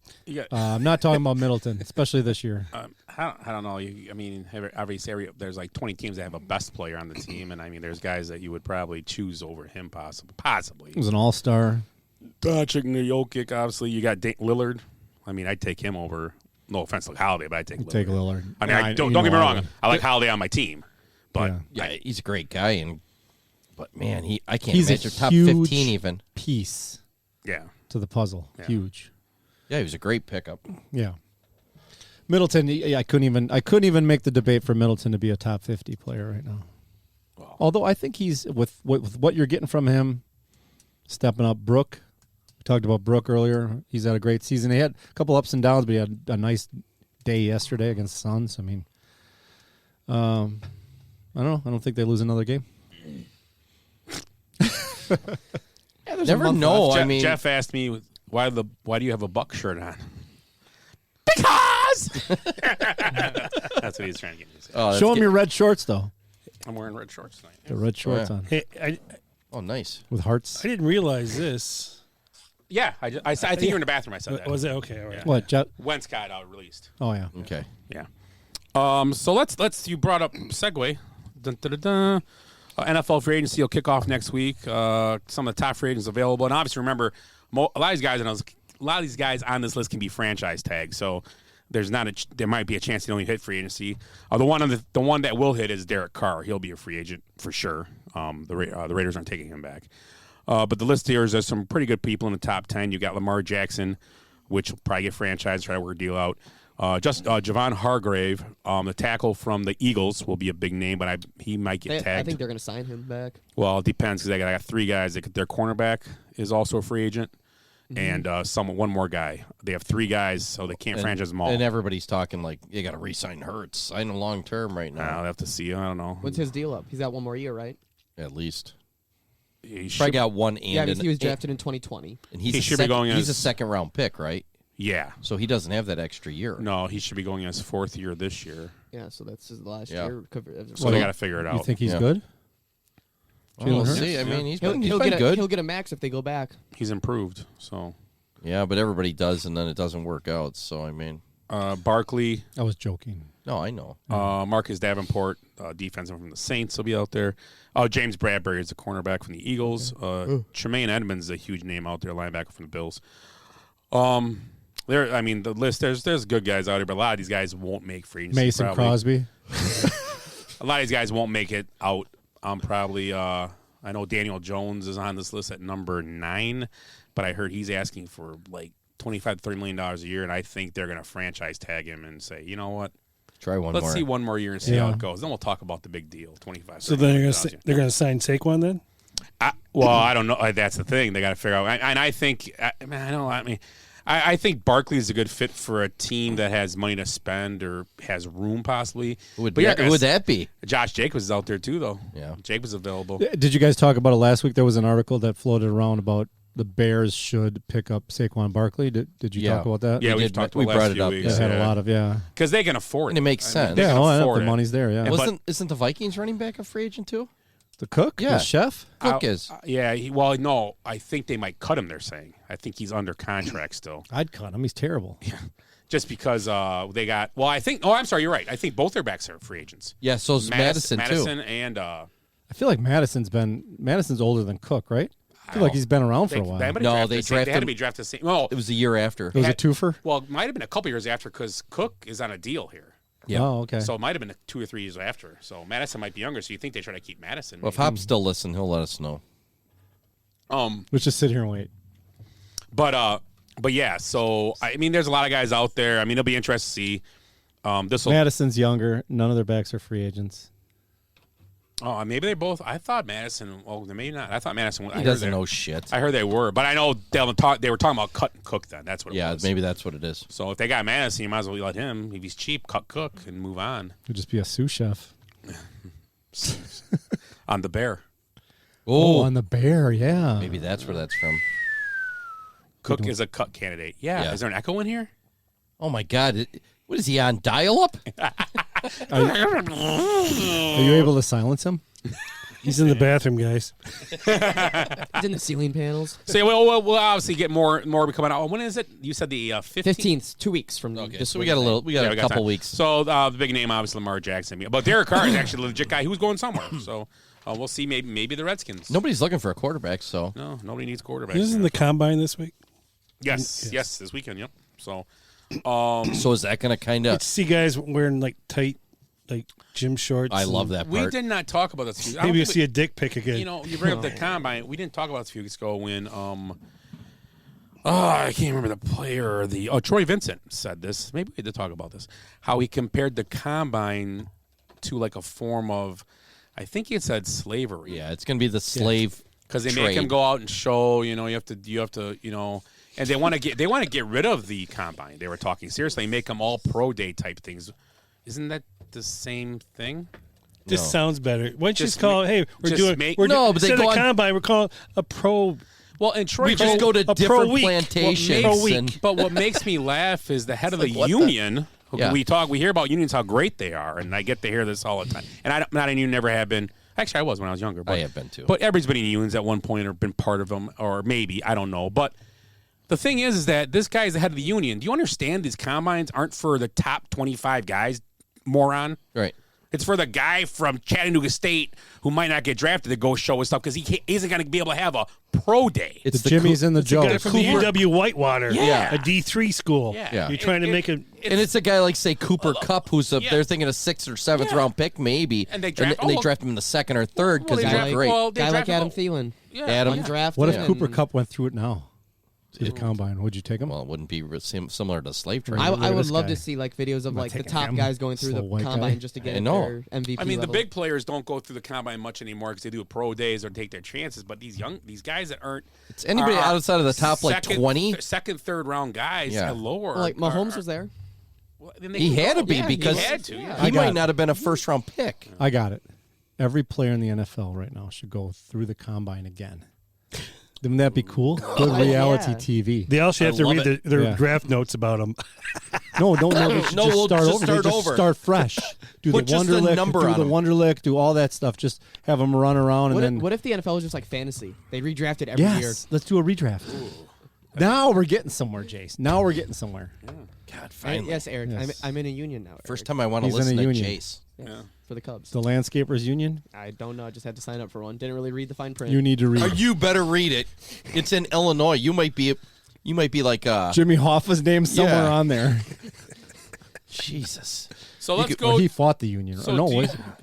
J: I'm not talking about Middleton, especially this year.
I: I don't know. I mean, obviously, there's like 20 teams that have a best player on the team, and I mean, there's guys that you would probably choose over him, possibly.
J: He was an all-star.
I: Doncic, Jokic, obviously. You got Lillard. I mean, I'd take him over. No offense to Holiday, but I'd take Lillard.
J: Take Lillard.
I: I mean, don't get me wrong. I like Holiday on my team, but
E: yeah, he's a great guy, but man, I can't
J: he's
E: imagine
J: a
E: top
J: huge
E: 15 even.
J: Piece.
I: Yeah.
J: To the puzzle.
I: Yeah.
J: Huge.
E: Yeah, he was a great pickup.
J: Yeah. Middleton, I couldn't even make the debate for Middleton to be a top 50 player right now.
I: Well,
J: although I think he's with what you're getting from him, stepping up. Brook, we talked about Brook earlier. He's had a great season. He had a couple ups and downs, but he had a nice day yesterday against the Suns. I mean, I don't know. I don't think they lose another game.
E: Never know. I mean,
I: Jeff asked me why do you have a Buck shirt on? Because that's what he's trying to get me to say.
J: Show him your red shorts, though.
I: I'm wearing red shorts tonight.
J: The red shorts on.
B: Hey,
E: nice.
J: With hearts.
B: I didn't realize this.
I: Yeah, I think you were in the bathroom. I said that.
B: Was it okay? All right.
I: Yeah.
J: What?
I: Wentz got released.
J: Oh yeah.
E: Okay.
I: Yeah. So let's. You brought up segue. Dun, dun, dun, dun. NFL free agency will kick off next week. Some of the top free agents available, and obviously remember, a lot of these guys on this list can be franchise tags. So there might be a chance they don't even hit free agency. The one that will hit is Derek Carr. He'll be a free agent for sure. The Raiders aren't taking him back. But the list here is there's some pretty good people in the top 10. You got Lamar Jackson, which will probably get franchised, try to work a deal out. Javon Hargrave, the tackle from the Eagles, will be a big name, but he might get tagged.
H: I think they're going to sign him back.
I: Well, it depends because I got 3 guys. Their cornerback is also a free agent, and one more guy. They have 3 guys, so they can't franchise them all.
E: And everybody's talking like you got to re-sign Hurts. Sign him long term right now.
I: I'll have to see. I don't know.
H: When's his deal up? He's got 1 more year, right?
E: At least.
I: He
E: probably got one.
H: Yeah, because he was drafted in 2020.
E: And
I: he should be going.
E: He's a second-round pick, right?
I: Yeah.
E: So he doesn't have that extra year.
I: No, he should be going in his 4th year this year.
H: Yeah, so that's his last year.
I: So they got to figure it out.
J: You think he's good?
E: Well, we'll see. I mean, he's been
H: get
E: good.
H: He'll get a max if they go back.
I: He's improved. So.
E: Yeah, but everybody does, and then it doesn't work out. So I mean,
I: Barkley.
J: I was joking.
E: No, I know.
I: Marcus Davenport, defenseman from the Saints, will be out there. James Bradbury is a cornerback from the Eagles. Tremaine Edmonds is a huge name out there, linebacker from the Bills. The list, there's good guys out here, but a lot of these guys won't make free agency.
J: Mason Crosby.
I: A lot of these guys won't make it out. I know Daniel Jones is on this list at number 9, but I heard he's asking for like $25 to $30 million a year, and I think they're going to franchise tag him and say, you know what?
E: Try one
I: Let's
E: more.
I: see one more year and see how it goes. Then we'll talk about the big deal, $25.
B: So then they're going to sign Saquon then?
I: I don't know. That's the thing. They got to figure out. And I think, I think Barkley is a good fit for a team that has money to spend or has room possibly.
E: Who would that be?
I: Josh Jacobs is out there too, though.
E: Yeah,
I: Jacobs available.
J: Did you guys talk about it last week? There was an article that floated around about the Bears should pick up Saquon Barkley. Did you talk about that?
I: Yeah, we talked about
E: we
I: last
E: brought it
I: few
E: up.
I: weeks.
J: They had a lot of
I: because they can afford it.
E: And it makes sense.
I: They can afford
J: the
I: it.
J: money's there. Yeah,
E: Isn't the Vikings running back a free agent too?
J: The cook,
E: Yeah.
J: the chef.
E: Cook is.
I: No, I think they might cut him. They're saying. I think he's under contract still.
J: I'd cut him. He's terrible.
I: Yeah, just because they got. Well, I think. Oh, I'm sorry. You're right. I think both their backs are free agents.
E: Yeah, so's Madison too.
I: Madison and.
J: I feel like Madison's older than Cook, right? I feel like he's been around for a while.
I: They had to be drafted the same. Well,
E: it was a year after.
J: It was a twofer?
I: Well, it might have been a couple years after because Cook is on a deal here.
E: Yeah.
J: Oh, okay.
I: So it might have been 2 or 3 years after. So Madison might be younger. So you think they try to keep Madison?
E: Well, if Hop's still listen, he'll let us know.
J: Let's just sit here and wait.
I: But yeah. So I mean, there's a lot of guys out there. I mean, it'll be interesting to see.
J: Madison's younger. None of their backs are free agents.
I: Oh, maybe they both. I thought Madison. Well, maybe not. I thought Madison.
E: He doesn't know shit.
I: I heard they were, but I know they were talking about cutting Cook. Then that's what. It was.
E: Maybe that's what it is.
I: So if they got Madison, you might as well let him. If he's cheap, cut Cook and move on.
J: Could just be a sous chef
I: on the Bear.
J: Oh, on the Bear, yeah.
E: Maybe that's where that's from.
I: Cook is a cut candidate. Yeah. Is there an echo in here?
E: Oh my God! What is he on dial-up?
J: Are you able to silence him?
B: He's in the bathroom, guys.
H: He's in the ceiling panels.
I: So we'll obviously get more coming out. When is it? You said the
H: 15th, 2 weeks from
E: okay.
H: this
E: So we got a couple
I: time.
E: weeks.
I: So the big name, obviously Lamar Jackson. But Derek Carr is actually a legit guy who's going somewhere. So we'll see. Maybe the Redskins.
E: Nobody's looking for a quarterback, so
I: No, nobody needs quarterbacks.
B: Isn't the combine this week?
I: Yes, this weekend. Yep. So.
E: So is that going to kind of
B: see guys wearing like tight, like gym shorts?
E: I love that part.
I: We did not talk about this.
B: Maybe you'll see a dick pic again.
I: You know, you bring up the combine. We didn't talk about this a few weeks ago when I can't remember the player. Troy Vincent said this. Maybe we did talk about this. How he compared the combine to like a form of, I think he said slavery.
E: Yeah, it's going to be the slave
I: because they
E: trade.
I: make him go out and show. You have to. And they want to get rid of the combine. They were talking seriously. Make them all pro day type things. Isn't that the same thing?
B: This sounds better. Why don't you just call? Hey,
I: but they
B: instead
I: go
B: of combine, we're calling a pro.
I: Well, and Troy,
E: we just go to different plantations.
I: But what makes me laugh is the head of the union. We hear about unions, how great they are, and I get to hear this all the time. And I'm not in union, never have been. Actually, I was when I was younger. But,
E: I have been too.
I: But everybody's been in unions at one point or been part of them, or maybe I don't know. But the thing is that this guy is the head of the union. Do you understand these combines aren't for the top 25 guys, moron?
E: Right.
I: It's for the guy from Chattanooga State who might not get drafted to go show his stuff because he isn't going to be able to have a pro day.
J: It's the Jimmy's and the Joes.
B: Guy from the UW Whitewater, a D3 school.
I: Yeah.
B: You're trying to make
E: and it's a guy like say Cooper Kupp, who's they're thinking a 6th or 7th round pick maybe,
I: and they draft
E: him in the 2nd or 3rd because he's great.
H: Guy like Adam Thielen.
E: Adam.
H: Undrafted.
J: What if Cooper Kupp went through it now? To the combine, would you take him?
E: Well, it wouldn't be similar to slave trade.
H: I would love to see like videos of like the top guys going through the combine just to get their MVP.
I: I mean,
H: level.
I: the big players don't go through the combine much anymore because they do pro days or take their chances. But these guys that aren't,
E: it's anybody outside of the top like 20,
I: second, third round guys, and lower.
H: Well, like Mahomes was there.
I: Well,
E: he had to be because he might not have been a first round pick.
J: I got it. Every player in the NFL right now should go through the combine again. Wouldn't that be cool? Good reality TV.
B: They also have to read their draft notes about them.
J: No, they should just start over. They just start fresh. Do the Wonderlic, do all that stuff. Just have them run around.
H: What if the NFL was just like fantasy? They redraft it every year.
J: Let's do a redraft. Ooh. Now we're getting somewhere, Jace. Now we're getting somewhere.
E: God, finally.
H: Yes, Eric. Yes. I'm in a union now. Eric.
E: First time I want to listen to Jace.
H: Yeah. For the Cubs.
J: The Landscapers Union?
H: I don't know. I just had to sign up for one. Didn't really read the fine print.
J: You need to read it.
E: You better read it. It's in Illinois. You might be like
J: Jimmy Hoffa's name somewhere on there.
E: Jesus.
I: So let's go.
J: Well, he fought the union.
I: So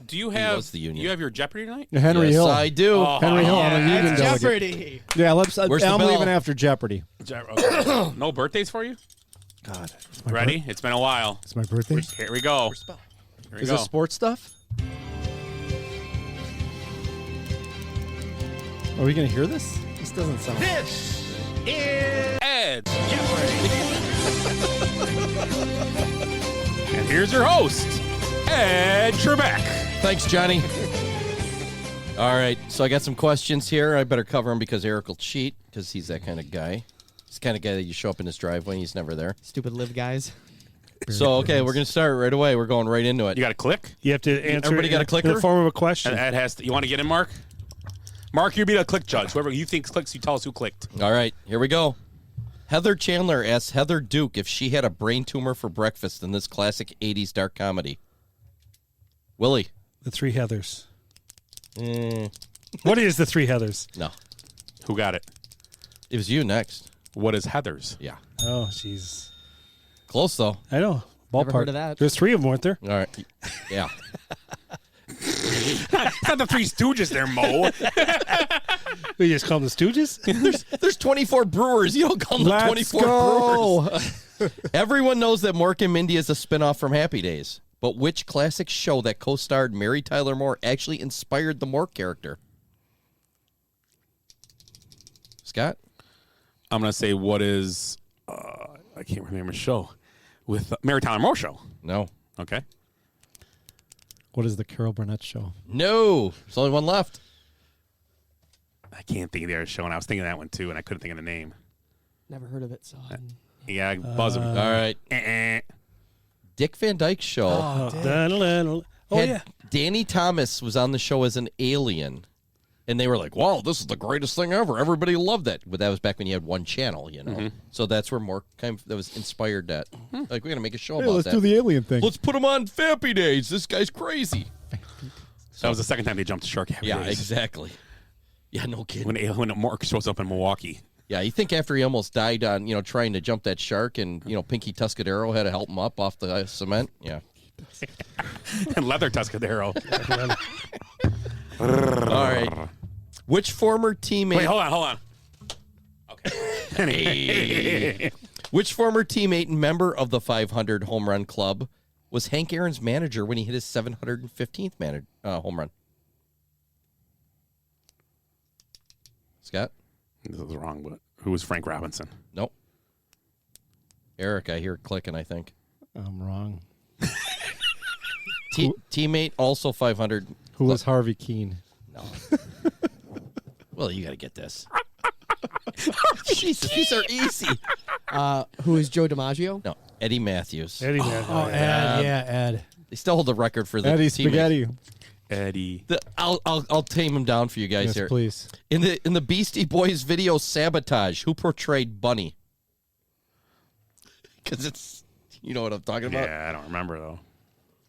I: do you have
E: the union.
I: You have your Jeopardy tonight?
J: Henry Hill.
E: I do.
I: Oh,
J: Henry Hill. I'm a union delegate.
H: Jeopardy.
J: Yeah, I'm
E: bell?
J: leaving after Jeopardy.
I: Okay. No birthdays for you?
J: God.
I: Ready? It's been a while.
J: It's my birthday.
I: Here we go.
J: Is it sports stuff? Are we going to hear this? This doesn't sound.
I: This is Ed's Jeopardy. And here's your host, Ed Trebek.
E: Thanks, Johnny. All right, so I got some questions here. I better cover them because Eric will cheat because he's that kind of guy. He's the kind of guy that you show up in his driveway and he's never there.
H: Stupid live guys.
E: So, okay, we're going to start right away. We're going right into it.
I: You got to click?
B: You have to answer.
E: Everybody got a clicker?
B: in the form of a question.
I: And Ed has to, you want to get in, Mark? Mark, you'll be the click judge. Whoever you think clicks, you tell us who clicked.
E: All right, here we go. Heather Chandler asks Heather Duke if she had a brain tumor for breakfast in this classic 80s dark comedy. Willie.
B: The Three Heathers. What is the Three Heathers?
E: No.
I: Who got it?
E: It was you next.
I: What is Heather's?
E: Yeah.
B: Oh, jeez.
E: Close, though.
B: I know.
H: Never
B: Ballpark.
H: heard of that.
B: There's three of them, weren't there?
E: All right. Yeah.
I: It's not the Three Stooges there, Mo.
B: We just call them the Stooges?
E: There's 24 brewers. You don't call them the 24 brewers. Everyone knows that Mork and Mindy is a spinoff from Happy Days. But which classic show that co-starred Mary Tyler Moore actually inspired the Mork character? Scott?
I: I'm going to say what is, I can't remember the name of the show, with Mary Tyler Moore show.
E: No.
I: Okay.
J: What is the Carol Burnett show?
E: No. There's only one left.
I: I can't think of the other show, and I was thinking of that one too, and I couldn't think of the name.
H: Never heard of it, so.
I: Yeah, buzz him.
E: All right. Dick Van Dyke's show.
B: Yeah.
E: Danny Thomas was on the show as an alien. And they were like, wow, this is the greatest thing ever. Everybody loved it. But that was back when you had one channel, you know.
I: Mm-hmm.
E: So that's where Mork kind of, that was inspired that. Like, we're going to make a show
J: Hey,
E: about
J: let's
E: that.
J: do the alien thing.
E: Let's put him on Happy Days. This guy's crazy.
I: That was the second time they jumped the shark.
E: Yeah, exactly. Yeah, no kidding.
I: When Mork shows up in Milwaukee.
E: Yeah, you think after he almost died on, trying to jump that shark and, Pinky Tuscadero had to help him up off the cement? Yeah.
I: And Leather Tuscadero.
E: All right. Which former teammate...
I: Wait, hold on. Okay.
E: Which former teammate and member of the 500 home run club was Hank Aaron's manager when he hit his 715th home run? Scott?
I: This is wrong, but who was Frank Robinson?
E: Nope. Eric, I hear clicking, I think.
J: I'm wrong.
E: Teammate, also 500.
J: Who was Harvey Keene?
E: No. Well, you got to get this. Jesus, these are easy.
H: Who is Joe DiMaggio?
E: No, Eddie Matthews.
B: Eddie Matthews.
J: Oh, Ed. Ed.
E: They still hold the record for the
J: Eddie
E: teammate.
J: Spaghetti.
I: Eddie.
E: I'll tame him down for you guys
J: Yes,
E: here.
J: please.
E: In the Beastie Boys video Sabotage, who portrayed Bunny? Because it's, you know what I'm talking about?
I: Yeah, I don't remember, though.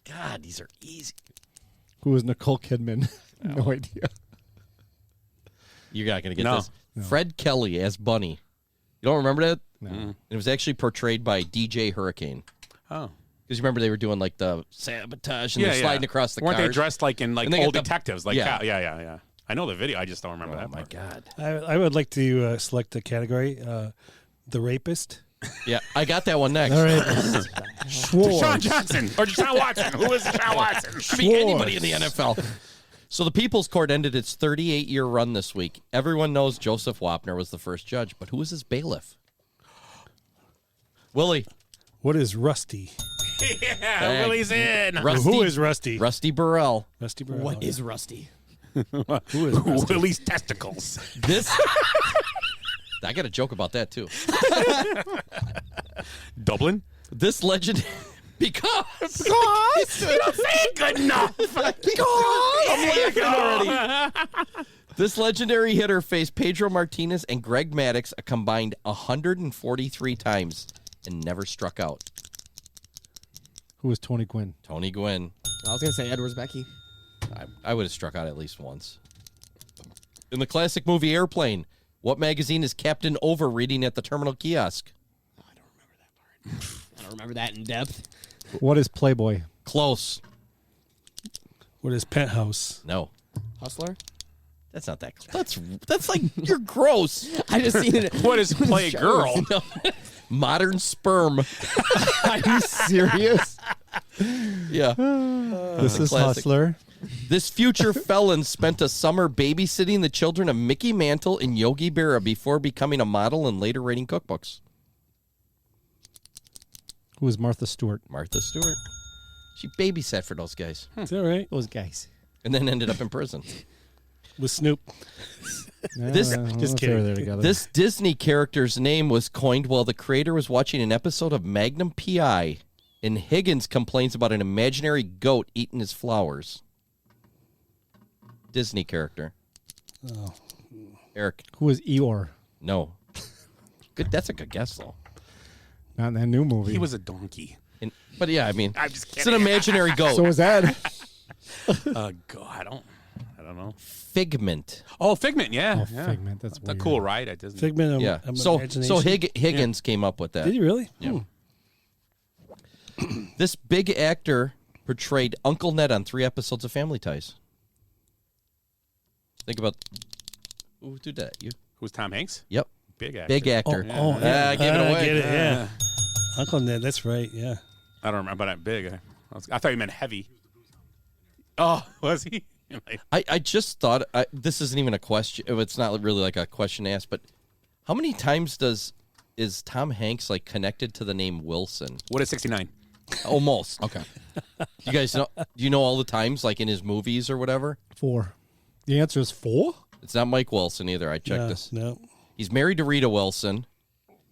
E: God, these are easy.
J: Who was Nicole Kidman? No idea.
E: You're not going to get
I: No.
E: this. No. Fred Kelly as Bunny. You don't remember that?
J: No.
E: It was actually portrayed by DJ Hurricane.
I: Oh.
E: Because you remember they were doing like the sabotage and they're sliding across the
I: Weren't
E: cars.
I: they dressed like in like
E: And they
I: old
E: got the-
I: detectives? Like
E: yeah.
I: yeah. I know the video. I just don't remember that.
E: Oh, my
I: part.
E: God.
B: I would like to select a category, the rapist.
E: Yeah, I got that one next.
J: All right.
I: Deshaun Johnson or Deshaun Watson. Who is Deshaun Watson?
E: Could be anybody in the NFL. So the People's Court ended its 38-year run this week. Everyone knows Joseph Wapner was the first judge, but who was his bailiff? Willie.
B: What is Rusty?
I: Yeah, Willie's in.
B: Who is Rusty?
E: Rusty Burrell.
B: Rusty Burrell.
H: What is Rusty?
B: Who is Rusty?
I: Willie's testicles.
E: This. I got a joke about that, too.
I: Dublin?
E: This legend. Because
I: you don't say it good enough.
E: I'm laughing already. This legendary hitter faced Pedro Martinez and Greg Maddux a combined 143 times and never struck out.
J: Who was Tony Gwynn?
E: Tony Gwynn.
H: I was going to say Edwards Becky.
E: I would have struck out at least once. In the classic movie Airplane, what magazine is Captain Over reading at the terminal kiosk?
H: Oh, I don't remember that part. I don't remember that in depth.
J: What is Playboy?
E: Close.
B: What is Penthouse?
E: No.
H: Hustler?
E: That's not that. That's like you're gross.
H: I just seen it.
I: What is play girl?
E: No. Modern sperm.
J: Are you serious?
E: Yeah.
J: This is
E: classic.
J: Hustler.
E: This future felon spent a summer babysitting the children of Mickey Mantle and Yogi Berra before becoming a model and later writing cookbooks.
J: Who was Martha Stewart?
E: Martha Stewart. She babysat for those guys.
B: Is that right?
J: Those guys.
E: And then ended up in prison.
B: With Snoop.
E: This-
B: Just kidding.
J: There together.
E: This Disney character's name was coined while the creator was watching an episode of Magnum P.I., and Higgins complains about an imaginary goat eating his flowers. Disney character.
B: Oh.
E: Eric.
J: Who was Eeyore?
E: No. Good. That's a good guess, though.
J: Not in that new movie.
I: He was a donkey.
E: But yeah, I mean,
I: I'm just
E: it's an
I: kidding.
E: imaginary goat.
J: So was that.
I: God, I don't know.
E: Figment.
I: Oh, Figment, yeah.
J: Oh,
I: yeah.
J: Figment, that's
I: a
J: weird.
I: cool ride at Disney.
B: Figment of
E: Yeah.
B: of
E: So
B: imagination.
E: Higgins came up with that.
B: Did he really?
E: Yeah. This big actor portrayed Uncle Ned on 3 episodes of Family Ties. Think about who did that? You?
I: Who's Tom Hanks?
E: Yep.
I: Big actor.
E: Big actor.
B: yeah.
E: I gave it away.
B: Get it, yeah. Uncle Ned, that's right, yeah.
I: I don't remember that big. I thought you meant heavy. Oh, was he?
E: I just thought, this isn't even a question. It's not really like a question asked, but how many times is Tom Hanks like connected to the name Wilson?
I: What is 69?
E: Almost. Okay. You guys know? Do you know all the times like in his movies or whatever?
J: 4. The answer is 4?
E: It's not Mike Wilson either. I checked this.
B: No.
E: He's married to Rita Wilson.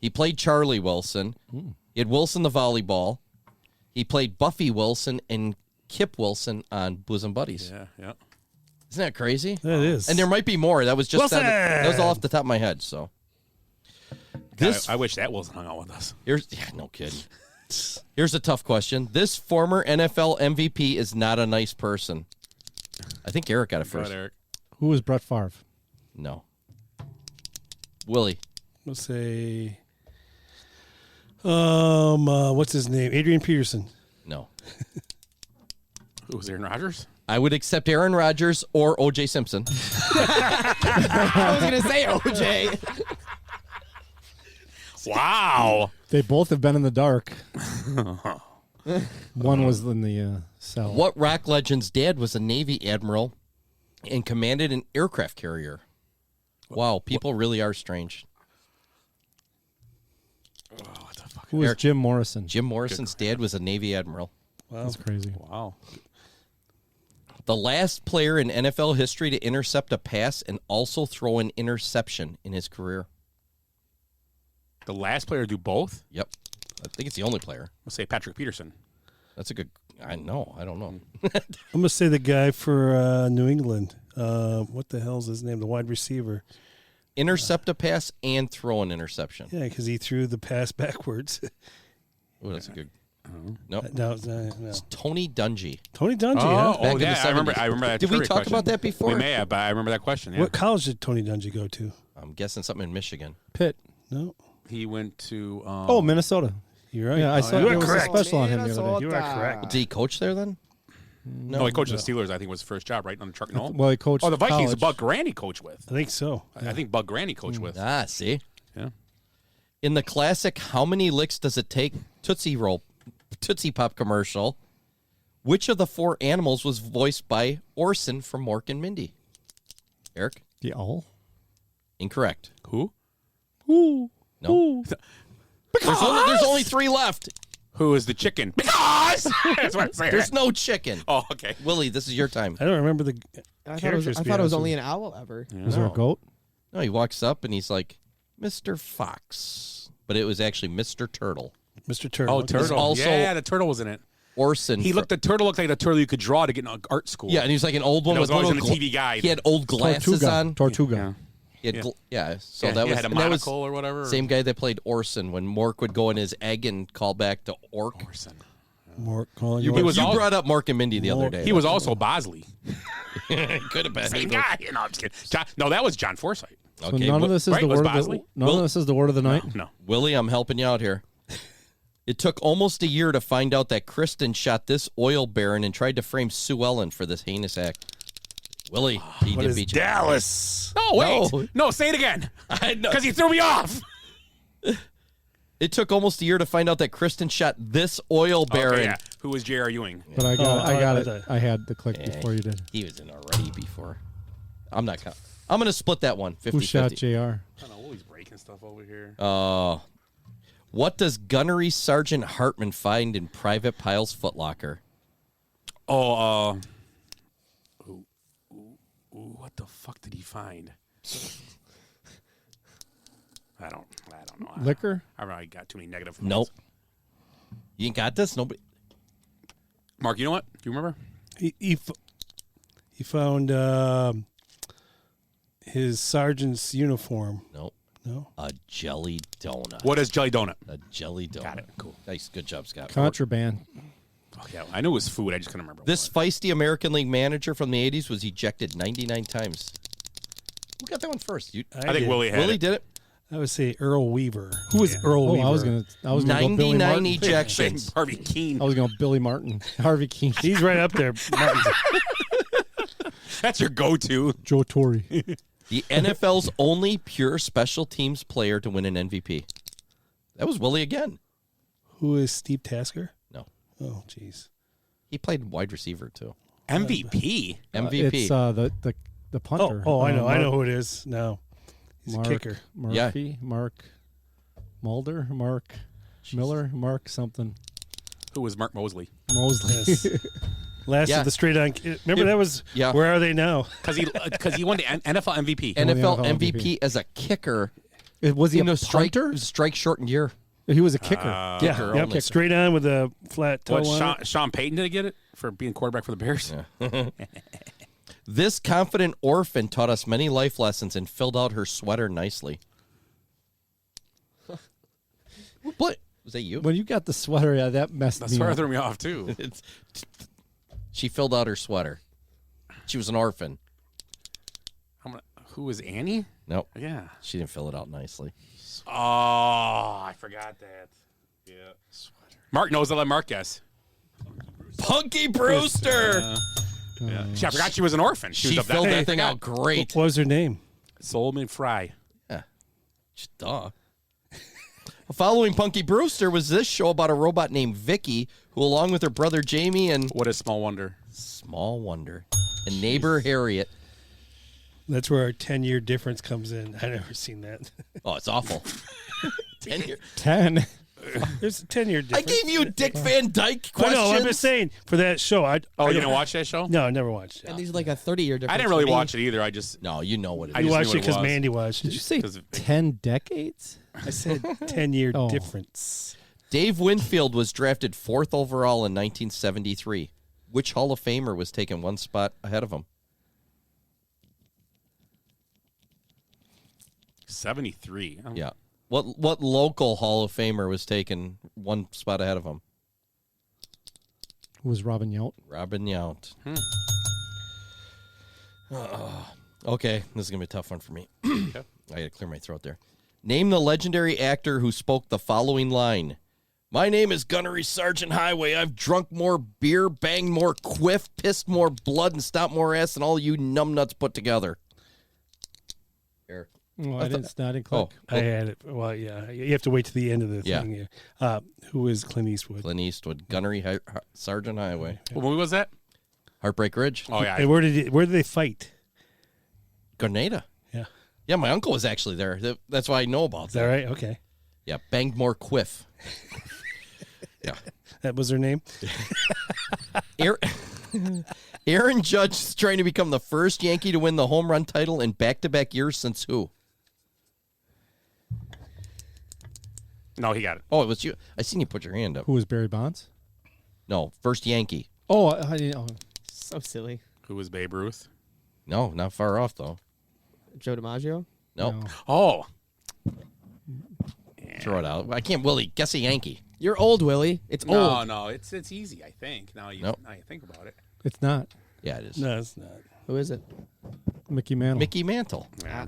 E: He played Charlie Wilson. He had Wilson the volleyball. He played Buffy Wilson and Kip Wilson on Bosom Buddies.
I: Yeah, yeah.
E: Isn't that crazy?
B: That is.
E: And there might be more. That was just
B: Wilson!
E: that was all off the top of my head. So
I: God, I wish that Wilson hung out with us.
E: no kidding. Here's a tough question. This former NFL MVP is not a nice person. I think Eric got it
I: Go
E: first.
I: ahead, Eric.
J: Who was Brett Favre?
E: No. Willie.
B: Let's say, what's his name? Adrian Peterson.
E: No.
I: Who was Aaron Rodgers?
E: I would accept Aaron Rodgers or O.J. Simpson.
H: I was going to say OJ.
I: Wow.
J: They both have been in the dark. One was in the cell.
E: What rock legend's dad was a Navy admiral and commanded an aircraft carrier? Wow, people really are strange.
J: Who was
E: Eric.
J: Jim Morrison?
E: Jim Morrison's dad was a Navy admiral.
B: Wow.
J: That's crazy.
I: Wow.
E: The last player in NFL history to intercept a pass and also throw an interception in his career.
I: The last player to do both?
E: Yep. I think it's the only player.
I: Let's say Patrick Peterson.
E: That's a good... I know. I don't know.
B: I'm going to say the guy for New England. What the hell's his name? The wide receiver.
E: Intercept a pass and throw an interception.
B: Yeah, because he threw the pass backwards.
E: Oh, that's a good... No.
B: No, it's not, no.
E: It's Tony Dungy.
B: Tony Dungy, huh?
E: Back in the
I: yeah, I remember
E: 70s.
I: that.
E: Did we
I: trivia
E: talk
I: question.
E: about that before?
I: We may have, but I remember that question. Yeah.
B: What college did Tony Dungy go to?
E: I'm guessing something in Michigan.
J: Pitt.
B: No.
I: He went to...
J: Oh, Minnesota.
B: You're right.
J: Yeah, I saw
B: you
J: there
B: are
J: was
B: correct.
J: a special on him the other day.
B: You are correct.
E: Did he coach there then?
I: No, he coached the Steelers. I think was his first job, right? On the Chuck Noll.
J: Well, he coached
I: Oh, the Vikings.
J: college.
I: Buck Granny coached with.
B: I think so.
I: I think Buck Granny coached with.
E: Ah, see?
I: Yeah.
E: In the classic How Many Licks Does It Take Tootsie Pop commercial, which of the 4 animals was voiced by Orson from Mork and Mindy? Eric?
J: The owl?
E: Incorrect.
I: Who?
J: Who?
E: No. There's only 3 left.
I: Who is the chicken? Because that's what I'm saying.
E: There's no chicken.
I: Oh, okay.
E: Willie, this is your time.
B: I don't remember the
H: I
B: characters.
H: thought it was only an owl ever.
J: Was there a goat?
E: No, he walks up and he's like, Mr. Fox. But it was actually Mr. Turtle.
B: Mr. Turtle.
I: Oh,
B: Okay.
I: turtle.
E: also-
I: Yeah, the turtle was in it.
E: Orson.
I: The turtle looked like the turtle you could draw to get in art school.
E: Yeah, and he was like an old one
I: And it
E: with
I: was always
E: little
I: in the TV guide.
E: He had old glasses
J: Tortuga.
E: on.
J: Tortuga.
I: Yeah.
E: He had so
I: Yeah,
E: that
I: he
E: was
I: had a
E: and that was
I: monocle or whatever.
E: same guy that played Orson when Mork would go in his egg and call back to Ork.
I: Orson.
B: Mork, calling
E: You,
B: you.
E: you brought up Mork and Mindy the other day.
I: He was also Bosley.
E: Could have been.
I: Same guy. No, I'm just kidding. No, that was John Forsythe.
J: So
E: Okay,
J: none of this is
I: right,
J: the
I: was
J: word of the
I: Bosley?
J: none of this is the word of the night.
I: No.
E: Willie, I'm helping you out here. It took almost a year to find out that Kristen shot this oil baron and tried to frame Sue Ellen for this heinous act. Willie, he
B: What
E: did
B: is
E: beat you.
B: Dallas?
I: No, wait. No, say it again.
E: I know.
I: Because he threw me off.
E: It took almost a year to find out that Kristen shot this oil baron.
I: Okay, yeah. Who was J.R. Ewing?
J: But I got it. I had the click before you did.
E: He was in already before. I'm not counting. I'm going to split that one 50-50.
J: Who shot JR?
I: I don't know. Willie's breaking stuff over here.
E: What does Gunnery Sergeant Hartman find in Private Pyle's footlocker?
I: Oh, what the fuck did he find? I don't know.
J: Liquor?
I: I already got too many negative.
E: Nope. You ain't got this? Nobody.
I: Mark, you know what? Do you remember?
B: He found his sergeant's uniform.
E: Nope.
B: No.
E: A jelly donut.
I: What is jelly donut?
E: A jelly donut.
I: Got it. Cool.
E: Nice. Good job, Scott.
J: Contraband.
I: Oh, yeah, I knew it was food. I just couldn't remember.
E: This feisty American League manager from the 80s was ejected 99 times. Who got that one first?
I: I think Willie had
E: Willie
I: it.
E: did it.
B: I would say Earl Weaver. Who was Earl Weaver?
J: I was gonna go Billy
E: 99
J: Martin.
E: ejections.
I: Harvey Keene.
J: I was going Billy Martin. Harvey Keene.
B: He's right up there.
I: That's your go-to.
J: Joe Torre.
E: The NFL's only pure special teams player to win an MVP. That was Willie again.
B: Who is Steve Tasker?
E: No.
B: Oh, jeez.
E: He played wide receiver too.
I: MVP.
E: MVP.
J: It's the punter.
B: I know. I know who it is now. He's
J: Mark
B: a kicker.
J: Murphy. Mark Mulder. Mark Miller. Mark something.
I: Who was Mark Mosley?
J: Mosley.
B: Yes. Last of the straight on. Remember that was.
E: Yeah.
B: Where are they now?
I: Because he won the NFL MVP.
E: NFL MVP as a kicker.
J: Was he a
E: strike,
J: punter?
E: Strike shortened year.
J: He was a kicker.
E: Kicker
B: Yeah.
E: only.
B: Straight on with a flat toe.
I: What, Sean Payton did get it for being quarterback for the Bears?
E: Yeah. This confident orphan taught us many life lessons and filled out her sweater nicely. What? Was that you?
J: When you got the sweater, yeah, that messed
I: That
J: me
I: sweater
J: up.
I: threw me off, too.
E: She filled out her sweater. She was an orphan.
I: Who was Annie?
E: Nope.
I: Yeah.
E: She didn't fill it out nicely.
I: Oh, I forgot that. Yeah. Sweater. Mark knows. I'll let Mark guess.
E: Punky Brewster.
I: Yeah. I forgot she was an orphan.
E: She
I: was
E: filled that thing out great.
B: What was her name?
I: Solomon Fry.
E: Yeah. Duh. Following Punky Brewster was this show about a robot named Vicky, who, along with her brother Jamie and
I: What is Small Wonder?
E: Small Wonder and neighbor Harriet.
B: That's where our 10-year difference comes in. I've never seen that.
E: Oh, it's awful. 10 years.
J: 10.
B: There's a 10-year
E: I
B: difference.
E: gave you Dick Van Dyke
B: I
E: questions.
B: know. I'm just saying for that show. I
I: you didn't watch that show?
B: No, I never watched it.
H: And these are like a 30-year difference.
I: I didn't really
H: for me.
I: watch it either. I just
E: No, you know what it
I: I
E: is.
B: You
I: just
B: watched
I: knew
B: it
I: what
B: because
I: it was.
B: Mandy watched
J: Did
B: it.
J: you say
I: 'Cause
J: 10 decades?
B: I said 10-year
J: Oh.
B: difference.
E: Dave Winfield was drafted 4th overall in 1973. Which Hall of Famer was taken one spot ahead of him?
I: 73. Oh.
E: Yeah. What local Hall of Famer was taken one spot ahead of him?
J: Who was Robin Yount?
E: Robin Yount. Okay, this is going to be a tough one for me. I got to clear my throat there. Name the legendary actor who spoke the following line. My name is Gunnery Sergeant Highway. I've drunk more beer, banged more quiff, pissed more blood, and stomped more ass than all you numbnuts put together. Here.
J: Oh, I didn't click.
E: Oh,
B: I had it. Well, yeah. You have to wait to the end of the
E: Yeah.
B: thing here. Who is Clint Eastwood?
E: Clint Eastwood, Gunnery Sergeant Highway.
I: What movie was that?
E: Heartbreak Ridge.
I: Oh, yeah.
B: And where did they fight?
E: Grenada.
B: Yeah.
E: Yeah, my uncle was actually there. That's why I know about
B: Is that right? Okay.
E: Yeah, banged more quiff. Yeah.
B: That was her name?
E: Aaron Judge is trying to become the first Yankee to win the home run title in back-to-back years since who?
I: No, he got it.
E: Oh, it was you. I seen you put your hand up.
J: Who was Barry Bonds?
E: No, first Yankee.
J: Oh, I didn't. Oh.
H: So silly.
I: Who was Babe Ruth?
E: No, not far off, though.
H: Joe DiMaggio?
E: Nope.
J: No.
I: Oh.
E: Throw it out. I can't, Willie. Guess a Yankee.
H: You're old, Willie. It's old.
I: No, it's easy, I think. Now you think about it.
J: It's not.
E: Yeah, it is.
B: No, it's not.
H: Who is it?
J: Mickey Mantle.
E: Mickey Mantle.
I: Yeah.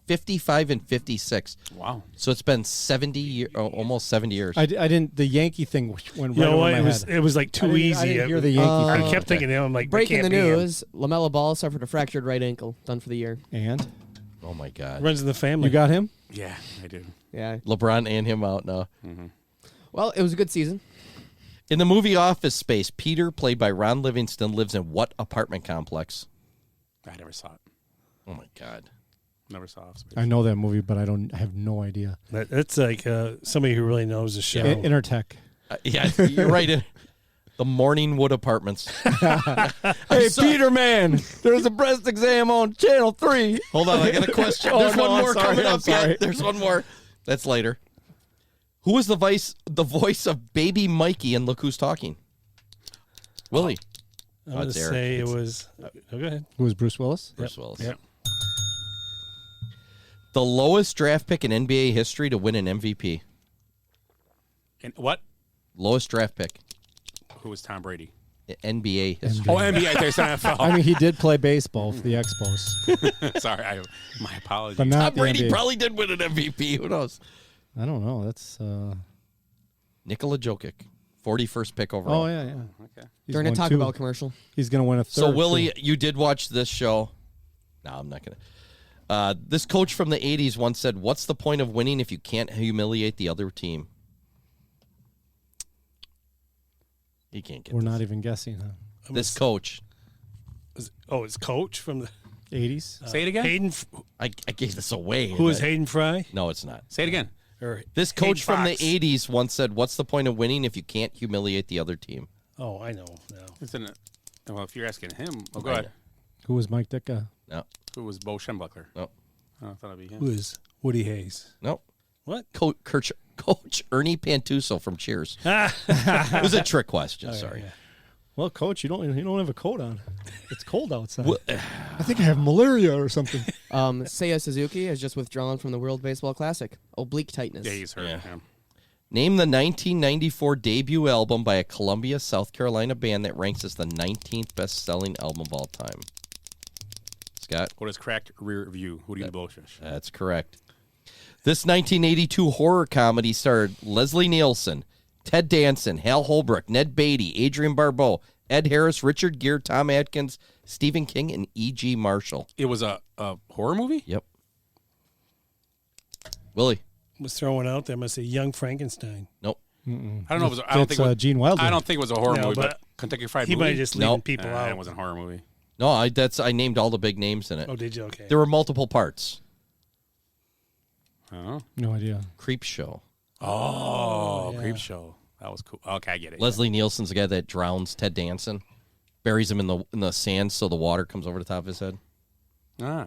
E: 55 and 56.
I: Wow.
E: So it's been 70 years, almost 70 years.
J: I didn't. The Yankee thing went right
B: You know
J: over
B: what?
J: my head.
B: It was like too easy.
J: I didn't hear the Yankee
B: I
J: thing.
B: kept thinking, I'm like,
H: Breaking the
B: that can't be him.
H: news: LaMelo Ball suffered a fractured right ankle. Done for the year.
J: And
E: oh my God.
B: Runs in the family.
J: you got him?
I: Yeah, I do.
H: Yeah.
E: LeBron and him out now.
H: Well, it was a good season.
E: In the movie Office Space, Peter, played by Ron Livingston, lives in what apartment complex?
I: I never saw it.
E: Oh my God.
I: Never saw Office Space.
J: I know that movie, but I have no idea.
B: That's like somebody who really knows the show.
J: Intertech.
E: Yeah, you're right. The Morningwood Apartments.
J: Hey, Peter, man, there's a breast exam on Channel 3.
E: Hold on, I got a question.
J: Oh,
E: There's
J: no,
E: one more
J: I'm sorry,
E: coming
J: I'm
E: up
J: sorry.
E: yet. There's one more. That's later. Who was the voice of Baby Mikey in Look Who's Talking? Willie.
B: I would
E: it's Eric.
B: say it
E: It's
B: was. Go ahead.
J: Who was Bruce Willis?
E: Bruce Willis.
B: Yep.
E: The lowest draft pick in NBA history to win an MVP.
I: And what?
E: Lowest draft pick.
I: Who was Tom Brady?
E: NBA history.
I: Oh, NBA. There's NFL.
J: I mean, he did play baseball for the Expos.
I: Sorry, my apologies.
J: But not
E: Tom
J: the
E: Brady
J: NBA.
E: probably did win an MVP. Who knows?
J: I don't know. That's.
E: Nikola Jokic, 41st pick overall.
J: Oh, yeah.
I: Okay.
J: He's
H: During a
J: won
H: Taco
J: 2.
H: Bell commercial.
J: He's going to win a third.
E: So, Willie,
J: too.
E: you did watch this show. No, I'm not going to. This coach from the 80s once said, "What's the point of winning if you can't humiliate the other team?" He can't get
J: We're
E: this.
J: not even guessing, huh?
E: This coach.
B: It's Coach from the
J: 80s?
I: Say it again.
B: Hayden.
E: I gave this away.
B: Who is Hayden Fry?
E: No, it's not.
I: Say it again.
B: Or
E: This coach
B: Hayden
E: from the
B: Fox.
E: 80s once said, "What's the point of winning if you can't humiliate the other team?"
B: Oh, I know. No.
I: It's in it. Well, if you're asking him, go
E: I
I: ahead.
E: know.
J: Who was Mike Ditka?
E: No.
I: Who was Bo Schembechler?
E: No.
I: Oh, I thought it'd be him.
B: Who is Woody Hayes?
E: No.
B: What?
E: Coach Ernie Pantuso from Cheers.
B: Ah.
E: It was a trick question. Sorry.
B: yeah.
J: Well, Coach, you don't have a coat on. It's cold outside. I think I have malaria or something.
H: Seiya Suzuki has just withdrawn from the World Baseball Classic. Oblique tightness.
I: Yeah, he's hurt.
E: Yeah.
I: Yeah.
E: Name the 1994 debut album by a Columbia, South Carolina band that ranks as the 19th best-selling album of all time. Scott?
I: What is Cracked Rear View? Who do you bullshit?
E: That's correct. This 1982 horror comedy starred Leslie Nielsen, Ted Danson, Hal Holbrook, Ned Beatty, Adrian Barbeau, Ed Harris, Richard Gere, Tom Atkins, Stephen King, and E.G. Marshall.
I: It was a horror movie?
E: Yep. Willie?
B: Was throwing out there. I'm gonna say Young Frankenstein.
E: Nope.
I: I don't know. I don't think.
J: Gene Wilder.
I: I don't think it was a horror
B: No,
I: movie,
B: but
I: but Kentucky Fried
B: He
I: Movie.
B: might have just leaving
E: Nope.
B: people out.
I: It wasn't a horror movie.
E: No, I named all the big names in it.
B: Oh, did you? Okay.
E: There were multiple parts.
I: Oh.
J: No idea.
E: Creep Show.
I: Oh,
B: yeah.
I: Creep Show. That was cool. Okay, I get it.
E: Leslie Nielsen's the guy that drowns Ted Danson, buries him in the sand so the water comes over the top of his head.
I: Ah.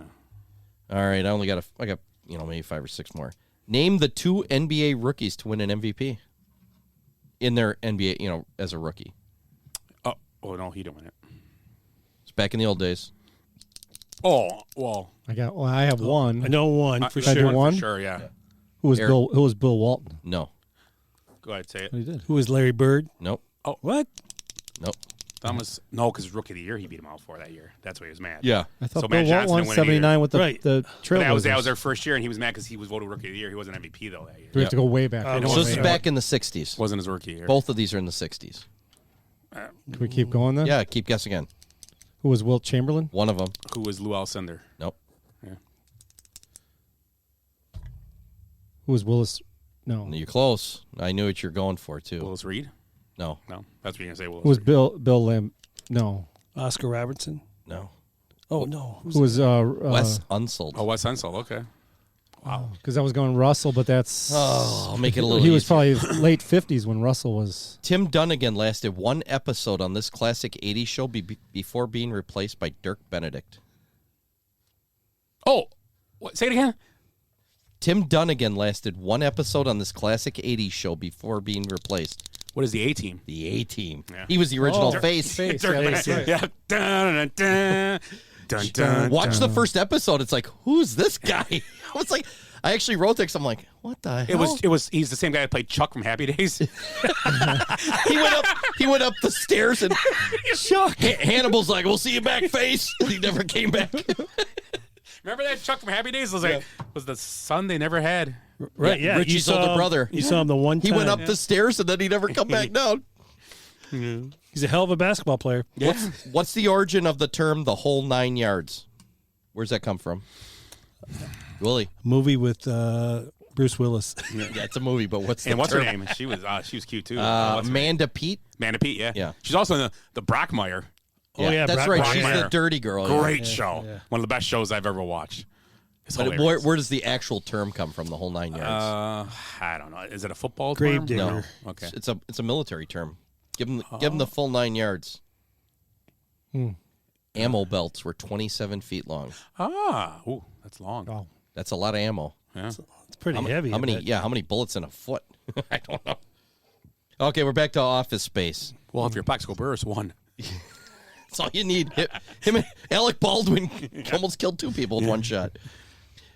E: All right, I got maybe 5 or 6 more. Name the 2 NBA rookies to win an MVP in their NBA, as a rookie.
I: Oh no, he didn't win it.
E: It's back in the old days.
I: Oh, well.
J: I have one.
B: I know one for
J: Can I
B: sure.
J: do one?
I: For sure, yeah.
J: Who was
E: Eric.
J: Who was Bill Walton?
E: No.
I: Go ahead, say it.
J: He did.
B: Who was Larry Bird?
E: Nope.
I: Oh,
B: What?
E: Nope.
I: because Rookie of the Year he beat him out for that year. That's why he was mad.
E: Yeah.
J: I thought
I: So
J: Bill
I: Matt
J: Walton
I: Johnson
J: won
I: didn't win it
J: 79 with the
B: Right.
J: the
I: But that was
J: Trailblazers.
I: their first year, and he was mad because he was voted Rookie of the Year. He wasn't MVP though that year.
J: Do we have to go way back?
B: Oh,
J: Can
B: no,
E: So this is
B: wait.
E: back in the 60s.
I: Wasn't his rookie year.
E: Both of these are in the 60s.
J: we keep going then?
E: Yeah, keep guessing again.
J: Who was Wilt Chamberlain?
E: One of them.
I: Who was Lou Alcindor?
E: Nope.
J: Who was Willis? No.
E: You're close. I knew what you're going for, too.
I: Willis Reed?
E: No.
I: No, that's what you're gonna say. Willis
J: Who was
I: Reed.
J: Bill Lamb? No.
B: Oscar Robertson?
E: No.
B: Oh no.
J: Who was
E: Wes Unseld.
I: Oh, Wes Unseld. Okay. Wow.
J: Because I was going Russell, but that's
E: I'll make it a little
J: he was
E: easier.
J: probably late 50s when Russell was.
E: Tim Dunnigan lasted 1 episode on this classic 80s show before being replaced by Dirk Benedict.
I: Oh, what? Say it again.
E: Tim Dunnigan lasted 1 episode on this classic 80s show before being replaced.
I: What is the A Team?
E: The A-Team.
I: Yeah.
E: He was the original
J: Oh,
E: face.
J: face.
I: Dirk
J: Yeah,
I: Benedict.
J: right.
I: Yeah. Dun, dun, dun, dun,
E: Watch the first episode. It's like, who's this guy? I was like, I actually wrote this. I'm like, what the hell?
I: It was. He's the same guy that played Chuck from Happy Days.
E: He went up the stairs and Hannibal's like, we'll see you back, face. He never came back.
I: Remember that Chuck from Happy Days? Was like was the son they never had.
B: Right, yeah.
E: Richie's
B: you saw
E: older
B: him-
E: brother.
B: You saw him the one time.
E: He went up the stairs and then he never come back down.
B: He's a hell of a basketball player.
E: What's the origin of the term "the whole 9 yards"? Where's that come from? Willie.
B: Movie with Bruce Willis.
E: Yeah, it's a movie, but what's
I: And
E: the
I: what's
E: term?
I: her name? She was cute too.
E: Amanda Pete.
I: Amanda Pete, yeah.
E: Yeah.
I: She's also in the Brockmire.
B: Oh, yeah,
E: that's
B: Brock
E: right.
B: Brockmire.
E: She's the dirty girl.
I: Great show.
B: yeah.
I: One of the best shows I've ever watched. It's
E: But
I: hilarious.
E: where does the actual term come from? The whole 9 yards.
I: I don't know. Is it a football
B: Grave
I: term?
B: digger.
E: No.
I: Okay.
E: It's a military term. Give them the full 9 yards. Ammo belts were 27 feet long.
I: Ooh, that's long.
J: Wow.
E: That's a lot of ammo.
I: Yeah.
B: It's pretty heavy.
E: How
B: I
E: many?
B: bet.
E: Yeah, how many bullets in a foot? I don't know. Okay, we're back to Office Space.
I: Well, if your Plaxico Burris won.
E: That's all you need. Him and Alec Baldwin almost killed two people with one shot.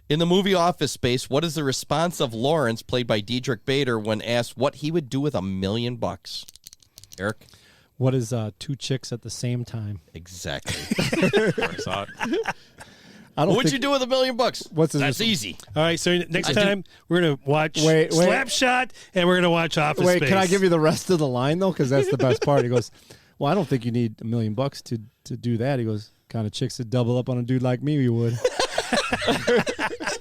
E: In the movie Office Space, what is the response of Lawrence, played by Diedrich Bader, when asked what he would do with $1 million? Eric?
J: What is two chicks at the same time?
E: Exactly.
I: I saw it.
J: I don't
E: What would
J: think-
E: you do with $1 million?
J: What's his
E: That's easy.
B: All right, so next
E: I do-
B: time we're going to watch
J: Wait.
B: Slapshot and we're going to watch Office
J: Wait,
B: Space.
J: can I give you the rest of the line though? Because that's the best part. He goes, "Well, I don't think you need $1 million to do that." He goes, "Kind of chicks that double up on a dude like me, you would."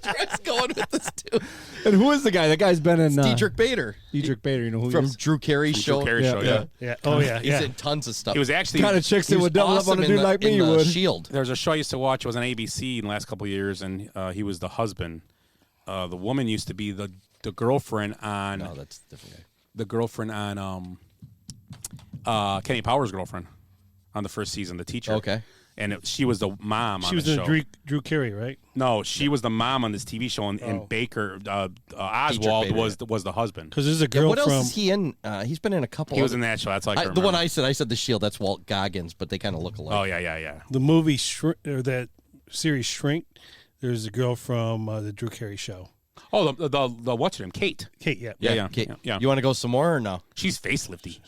E: That's going with this too.
J: And who is the guy? That guy's been in
E: Diedrich Bader.
J: Diedrich Bader. You know who
E: From
J: he is?
E: Drew Carey's show.
I: Drew Carey show, yeah.
B: Yeah. Oh, yeah.
E: He's
B: Yeah.
E: in tons of stuff.
I: He was actually
J: Kind of chicks
E: He
J: that
E: was
J: would double up
E: awesome
J: on a
E: in
J: dude
E: the-
J: like me,
E: in
J: you
E: the
J: would.
E: Shield.
I: There was a show I used to watch. It was on ABC in the last couple of years, and he was the husband. The woman used to be the girlfriend on.
E: No, that's a different guy.
I: The girlfriend on Kenny Powers' girlfriend on the first season, the teacher.
E: Okay.
I: And she was the mom
B: She
I: on
B: was
I: the
B: in
I: show.
B: Drew Carey, right?
I: No, she was the mom on this TV show, and Baker Oswald
E: Bader.
I: was the husband.
B: Because there's a
E: Yeah,
B: girl
E: what else
B: from...
E: is he in? He's been in a couple.
I: He was
E: other-
I: in that show. That's all I can
E: the one
I: remember.
E: I said the Shield. That's Walt Goggins, but they kind of look alike.
I: Oh yeah.
B: The movie, or that series Shrink, there's a girl from the Drew Carey show.
I: Oh, the what's her name? Kate.
B: Kate, yeah.
I: Yeah.
E: You want to go some more or no?
I: She's facelifty.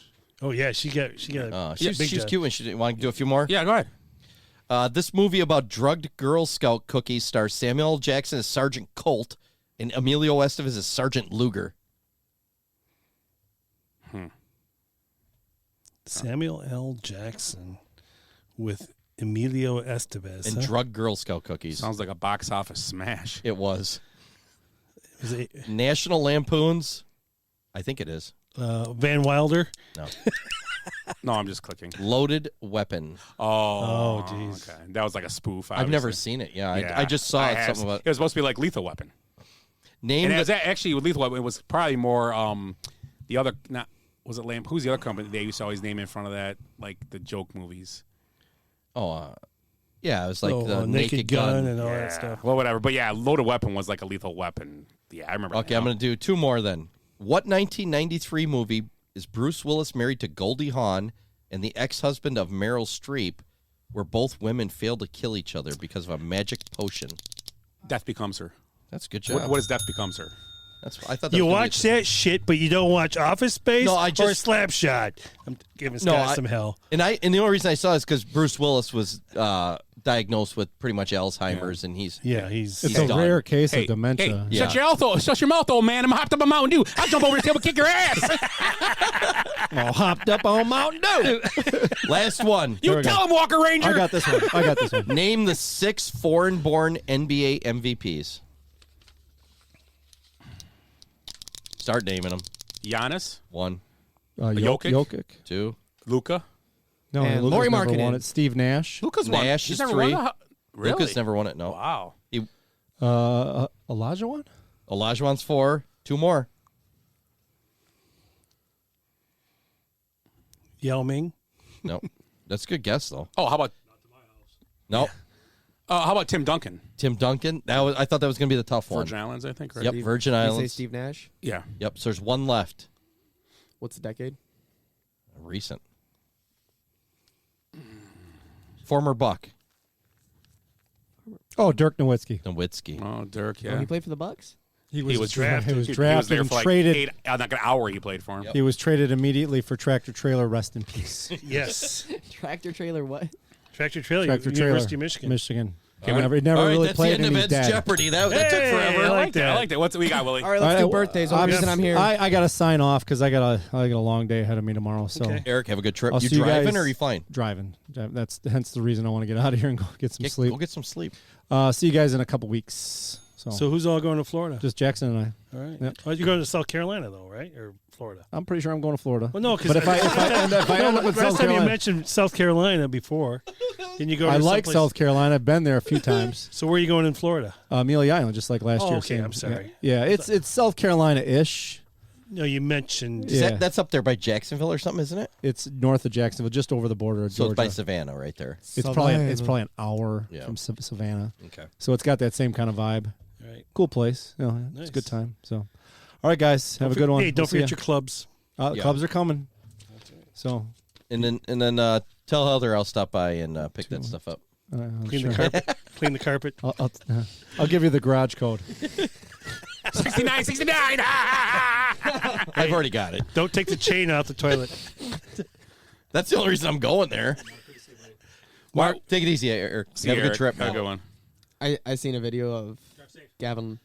B: Oh, yeah, she got
E: She's
B: big
E: cute. And she want to do a few more?
I: Yeah, go ahead.
E: This movie about drugged Girl Scout cookies stars Samuel L. Jackson as Sergeant Colt and Emilio Estevez as Sergeant Luger.
B: Samuel L. Jackson with Emilio Estevez.
E: And drugged Girl Scout cookies.
I: Sounds like a box office smash.
E: It was.
B: Is it
E: National Lampoons. I think it is.
B: Van Wilder?
E: No.
I: No, I'm just clicking.
E: Loaded Weapon.
B: Oh, jeez.
I: Okay. That was like a spoof.
E: I've never
I: obviously.
E: seen it. Yeah, I just saw
I: I
E: something about.
I: It was supposed to be like Lethal Weapon.
E: Name
I: And it
E: the-
I: was actually with Lethal Weapon, it was probably more the other. Not was it Lamp? Who's the other company they used to always name in front of that, like the joke movies?
E: Yeah, it was like the
B: Naked Gun and all that stuff.
I: Well, whatever. But yeah, Loaded Weapon was like a Lethal Weapon. Yeah, I remember.
E: Okay, I'm going to do two more then. What 1993 movie is Bruce Willis married to Goldie Hawn and the ex-husband of Meryl Streep, where both women failed to kill each other because of a magic potion?
I: Death Becomes Her.
E: That's a good job.
I: What is Death Becomes Her?
E: I thought that
B: You
E: was gonna
B: watch that shit, but you don't watch Office Space
E: No, I
B: or
E: just-
B: Slapshot. I'm giving Scott some hell.
E: And the only reason I saw it is because Bruce Willis was diagnosed with pretty much Alzheimer's, and he's
J: It's a
E: done.
J: rare case
I: Hey,
J: of dementia.
I: Shut your mouth, old man. I'm hopped up on Mountain Dew. I'll jump over the table and kick your ass.
J: All hopped up on Mountain Dew.
E: Last one.
I: You tell him, Walker Ranger.
J: I got this one.
E: Name the 6 foreign-born NBA MVPs. Start naming them.
I: Giannis.
E: 1.
J: Jokic.
E: 2.
I: Luca.
J: No,
H: And
J: Luka's
H: Lauri
J: never
H: Markkanen.
J: won it. Steve Nash.
I: Luca's won.
E: Nash
I: He's
E: is
I: never
E: 3.
I: won. Really?
E: Lucas never won it, no.
I: Wow.
J: Elijah won?
E: Olajuwon's 4. 2 more.
B: Yao Ming?
E: No. That's a good guess, though.
I: Oh, how about
E: No.
I: how about Tim Duncan?
E: Tim Duncan. I thought that was going to be the tough one.
I: Virgin Islands, I think. Right?
E: Yep, Virgin
H: Did you say
E: Islands.
H: Steve Nash?
I: Yeah.
E: Yep, so there's one left.
H: What's the decade?
E: Recent. Former Buck.
J: Oh, Dirk Nowitzki.
E: Nowitzki.
I: Oh, Dirk.
H: Oh,
I: Yeah.
H: he played for the Bucks?
J: He
B: was drafted.
J: He was
I: He was
J: drafted
I: there
J: and
I: for like
J: traded.
I: like an hour. He played for him.
J: He was traded immediately for Tractor Trailer. Rest in peace.
B: Yes.
H: Tractor trailer what?
B: Tractor Trailer,
J: Tractor Trailer.
B: University of Michigan.
J: Michigan. I never
E: All right,
J: really
E: that's
J: played
E: the end of
J: any
E: Ed's
J: dad.
E: Jeopardy. That took
B: Hey,
E: forever.
B: I like that.
I: I like that. What's we got, Willie?
H: All right, let's do birthdays. Only reason I'm here.
J: I got to sign off because I got a long day ahead of me tomorrow. So
B: Okay.
E: Eric, have a good trip.
J: I'll
E: You
J: see you
E: driving
J: guys-
E: or are you flying?
J: Driving. That's hence the reason I want to get out of here and go get some sleep.
E: Go get some sleep.
J: See you guys in a couple weeks.
B: So who's all going to Florida?
J: Just Jackson and I.
B: All right.
J: Yep.
B: Oh, you're going to South Carolina though, right? Or Florida?
J: I'm pretty sure I'm going to Florida.
B: Well, no, because
J: but if I end up in
B: last
J: South
B: time
J: Carolina,
B: you mentioned South Carolina before, then you go.
J: I
B: to
J: like
B: someplace-
J: South Carolina. I've been there a few times.
B: So where are you going in Florida?
J: Amelia Island, just like last
B: Oh,
J: year.
B: okay,
J: same.
B: I'm sorry.
J: Yeah, it's South Carolina-ish.
B: No, you mentioned.
J: Yeah.
E: That's up there by Jacksonville or something, isn't it?
J: It's north of Jacksonville, just over the border of
E: So
J: Georgia.
E: it's by Savannah right there.
J: It's probably an hour from Savannah.
E: Okay.
J: So it's got that same kind of vibe.
B: Right.
J: Cool place. You know, It's a good time. So, all right, guys, have a good one.
B: Hey, don't
J: We'll see
B: forget
J: ya.
B: your clubs.
E: Yeah.
J: Clubs are coming. So,
E: And then tell Heather I'll stop by and pick that stuff up.
B: Clean the carpet. Clean the carpet.
J: I'll give you the garage code.
I: 69, 69.
E: I've already got it.
B: Don't take the chain out the toilet.
E: That's the only reason I'm going there. Mark, take it easy, Eric.
I: See
E: Have
I: you,
E: a good
I: Eric.
E: trip.
I: Have a good one.
H: I seen a video of Gavin.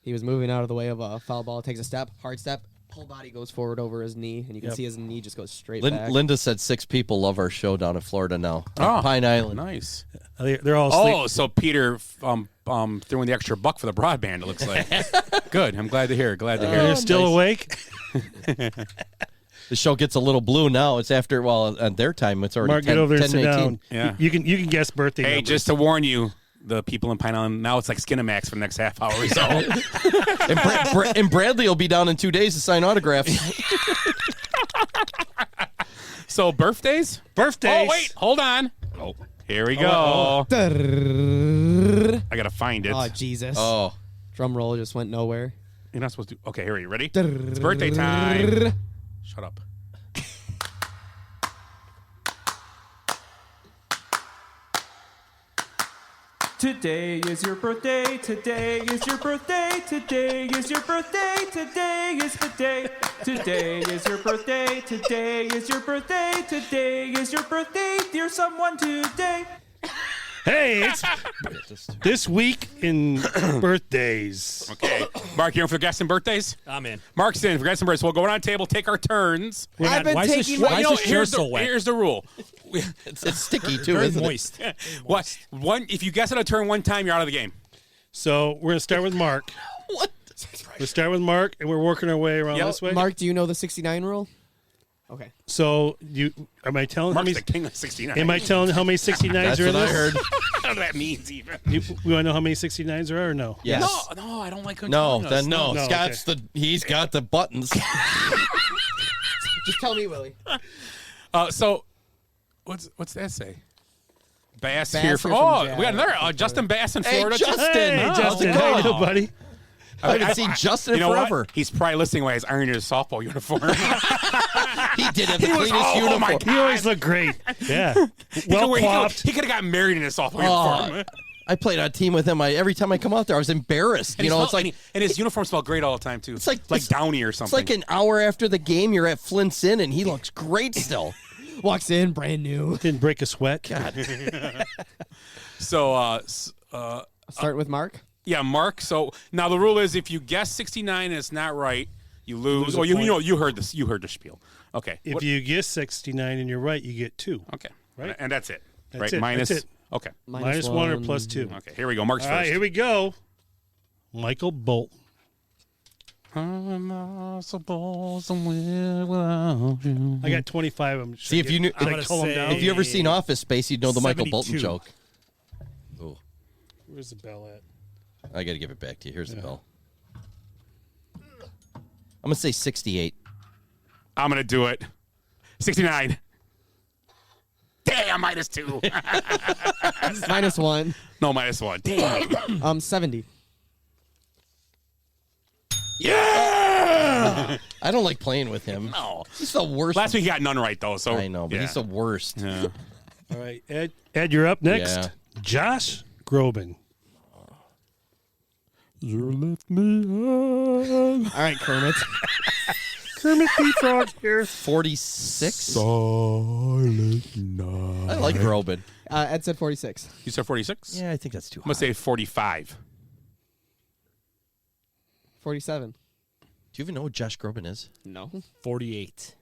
H: He was moving out of the way of a foul ball, takes a step, hard step, whole body goes forward over his knee, and you can see his knee just goes straight back.
E: Linda said 6 people love our show down in Florida now.
I: Oh,
E: Pine Island.
I: Nice.
B: They're all asleep.
I: Oh, so Peter threw in the extra buck for the broadband, it looks like. Good. I'm glad to hear.
B: They're still awake.
E: The show gets a little blue now. It's after, well, at their time, it's already
B: Mark,
E: 10,
B: get over there and
E: 10,
B: sit
E: 18.
B: down.
I: Yeah.
B: You can guess birthday.
I: Hey,
B: numbers.
I: just to warn you, the people in Pine Island, now it's like Skinamax for the next half hour or so.
E: And Bradley will be down in 2 days to sign autographs.
I: So birthdays?
B: Birthdays.
I: Oh, wait. Hold on. Oh, here we go.
B: Oh.
I: I got to find it.
H: Oh, Jesus.
E: Oh.
H: Drum roll just went nowhere.
I: You're not supposed to. Okay, here, are you ready? It's birthday time. Shut up.
M: Today is your birthday, today is your birthday, today is your birthday, today is the day. Today is your birthday, today is your birthday, today is your birthday, dear someone today.
B: Hey, it's this week in birthdays.
I: Okay. Mark, you're in for guessing birthdays?
K: I'm in.
I: Mark's in for guessing birthdays. We'll go around the table, take our turns.
H: I've been taking my...
K: Why is this chair so wet?
I: Here's the rule.
E: It's sticky, too,
K: Very
E: isn't
K: moist.
I: What? If you guess on a turn one time, you're out of the game.
B: So we're gonna start with Mark.
E: What?
B: We'll start with Mark, and we're working our way around this way.
H: Mark, do you know the 69 rule? Okay.
B: So am I telling?
I: Mark's
B: how
I: the
B: many,
I: king of 69.
B: am I telling how many 69s
E: That's
B: are in
E: what I
B: this?
E: heard.
I: I don't know what that means even.
B: You want to know how many 69s there are or no?
E: Yes.
I: No, I don't like him
E: No,
I: telling us.
E: then no.
B: No,
E: Scott's he's got the buttons.
H: Just tell me, Willie.
I: So, what's that say? Bass
H: Bass
I: here
H: here
I: from.
H: from
I: Oh,
H: Jazz.
I: we got another Justin Bass in
E: Hey,
I: Florida.
E: Justin.
B: Hey,
E: Oh,
B: Justin,
E: how's it
B: how you
E: going?
B: doing, buddy?
E: I haven't seen Justin in
I: You know
E: forever.
I: what? He's probably listening while he's ironing his softball uniform.
E: He did have the
I: He was-
E: cleanest
I: oh,
E: uniform.
I: my
B: You always look great. Yeah, well coiffed.
I: He could have got married in his softball
E: Oh,
I: uniform.
E: I played on a team with him. Every time I come out there, I was embarrassed.
I: And
E: You
I: he
E: know,
I: smelled-
E: it's like
I: and his uniform smelled great all the time too.
E: It's like-
I: Downy or
E: it's
I: something.
E: like an hour after the game, you're at Flint's Inn, and he looks great still.
H: Walks in, brand new.
B: Didn't break a sweat.
E: God.
I: So,
H: Start with Mark.
I: yeah, Mark. So now the rule is if you guess 69 and it's not right, you lose.
B: Lose a
I: Oh, you
B: point.
I: know you heard this. You heard the spiel. Okay.
B: If
I: What-
B: you guess 69 and you're right, you get 2.
I: okay.
B: Right.
I: And that's it.
B: That's
I: right.
B: it.
I: Minus.
B: That's it.
I: Okay.
B: Minus 1 or plus 2.
I: Okay. Here we go. Mark's
B: All right,
I: first.
B: here we go. Michael Bolton. I got 25 of them.
E: See, if you knew,
B: Should I cull them down?
E: if you ever seen Office Space, you'd know the Michael Bolton
K: 72.
E: joke. Ooh,
B: Where's the bell at?
E: I got to give it back to you. Here's the bell. I'm gonna say 68.
I: I'm gonna do it. 69. Damn, minus 2.
H: Minus 1.
I: No, minus 1. Damn.
H: 70.
I: Yeah.
E: I don't like playing with him.
I: No.
E: He's the worst.
I: Last week he got none right though. So
E: I know, but he's the worst.
I: Yeah.
B: All right, Ed, you're up next.
E: Yeah.
B: Josh Groban.
J: You left me
H: All right, Kermit.
B: Kermit the Frog here.
E: 46.
I: Silent night.
E: I like Groban.
H: Ed said 46.
I: You said 46?
E: Yeah, I think that's too
I: I'm going to say 45.
H: 47.
E: Do you even know what Josh Groban is?
H: No.
K: 48.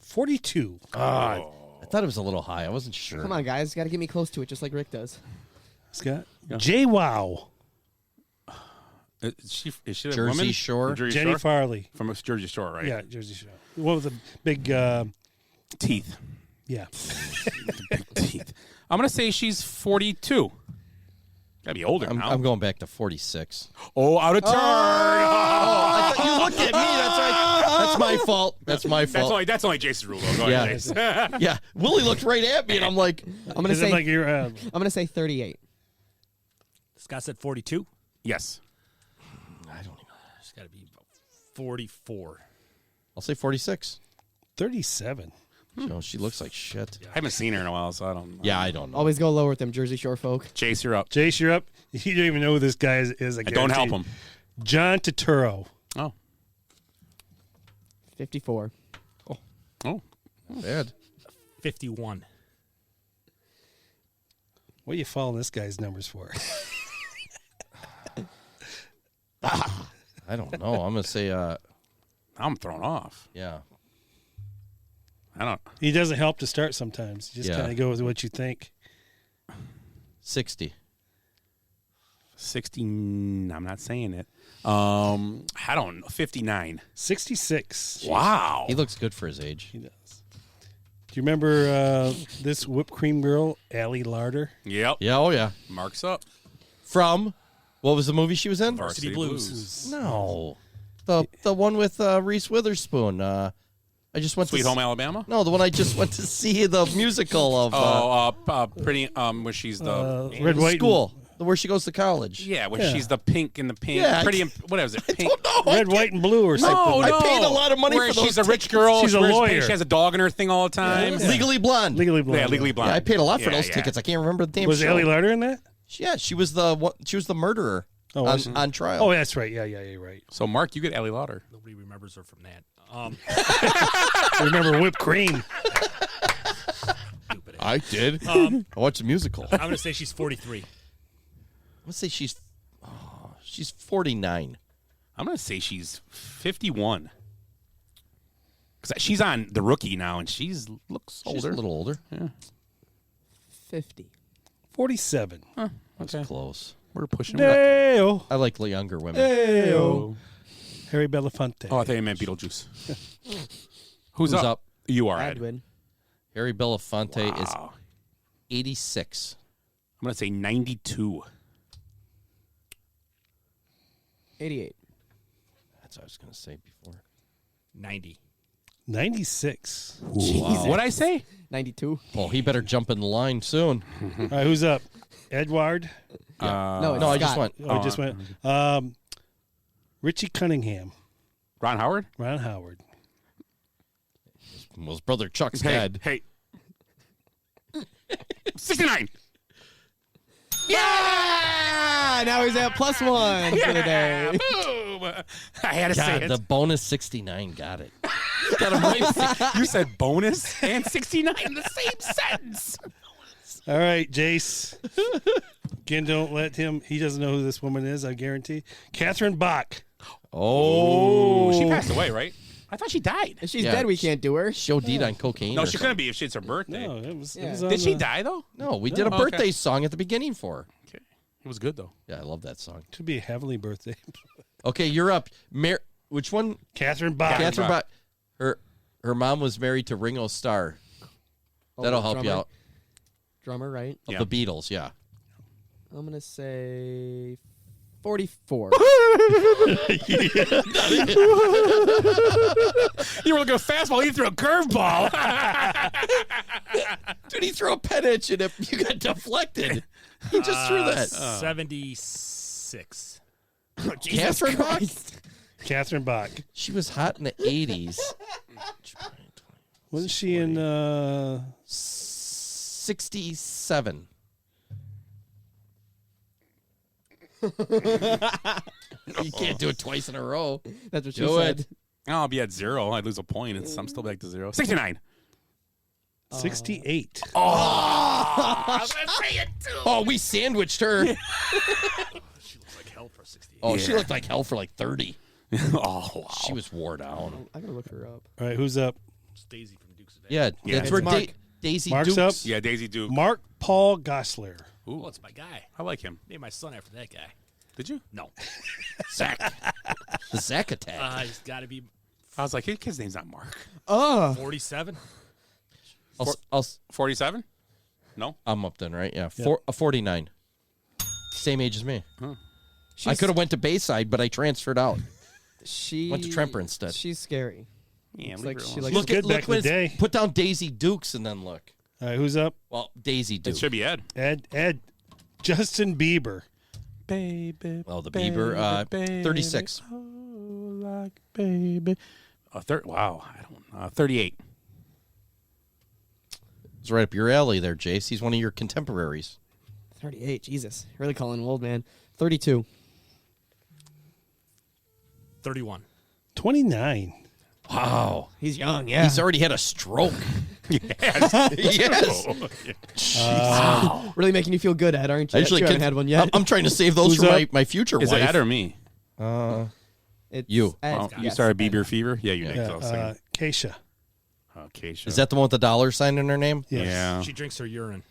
B: 42.
E: I thought it was a little high. I wasn't sure.
H: Come on, guys. Got to get me close to it, just like Rick does.
B: Scott. J-Wow.
I: Is she a
E: Jersey
I: woman?
E: Shore?
I: Jersey
B: Jenny
I: Shore?
B: Farley.
I: From Jersey Shore, right?
B: Yeah, Jersey Shore. One with the big
I: teeth.
B: Yeah.
I: Big teeth. I'm going to say she's 42. Got to be older now.
E: I'm going back to 46.
I: Oh, out of turn.
E: I thought you looked at me. That's right. That's my fault. That's my fault.
I: That's only Jason's rule, though. Go
E: Yeah.
I: ahead, Jason.
E: Yeah. Willie looked right at me, and I'm like,
H: I'm gonna say
B: like you're,
H: I'm gonna say 38.
K: Scott said 42.
I: Yes.
E: I don't even.
K: It's got to be about 44.
E: I'll say 46.
B: 37.
E: So she looks like shit.
I: I haven't seen her in a while, so I don't know.
E: Yeah, I don't know.
H: Always go lower with them Jersey Shore folk.
I: Chase, you're up.
B: Jace, you're up. You don't even know who this guy is.
I: Don't help him.
B: John Turturro.
I: Oh.
H: 54.
I: Oh.
E: Bad.
K: 51.
B: What are you following this guy's numbers for?
E: I don't know. I'm going to say,
I: I'm thrown off.
E: yeah.
I: I don't.
B: He doesn't help to start sometimes. You just
E: Yeah.
B: kind of go with what you think.
E: 60.
I: 60. I'm not saying it. I don't know. 59.
B: 66.
I: Wow.
E: He looks good for his age.
B: He does. Do you remember this whipped cream girl, Allie Larder?
I: Yep.
E: Yeah, oh yeah.
I: Mark's up.
E: From, what was the movie she was in?
I: Varsity Blues.
E: No. The one with Reese Witherspoon. I just went
I: Sweet
E: to
I: Home Alabama?
E: No, the one I just went to see the musical of
I: pretty where she's the
B: Red, White,
E: school. Where she goes to college.
I: Yeah, where she's the pink and the pink.
E: Yeah,
I: pretty what is it? Pink.
B: Red, White, and Blue or something.
E: I paid a lot of money
I: where
E: for those
I: she's a rich
E: tickets.
I: girl.
B: She's a
I: wears
B: lawyer.
I: pink, She has a dog in her thing all the time.
B: Yeah.
E: Legally Blonde.
B: Legally Blonde.
I: Yeah, Legally Blonde.
E: Yeah, I paid a lot for
I: Yeah,
E: those
I: yeah.
E: tickets. I can't remember the damn
B: Was
E: show.
B: Allie Larder in that?
E: Yeah, she was the murderer on trial.
B: Oh, that's right. Yeah, you're right.
I: So, Mark, you get Ellie Lauder.
K: Nobody remembers her from that.
B: Remember whipped cream?
E: I did. I watched the musical.
K: I'm going to say she's 43.
E: Let's say she's 49.
I: I'm going to say she's 51. Because she's on The Rookie now, and she looks older.
E: She's a little older.
I: Yeah.
H: 50.
B: 47.
I: Huh,
E: That's
I: okay.
E: close.
I: We're pushing
B: Hey-o.
E: I like the younger women.
B: Hey-o. Harry Belafonte.
I: Oh, I thought you meant Beetlejuice. Who's
E: Who's
I: up?
E: up?
I: You are, Ed.
H: Edwin.
E: Harry Belafonte is
I: Wow.
E: 86.
I: I'm going to say 92.
H: 88.
E: That's what I was going to say before.
K: 90.
B: 96.
I: What'd I say?
H: 92.
E: Well, he better jump in the line soon.
B: All right, who's up? Edward?
H: No, it's
E: No, I
H: Scott.
E: just went.
B: Oh, just went. Richie Cunningham.
I: Ron Howard?
B: Ron Howard.
E: Well, his brother Chuck's dead.
I: Hey. 69.
H: Yeah! Now he's at +1 for the day.
I: Boom. I had to say
E: God,
I: it.
E: the bonus 69 got it. Got him right.
I: You said bonus and 69 in the same sentence.
B: All right, Jace. Again, don't let him. He doesn't know who this woman is, I guarantee. Catherine Bach.
E: Oh.
I: She passed away, right? I thought she died.
H: If she's
E: Yeah,
H: dead, we can't do her.
E: She OD'd on cocaine.
I: No,
E: or
I: she
E: something.
I: couldn't be if it's her birthday.
B: No, it was.
H: Yeah.
B: It was on
I: Did she
B: the-
I: die, though?
E: No, we did a
I: Okay.
E: birthday song at the beginning for her.
I: Okay. It was good, though.
E: Yeah, I love that song.
B: Should be a heavenly birthday.
E: Okay, you're up. Which one?
B: Catherine Bach.
E: Catherine Bach. Her mom was married to Ringo Starr.
H: Oh,
E: That'll
H: the
E: help you
H: drummer.
E: out.
H: Drummer, right?
E: Of
I: Yeah.
E: the Beatles, yeah.
H: I'm going to say 44.
I: You were looking a fastball. You threw a curveball.
E: Dude, he threw a pen at you and you got deflected. He just threw that.
K: 76.
E: Catherine Bach?
B: Catherine Bach.
E: She was hot in the 80s.
B: Wasn't she in
E: 67. You can't do it twice in a row.
H: That's what she
E: Do
H: said.
E: it.
I: I'll be at 0. I'd lose a point. I'm still back to 0. 69.
B: 68.
E: Oh, we sandwiched her.
K: She looks like hell for 68.
E: Oh, she looked like hell for like 30.
I: Oh, wow.
E: She was wore down.
H: I gotta look her up.
B: All right, who's up?
K: It's Daisy from Dukes of
E: Yeah,
I: Yeah,
E: that's where
H: it's Mark.
E: Daisy
B: Mark's
E: Dukes.
B: up.
I: Yeah, Daisy Duke.
B: Mark Paul Gosselaar.
I: Ooh,
K: Oh, it's my guy.
I: I like him.
K: Named my son after that guy.
I: Did you?
K: No.
I: Zach.
E: The Zach attack.
K: He's got to be
I: I was like, his kid's name's not Mark.
K: 47.
E: I'll
I: 47? No?
E: I'm up then, right? Yeah, 49. Same age as me.
I: Huh.
E: I could have went to Bayside, but I transferred out.
H: She
E: Went to Tremper instead.
H: She's scary.
I: Yeah,
H: It's
I: leave
H: like
I: her
H: she
I: alone.
H: likes
B: Look good back in the
E: when it's-
B: day.
E: Put down Daisy Dukes and then look.
B: All right, who's up?
E: Well, Daisy Duke.
I: It should be Ed.
B: Ed. Justin Bieber.
I: Baby.
E: Well, the Bieber, 36.
I: Oh, like baby. Wow. I don't 38.
E: It's right up your alley there, Jace. He's one of your contemporaries.
H: 38. Jesus, really calling him old man. 32.
K: 31.
B: 29.
E: Wow.
H: He's young. Yeah.
E: He's already had a stroke.
I: Yes.
E: Wow.
H: Really making you feel good, Ed, aren't you?
E: I usually
H: You haven't had one yet.
E: I'm trying to save those
B: Who's
E: for
B: up?
E: my future
I: Is
E: wife.
I: it Ed or me?
H: It's
E: You.
H: Ed.
I: Oh, you
H: Yes,
I: started
H: Ed.
I: Bieber fever? Yeah, you did.
B: Yeah,
I: I was thinking.
B: Keisha.
I: Okay, sure.
E: Is that the one with the dollar sign in her name?
B: Yes.
I: Yeah.
K: She drinks her urine.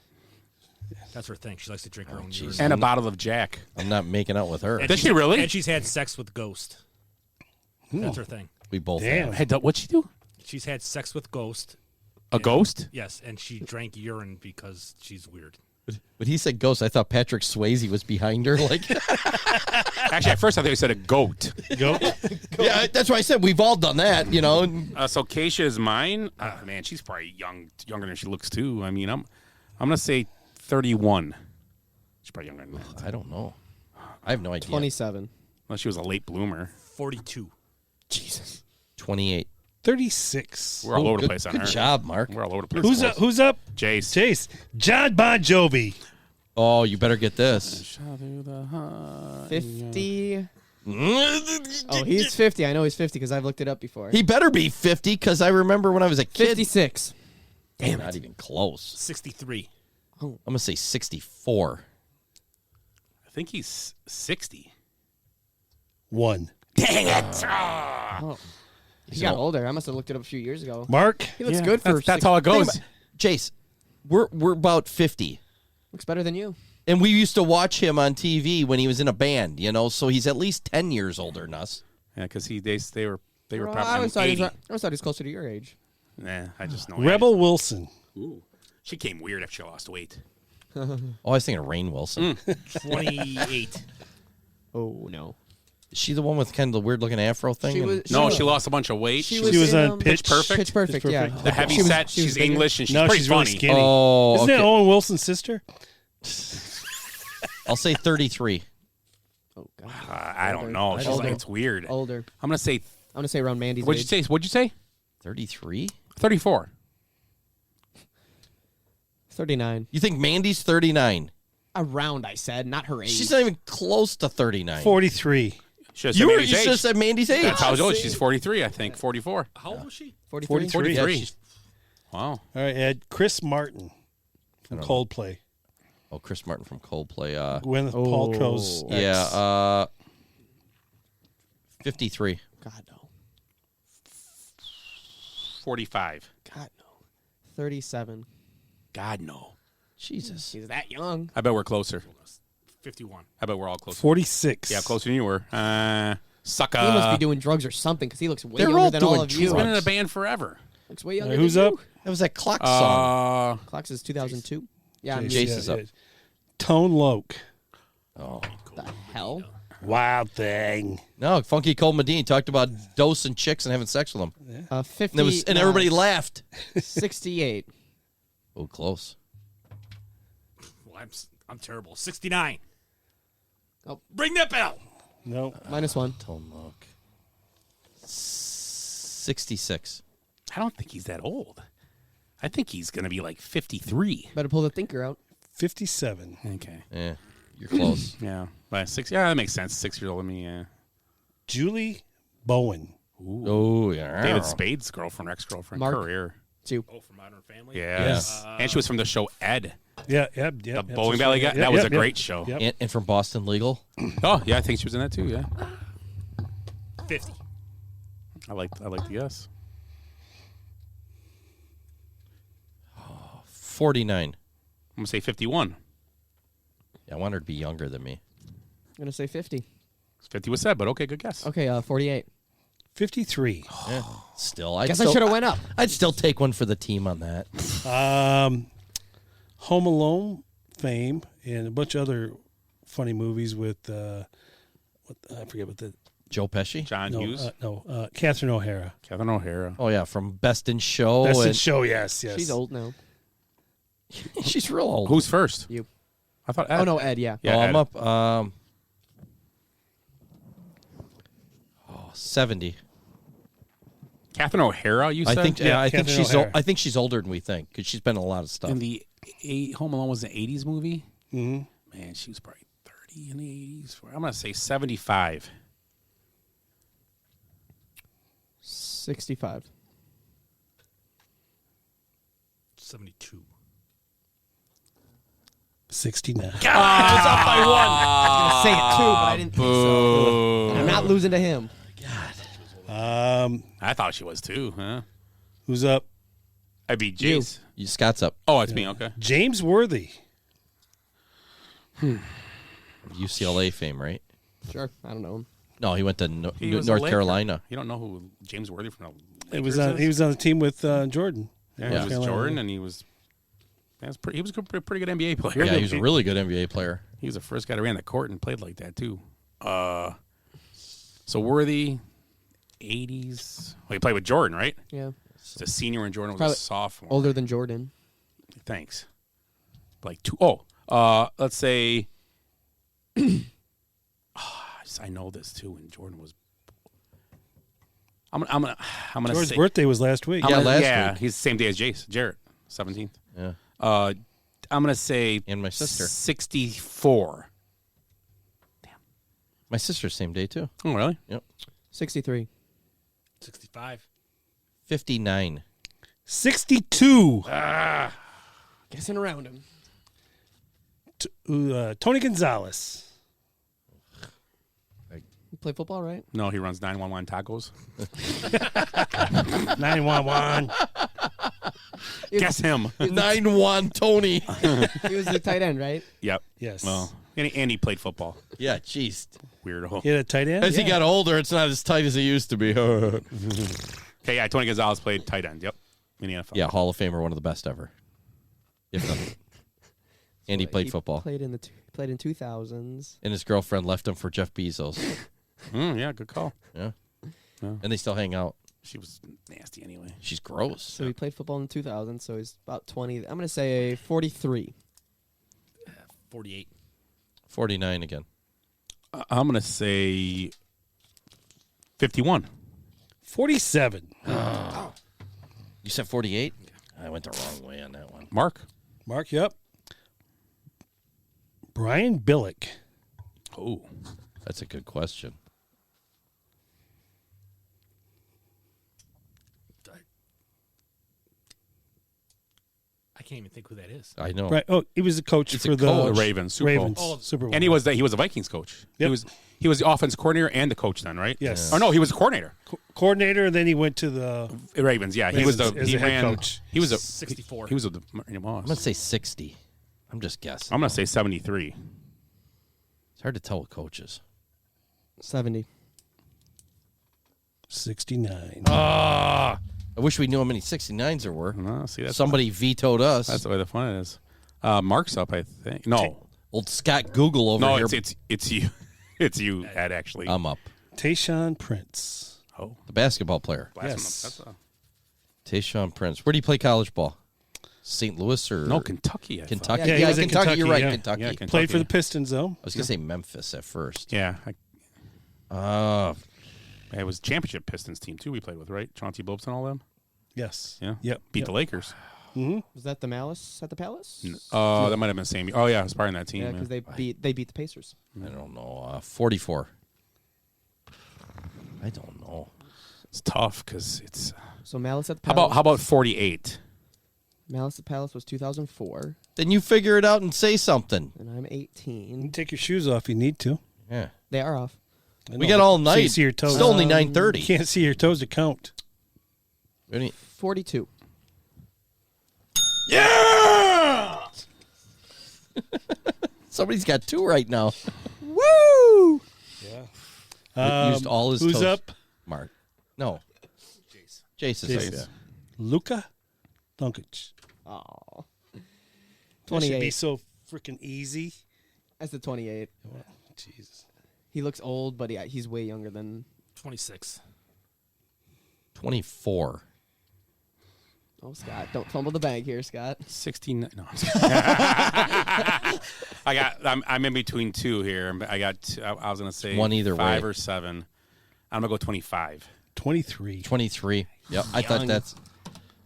K: That's her thing. She likes to drink her own urine.
I: And a bottle of Jack.
E: I'm not making out with her.
K: And
I: Does
K: she's-
I: she really?
K: And she's had sex with Ghost. That's her thing.
E: We both
B: Damn.
E: have.
I: Hey, what'd she do?
K: She's had sex with Ghost.
I: A ghost?
K: Yes, and she drank urine because she's weird.
E: When he said ghost, I thought Patrick Swayze was behind her. Like,
I: Actually, at first I thought you said a goat.
B: Go.
E: yeah, that's why I said we've all done that. You know.
I: So Keisha is mine. Man, she's probably younger than she looks too. I mean, I'm gonna say 31. She's probably younger than that.
E: I don't know. I have no idea.
H: 27.
I: Well, she was a late bloomer.
K: 42.
H: Jesus.
E: 28.
B: 36.
I: We're all over the
E: good,
I: place on
E: good
I: her.
E: job, Mark.
I: We're all over the place.
B: Who's up? Who's up?
I: Jace.
B: Chase. John Bon Jovi.
E: Oh, you better get this.
H: 50. Oh, he's 50. I know he's 50 because I've looked it up before.
E: He better be 50 because I remember when I was a kid.
H: 56.
E: Damn, not even close.
K: 63.
E: I'm gonna say 64.
I: I think he's 60.
B: 1.
I: Dang it!
H: Oh. He got older. I must have looked it up a few years ago.
B: Mark.
H: He looks good for.
I: That's how it goes.
E: Jace, we're about 50.
H: Looks better than you.
E: And we used to watch him on TV when he was in a band, you know, so he's at least 10 years older than us.
I: Yeah, because they were
H: Well,
I: probably
H: I always thought
I: 80.
H: I always thought he was closer to your age.
I: Nah, I just know.
B: Rebel Wilson.
I: Ooh. She came weird after she lost weight.
E: Oh, I was thinking of Rainn Wilson.
K: 28.
H: Oh no.
E: Is she the one with kind of the weird looking afro thing?
H: She was-
I: No, she lost a bunch of weight.
H: She
B: was
H: in,
B: on Pitch
I: Perfect.
H: Pitch Perfect.
B: Pitch
H: Yeah.
B: Perfect.
I: The heavy
H: She was-
I: set.
H: she was
I: She's
H: bigger.
I: English and she's
B: No,
I: pretty
B: she's
I: funny.
B: really skinny.
E: Oh,
B: Isn't
E: okay.
B: that Owen Wilson's sister?
E: I'll say 33.
H: Oh god.
I: I don't know. She's
H: Older.
I: like, it's weird.
H: Older.
I: I'm gonna say.
H: I'm gonna say around Mandy's
I: What'd
H: age.
I: you say? What'd you say?
E: 33?
I: 34.
H: 39.
E: You think Mandy's 39?
H: Around, I said, not her age.
E: She's not even close to 39.
B: 43.
I: Should have
E: You
I: said
E: were-
I: Mandy's
E: you
I: age.
E: should have said Mandy's age.
I: That's how old she's 43, I think. 44.
K: How old was she?
H: 43.
B: 43.
E: Yeah,
I: 43.
E: she's-
I: Wow.
B: All right, Ed. Chris Martin from Coldplay.
E: oh, Chris Martin from Coldplay.
B: Gwyneth Paltrow's ex.
E: Yeah, 53.
H: God no.
I: 45.
H: God no. 37.
I: God, no.
E: Jesus.
H: She's that young.
I: I bet we're closer.
K: 51.
I: I bet we're all closer.
B: 46.
I: Yeah, closer than you were. Sucker.
H: He must be doing drugs or something because he looks way
E: They're
H: younger
E: all
H: than all
E: doing
H: of you.
I: He's been in a
E: drugs.
I: band forever.
H: Looks way younger.
B: Who's
H: than
B: up?
H: You.
E: That was that clock song.
H: Clocks is 2002. Yeah, I'm
E: Jace is up.
B: Tone Loc.
E: Oh.
H: the hell?
B: Wild Thing.
E: No, Funky Cole Medine talked about dosing chicks and having sex with them.
H: 50.
E: And everybody laughed.
H: 68.
E: Oh, close.
K: Well, I'm terrible. 69.
H: Oh.
K: Bring that bell.
B: No.
H: -1.
E: Tone Loc. 66.
I: I don't think he's that old. I think he's going to be like 53.
H: Better pull the thinker out.
B: 57.
I: Okay.
E: Yeah, you're close.
I: Yeah. By 6. Yeah, that makes sense. 6 years old. I mean, yeah.
B: Julie Bowen.
I: Ooh.
E: Oh, yeah.
I: David Spade's girlfriend, ex-girlfriend,
H: Mark.
I: career.
H: Two.
K: Oh, from Modern Family?
I: Yes. And she was from the show Ed.
B: Yeah,
I: The bowling alley guy. That was a great show.
B: Yep.
E: And from Boston Legal.
I: Oh, yeah, I think she was in that too, yeah.
K: 50.
I: I like the guess.
E: 49.
I: I'm going to say 51.
E: Yeah, I want her to be younger than me.
H: I'm going to say 50.
I: 50 was said, but okay, good guess.
H: Okay, 48.
B: 53.
E: Yeah. Still,
H: Guess I should have went up.
E: I'd still take one for the team on that.
B: Home Alone fame and a bunch of other funny movies with I forget what the
E: Joe Pesci?
I: John Hughes?
B: Catherine O'Hara.
I: Catherine O'Hara.
E: Oh, yeah, from Best in Show.
B: Best in Show, yes.
H: She's old now.
E: She's real old.
I: Who's first?
H: You.
I: I thought Ed.
H: Oh, no, Ed, yeah.
I: Yeah,
E: I'm
I: Ed.
E: up 70.
I: Catherine O'Hara, you said?
E: I think I think
B: Catherine
E: she's
B: O'Hara.
E: I think she's older than we think because she's been in a lot of stuff.
I: And the Home Alone was an 80s movie?
B: Mm-hmm.
I: Man, she was probably 30 in the 80s. I'm going to say 75.
H: 65.
K: 72.
B: 69.
H: God, I was up by one. I was going to say it too, but I didn't think so. And I'm not losing to him.
I: I thought she was too, huh?
B: Who's up?
I: I'd be Jace.
E: You Scott's up.
I: Oh, it's me, okay.
B: James Worthy.
E: UCLA fame, right?
H: Sure, I don't know him.
E: No, he went to
I: He was a
E: North
I: Laker.
E: Carolina.
I: You don't know who James Worthy from the
B: He
I: Lakers
B: was
I: is?
B: on the team with Jordan.
I: Yeah,
B: North
I: he was
B: Carolina.
I: Jordan, and he was a pretty good NBA player.
E: Yeah, he was a really good NBA player.
I: He was the first guy to ran the court and played like that too. So Worthy, 80s. Well, he played with Jordan, right?
H: Yeah.
I: He's a senior when Jordan was
H: Probably
I: a sophomore.
H: Older than Jordan.
I: Thanks. Like two. Let's say. I know this too. When Jordan was. I'm gonna
B: George's
I: say.
B: birthday was last week.
I: Yeah, he's the same day as Jarrett, 17th.
E: Yeah.
I: I'm gonna say.
E: And my sister.
I: 64.
E: My sister's same day too.
I: Oh, really?
E: Yep.
H: 63.
K: 65.
E: 59.
B: 62.
H: Guessing around him.
B: Tony Gonzalez.
H: You play football, right?
I: No, he runs 911 tacos.
B: 911.
I: Guess him.
E: 9-1 Tony.
H: He was the tight end, right?
I: Yep.
B: Yes.
I: Well, and he played football.
E: Yeah, jeez.
I: Weirdo.
B: He had a tight end?
E: As he got older, it's not as tight as it used to be.
I: Okay, yeah, Tony Gonzalez played tight end. Yep. In the NFL.
E: Yeah, Hall of Famer, one of the best ever. If not. And he played football.
H: Played in 2000s.
E: And his girlfriend left him for Jeff Bezos.
I: Yeah, good call.
E: Yeah. And they still hang out.
I: She was nasty anyway.
E: She's gross.
H: So he played football in 2000, so he's about 20. I'm going to say 43.
K: 48.
E: 49 again.
I: I'm going to say 51.
B: 47.
E: You said 48? I went the wrong way on that one.
I: Mark,
B: yep. Brian Billick.
I: Oh,
E: that's a good question.
K: I can't even think who that is.
E: I know.
B: Right. Oh, he was a coach
E: He's
B: for
E: a
B: the
E: coach.
I: Ravens. Super Bowl.
K: Oh,
B: Super Bowl.
I: And he was a Vikings coach.
B: Yep.
I: He was the offense coordinator and the coach then, right?
B: Yes.
I: Oh no, he was a coordinator.
B: Coordinator, and then he went to the
I: Ravens. Yeah, he
B: Ravens
I: was
B: as
I: he
B: a head
I: ran.
B: coach.
I: He was a
K: 64.
I: He was the
E: I'm going to say 60. I'm just guessing.
I: I'm going to say 73.
E: It's hard to tell with coaches.
H: 70.
B: 69.
E: I wish we knew how many 69s there were.
I: No, see, that's
E: Somebody vetoed us.
I: That's the way the fun is. Mark's up, I think. No,
E: Old Scott Google over
I: no,
E: here.
I: it's you, it's you, Ed. Actually,
E: I'm up.
B: Tayshaun Prince.
I: Oh,
E: The basketball player.
B: Yes.
I: That's a,
E: Tayshaun Prince. Where do you play college ball? St. Louis or
I: no, Kentucky. I
E: Kentucky?
I: thought.
B: Yeah, he was in
E: Kentucky. You're right,
B: yeah.
E: Kentucky.
I: Yeah,
E: I
I: Kentucky.
B: Played for the Pistons, though.
E: was going to say Memphis at first.
I: Yeah,
E: It
I: it was championship Pistons team too. We played with, right? Chauncey Billups and all them.
B: Yes.
I: Yeah.
B: Yep.
I: Beat
B: Yep.
I: the Lakers.
B: Mm-hmm.
H: Was that the Malice at the Palace?
I: That might have been the same. Oh yeah, I was part of that team.
H: Yeah, because they beat the Pacers.
E: I don't know. 44. I don't know.
I: It's tough because it's.
H: So Malice at the
I: How
H: Palace.
I: about 48?
H: Malice at the Palace was 2004,
E: Then you figure it out and say something.
H: and I'm 18.
B: Take your shoes off if you need to.
E: Yeah.
H: They are off.
B: I
E: We
B: know,
E: got all
B: but
E: night.
B: so you see your toes.
E: Still only
B: You
E: 9:30.
B: can't see your toes to count.
H: 42.
E: Yeah! Somebody's got 2 right now.
H: Woo!
B: Yeah.
E: Used all his
B: Who's
E: toes.
B: up?
E: Mark. No. Jace is up.
B: Luka Doncic.
H: Oh.
B: That should
H: 28.
B: be so freaking easy.
H: That's the 28.
B: Jesus.
H: He looks old, but he's way younger than
K: 26.
E: 24.
H: Oh, Scott, don't fumble the bag here, Scott.
I: 16. No. I'm in between 2 here. I was going to say
E: One either
I: 5
E: way.
I: or 7. I'm going to go 25.
B: 23.
E: 23. Yep. I thought that's.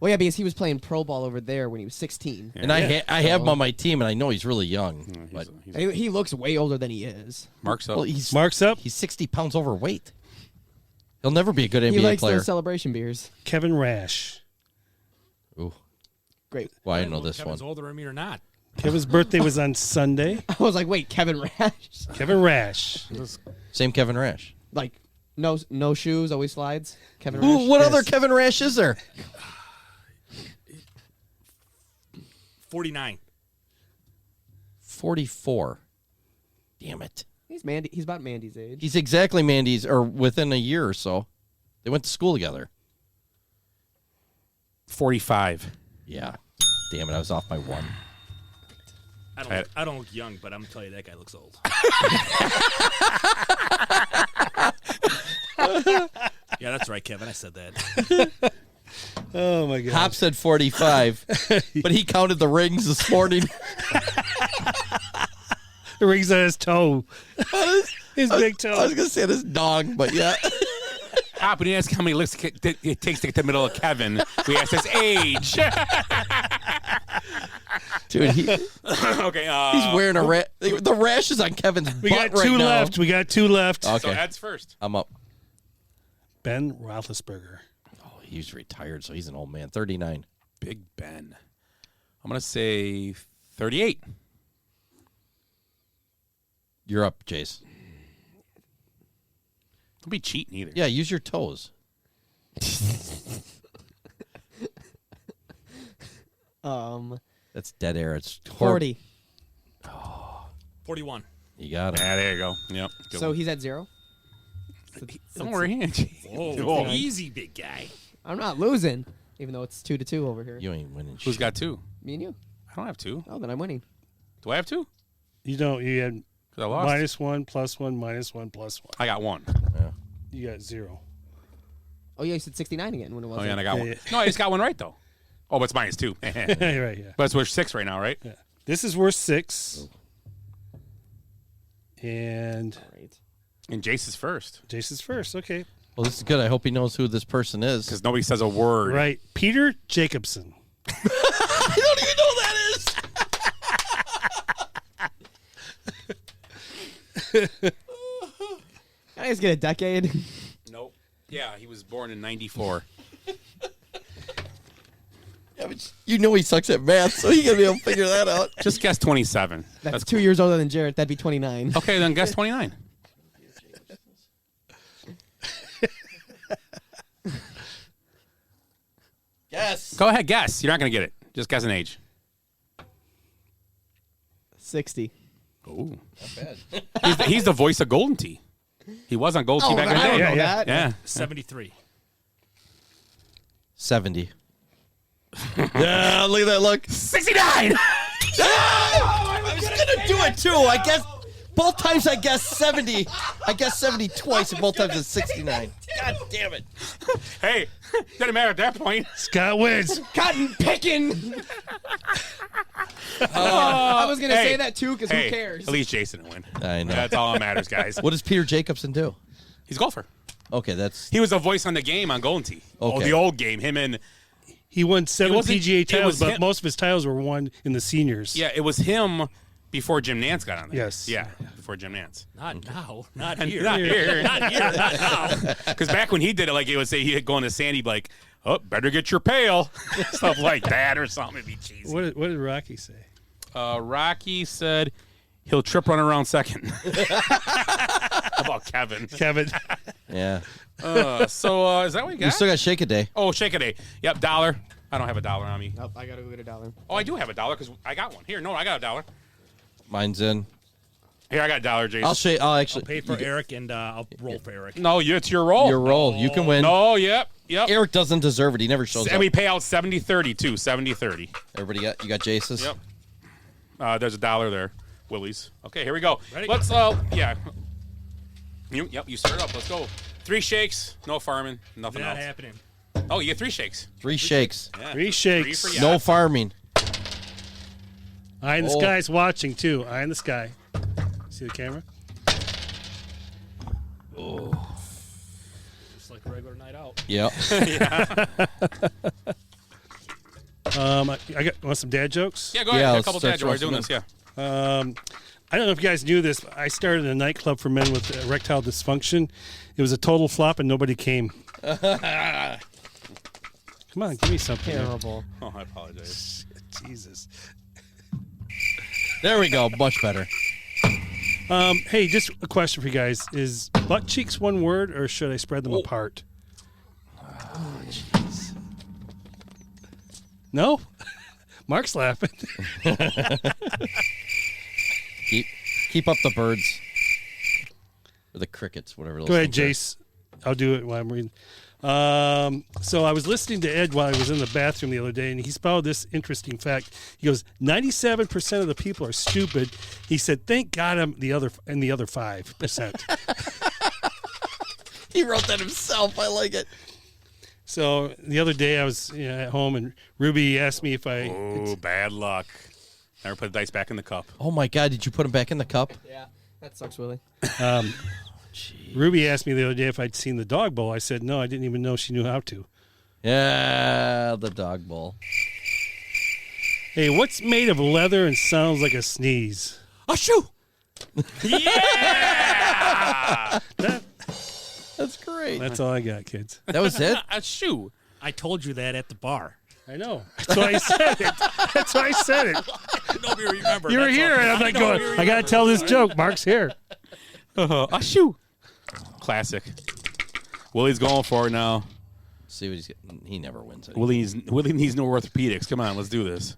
H: Well, yeah, because he was playing pro ball over there when he was 16.
E: And I have him on my team, and I know he's really young. But
H: He looks way older than he is.
I: Mark's up.
E: well, he's
B: Mark's up.
E: He's 60 pounds overweight. He'll never be a good
H: He
E: NBA
H: likes
E: player.
H: those celebration beers.
B: Kevin Rash.
E: Ooh.
H: Great.
E: Well, I know this
K: Kevin's
E: one.
K: older than me or not.
B: Kevin's birthday was on Sunday.
H: I was like, wait, Kevin Rash?
B: Kevin Rash.
E: Same Kevin Rash.
H: Like, no shoes, always slides? Kevin
E: Ooh,
H: Rash?
E: what
B: Yes.
E: other Kevin Rash is there?
K: 49.
E: 44. Damn it.
H: He's about Mandy's age.
E: He's exactly Mandy's, or within a year or so. They went to school together.
I: 45.
E: Yeah. Damn it, I was off by 1.
K: I don't look young, but I'm telling you, that guy looks old. Yeah, that's right, Kevin. I said that.
B: Oh, my God.
E: Hop said 45, but he counted the rings this morning.
B: The rings on his toe. His big toe.
E: I was going to say this dog, but yeah.
I: Hop, we didn't ask how many licks it takes to get to the middle of Kevin. We asked his age.
E: Dude,
I: okay.
E: he's wearing a the rash is on Kevin's
B: We
E: butt
B: got 2
E: right now.
B: left. We got 2 left.
E: Okay.
I: So Ed's first.
E: I'm up.
B: Ben Roethlisberger.
E: Oh, he's retired, so he's an old man. 39.
I: Big Ben. I'm going to say 38.
E: You're up, Jace.
I: Don't be cheating either.
E: Yeah, use your toes. That's dead air. It's
H: 40.
K: 41.
E: You got it.
I: Yeah, there you go. Yep. Good
H: So
I: one.
H: he's at 0?
I: Don't worry.
K: Whoa, easy, big guy.
H: I'm not losing, even though it's 2-2 over here.
E: You ain't winning.
I: Who's
E: shit.
I: got 2?
H: Me and you.
I: I don't have 2.
H: Oh, then I'm winning.
I: Do I have 2?
B: You don't. You had
I: 'Cause I lost.
B: -1, +1, -1, +1.
I: I got 1.
B: You got 0.
H: Oh, yeah, you said 69 again when it was.
I: Oh, yeah, and I got
B: Yeah,
I: 1.
B: yeah.
I: No, I just got 1 right, though. Oh, but it's -2.
B: You're right, yeah.
I: But it's worth 6 right now, right?
B: Yeah. This is worth 6. And
I: And Jace is first.
B: Jason's first. Okay.
E: Well, this is good. I hope he knows who this person is.
I: Because nobody says a word.
B: Right. Peter Jacobson.
E: I don't even know who that is.
H: Can I just get a decade?
I: Nope. Yeah, he was born in 94.
E: Yeah, but you know he sucks at math, so you got to be able to figure that out.
I: Just guess 27.
H: That's 2 years older than Jarrett. That'd be 29.
I: Okay, then guess 29.
E: Yes.
I: Go ahead, guess. You're not going to get it. Just guess an age.
H: 60.
I: Ooh.
E: Not bad.
I: He's the voice of Golden Tee. He was on Golden Tee back in the
H: I
I: day.
H: don't know that.
I: Yeah.
K: 73.
E: 70. Yeah, look at that look.
I: 69!
E: I was going to do it, too. I guess both times I guessed 70. I guessed 70 twice, and both times it's 69. God damn it.
I: Hey, doesn't matter at that point.
B: Scott wins.
H: Cotton picking. I was going to say that, too, because who cares?
I: At least Jason will win.
E: I know.
I: That's all that matters, guys.
E: What does Peter Jacobson do?
I: He's a golfer.
E: Okay, that's...
I: He was a voice on the game on Golden Tee.
E: Okay.
I: Oh, the old game. Him and...
B: He won 7
I: wasn't-
B: PGA
I: it
B: titles,
I: was
B: but
I: him-
B: most of his titles were won in the seniors.
I: Yeah, it was him before Jim Nance got on there.
B: Yes.
I: Yeah. before Jim Nance.
K: Not now. Not
I: And
K: here.
I: not here.
K: Not here. Not now.
I: Because back when he did it, like he would say he'd go into Sandy, he'd be like, "Oh, better get your pail," stuff like that, or something. It'd be cheesy.
B: What did Rocky say?
I: Rocky said he'll trip run around second. How about Kevin?
B: Kevin.
E: Yeah.
I: So is that what you got?
E: You still got Shake a Day.
I: Oh, Shake a Day. Yep, $1. I don't have $1 on me.
H: Nope, I gotta go get $1.
I: Oh, I do have $1 because I got one. Here, no, I got $1.
E: Mine's in.
I: Here, I got $1, Jason.
E: I'll actually
K: I'll pay for Eric and I'll roll for Eric.
I: No, it's your roll.
E: Your roll. You can win.
I: No, yep.
E: Eric doesn't deserve it. He never shows
I: And
E: up.
I: we pay out 70-30 too. 70-30.
E: Everybody got you got Jace's?
I: Yep. There's $1 there. Willie's. Okay, here we go.
K: Ready?
I: Let's yeah. You start it up. Let's go. 3 shakes, no farming, nothing
K: Not
I: else.
K: happening.
I: Oh, you get 3 shakes.
E: 3 shakes.
I: Yeah.
B: 3 shakes.
I: 3 for
E: No
I: yacht.
E: farming.
B: Eye in the
E: Oh.
B: sky's watching too. Eye in the sky. See the camera?
K: Just like a regular night out.
E: Yep.
B: I want some dad jokes.
I: Yeah, go ahead.
E: Yeah,
I: A
E: let's
I: couple
E: start
I: dads. We're doing
E: throwing
I: this. Yeah.
B: I don't know if you guys knew this, but I started a nightclub for men with erectile dysfunction. It was a total flop and nobody came. Come on, give me something.
H: Terrible.
I: Oh, I apologize.
B: Jesus.
E: There we go. Much better.
B: Hey, just a question for you guys. Is butt cheeks one word or should I spread them apart?
E: Oh, jeez.
B: No? Mark's laughing.
E: Keep up the birds. Or the crickets, whatever those
B: Go ahead,
E: things
B: Jace. I'll do it while I'm reading. So I was listening to Ed while I was in the bathroom the other day, and he spouted this interesting fact. He goes, 97% of the people are stupid. He said, thank God I'm the other 5%.
E: He wrote that himself. I like it.
B: So the other day I was at home, and Ruby asked me if I...
I: Oh, bad luck. Never put the dice back in the cup.
E: Oh, my God. Did you put them back in the cup?
H: Yeah, that sucks, Willie.
B: Ruby asked me the other day if I'd seen the dog bowl. I said, no, I didn't even know she knew how to.
E: Yeah, the dog bowl.
B: Hey, what's made of leather and sounds like a sneeze?
K: A shoe.
I: Yeah!
E: That's great.
B: That's all I got, kids.
E: That was it?
I: A shoe.
K: I told you that at the bar.
B: I know. That's why I said it. That's why I said it.
K: Nobody remember.
B: You were
K: That's
B: here,
K: all.
B: and I'm like
K: I know
B: going,
K: you
B: I got to
K: remember.
B: tell this joke. Mark's here.
I: A shoe. Classic. Willie's going for it now.
E: See what he's getting. He never wins it.
I: Willie needs no orthopedics. Come on, let's do this.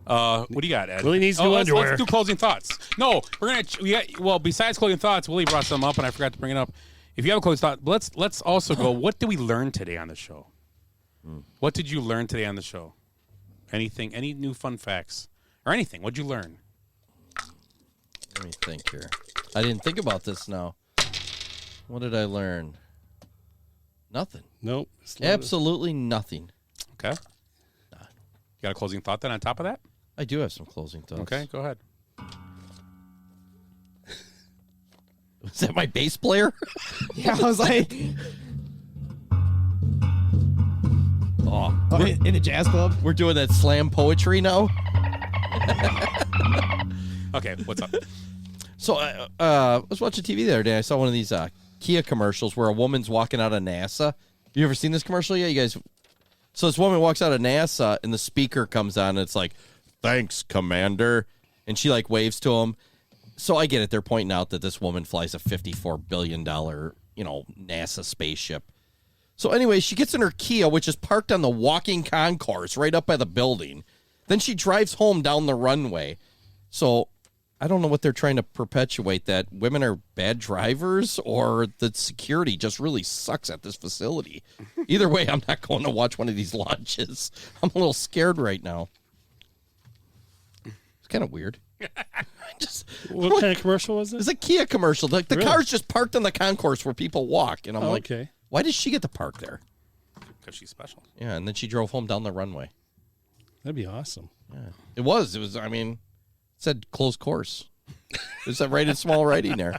I: What do you got, Ed?
B: Willie needs new underwear.
I: Let's do closing thoughts. No, we're gonna. Besides closing thoughts, Willie brought some up, and I forgot to bring it up. If you have a closing thought, let's also go. What did we learn today on the show? What did you learn today on the show? Anything? Any new fun facts or anything? What'd you learn?
E: Let me think here. I didn't think about this now. What did I learn? Nothing.
B: Nope.
E: Absolutely nothing.
I: Okay. You got a closing thought then on top of that?
E: I do have some closing thoughts.
I: Okay, go ahead.
E: Was that my bass player?
H: Yeah, I was like,
E: Oh,
H: in a jazz club.
E: we're doing that slam poetry now.
I: Okay, what's up?
E: So I was watching TV the other day. I saw one of these Kia commercials where a woman's walking out of NASA. You ever seen this commercial yet? You guys? So this woman walks out of NASA, and the speaker comes on, and it's like, "Thanks, Commander," and she like waves to him. So I get it. They're pointing out that this woman flies a $54 billion, NASA spaceship. So anyway, she gets in her Kia, which is parked on the walking concourse right up by the building. Then she drives home down the runway. So I don't know what they're trying to perpetuate, that women are bad drivers or the security just really sucks at this facility. Either way, I'm not going to watch one of these launches. I'm a little scared right now. It's kind of weird.
B: What kind of commercial was
E: It's
B: this?
E: a Kia commercial. Like the
B: Really?
E: car's just parked on the concourse where people walk. And I'm like,
B: okay.
E: why does she get to park there?
I: Because she's special.
E: Yeah, and then she drove home down the runway.
B: That'd be awesome.
E: Yeah. It was, I mean, it said closed course. It said right in small writing there.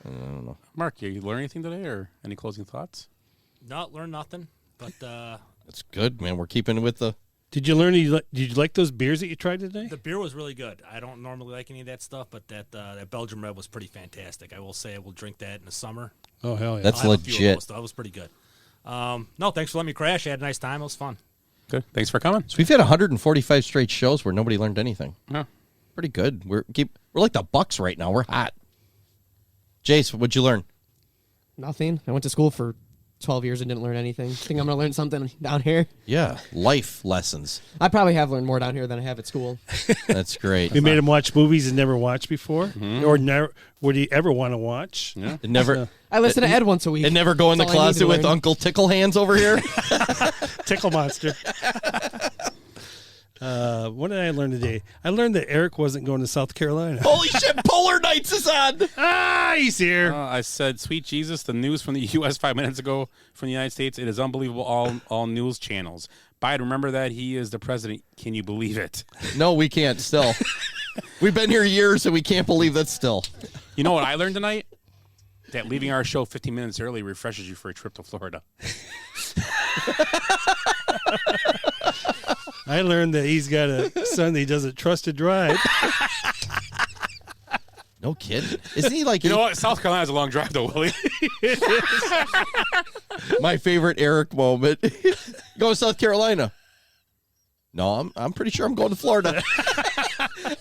E: I don't know.
I: Mark, you learn anything today or any closing thoughts?
K: Not learn nothing, but
E: That's good, man. We're keeping with the
B: Did you learn? Did you like those beers that you tried today?
K: The beer was really good. I don't normally like any of that stuff, but that Belgian Red was pretty fantastic. I will say I will drink that in the summer.
B: Oh, hell yeah.
E: That's
K: I'll have a few of
E: legit.
K: those, though. That was pretty good. No, thanks for letting me crash. I had a nice time. It was fun.
I: Good. Thanks for coming.
E: So we've had 145 straight shows where nobody learned anything.
I: Yeah.
E: Pretty good. We're like the Bucks right now. We're hot. Jace, what'd you learn?
H: Nothing. I went to school for 12 years and didn't learn anything. Think I'm going to learn something down here?
E: Yeah, life lessons.
H: I probably have learned more down here than I have at school.
E: That's great.
B: We made him watch movies he never watched before,
E: Mm-hmm.
B: or never would he ever want to watch.
I: Yeah.
E: It never.
H: I listen to Ed once a week.
E: And never go in the
H: That's all I need to
E: closet with
H: learn.
E: Uncle Tickle Hands over here.
B: Tickle Monster. What did I learn today? I learned that Eric wasn't going to South Carolina.
E: Holy shit! Polar Nights is on.
B: He's here.
I: I said, sweet Jesus, the news from the U.S. 5 minutes ago from the United States. It is unbelievable. All news channels. Biden, remember that he is the president. Can you believe it?
E: No, we can't. Still, we've been here years and we can't believe that. Still,
I: you know what I learned tonight? That leaving our show 15 minutes early refreshes you for a trip to Florida.
B: I learned that he's got a son that he doesn't trust to drive.
E: no kidding. Isn't he like?
I: You know what? South Carolina's a long drive, though, Willie.
E: My favorite Eric moment. Go to South Carolina. No, I'm pretty sure I'm going to Florida.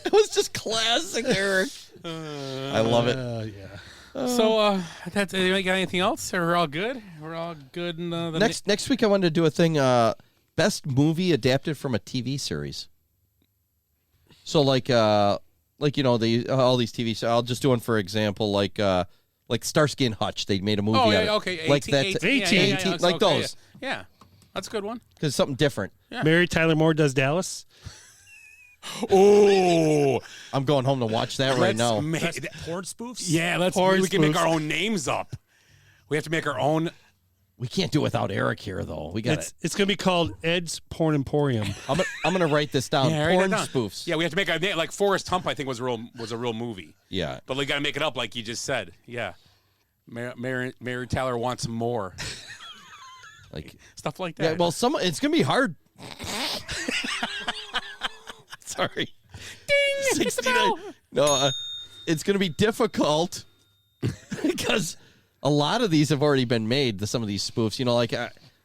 E: It was just classic Eric. I love it.
B: Yeah.
I: So that's. Anybody got anything else? Or we're all good. We're all good. In, the
E: Next week, I wanted to do a thing. Best movie adapted from a TV series. So like you know all these TV. I'll just do one for example, like Starsky and Hutch. They made a movie.
I: Oh
E: out
I: yeah,
E: of,
I: okay.
E: like that.
B: 18,
E: like those.
I: Yeah, that's a good one.
E: Because something different.
I: Yeah.
B: Mary Tyler Moore does Dallas.
I: Oh,
E: I'm going home to watch that right now.
K: Porn spoofs?
I: Yeah, we can make our own names up. We have to make our own.
E: We can't do it without Eric here, though. We got
B: It's going to be called Ed's Porn Emporium.
E: I'm going to write this down.
I: Yeah, write
E: Porn
I: that down.
E: spoofs.
I: Yeah, we have to make a name like Forrest Hump. I think was a real movie.
E: Yeah,
I: but we got to make it up like you just said. Yeah, Mary Tyler wants more.
E: like
I: stuff like that.
E: Yeah, well, it's going to be hard. Sorry.
I: Ding! Hit the bell.
E: No, it's going to be difficult because a lot of these have already been made. Some of these spoofs, like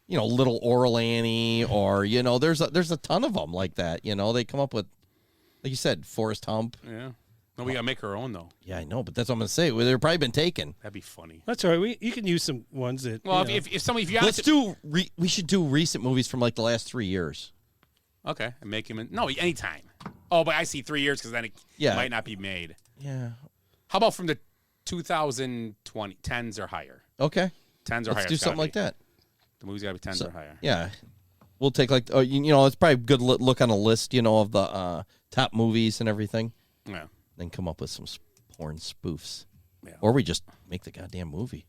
E: Little Oral Annie, or there's a ton of them like that. They come up with, like you said, Forrest Hump.
I: Yeah. No, we got to make our own though.
E: Yeah, I know, but that's what I'm going to say. Well, they've probably been taken.
I: That'd be funny.
B: That's all right. You can use some ones that.
I: Well, if you
E: let's do. We should do recent movies from like the last 3 years.
I: Okay, and make him anytime. Oh, but I see 3 years because then it might not be made.
E: Yeah.
I: How about from the 2020 10s or higher?
E: Okay.
I: 10s or higher.
E: Let's do something like that.
I: The movie's got to be 10s or higher.
E: Yeah. We'll take it's probably a good look on a list, of the top movies and everything.
I: Yeah.
E: Then come up with some porn spoofs.
I: Yeah.
E: Or we just make the goddamn movie.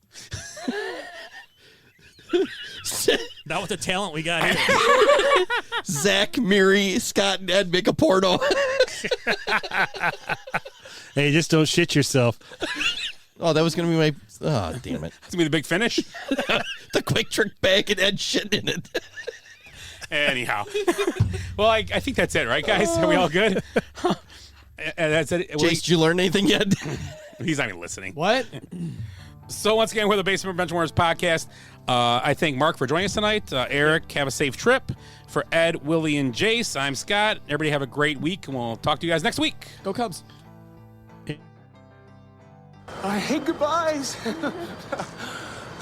K: Not with the talent we got here.
E: Zach, Miri, Scott, and Ed make a porno.
B: Hey, just don't shit yourself.
E: Oh, that was going to be my... Oh, damn it.
I: It's going to be the big finish?
E: The quick trick bag and Ed shit in it.
I: Anyhow. Well, I think that's it, right, guys? Are we all good? That's it.
E: Jace, did you learn anything yet?
I: He's not even listening.
H: What?
I: So once again, we're the Basement Benchwarmers podcast. I thank Mark for joining us tonight. Eric, have a safe trip. For Ed, Willie, and Jace, I'm Scott. Everybody have a great week, and we'll talk to you guys next week.
H: Go Cubs.
G: I hate goodbyes.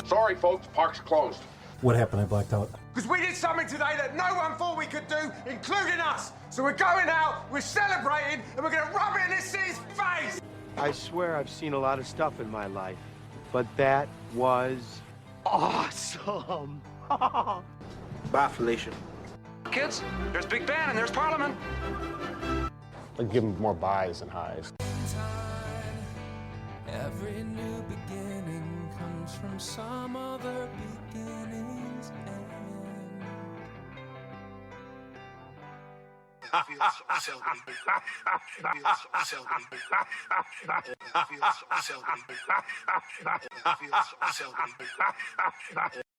F: Sorry, folks, park's closed.
L: What happened? I blacked out.
G: Because we did something today that no one thought we could do, including us. So we're going out, we're celebrating, and we're going to rub it in this city's face.
N: I swear I've seen a lot of stuff in my life, but that was awesome.
F: Bye, Felicia.
G: Kids, there's Big Ben and there's Parliament.
F: I'd give them more buys than highs.
O: Every new beginning comes from some other beginning's end. I feel so selfish. I feel so selfish. I feel so selfish. I feel so selfish.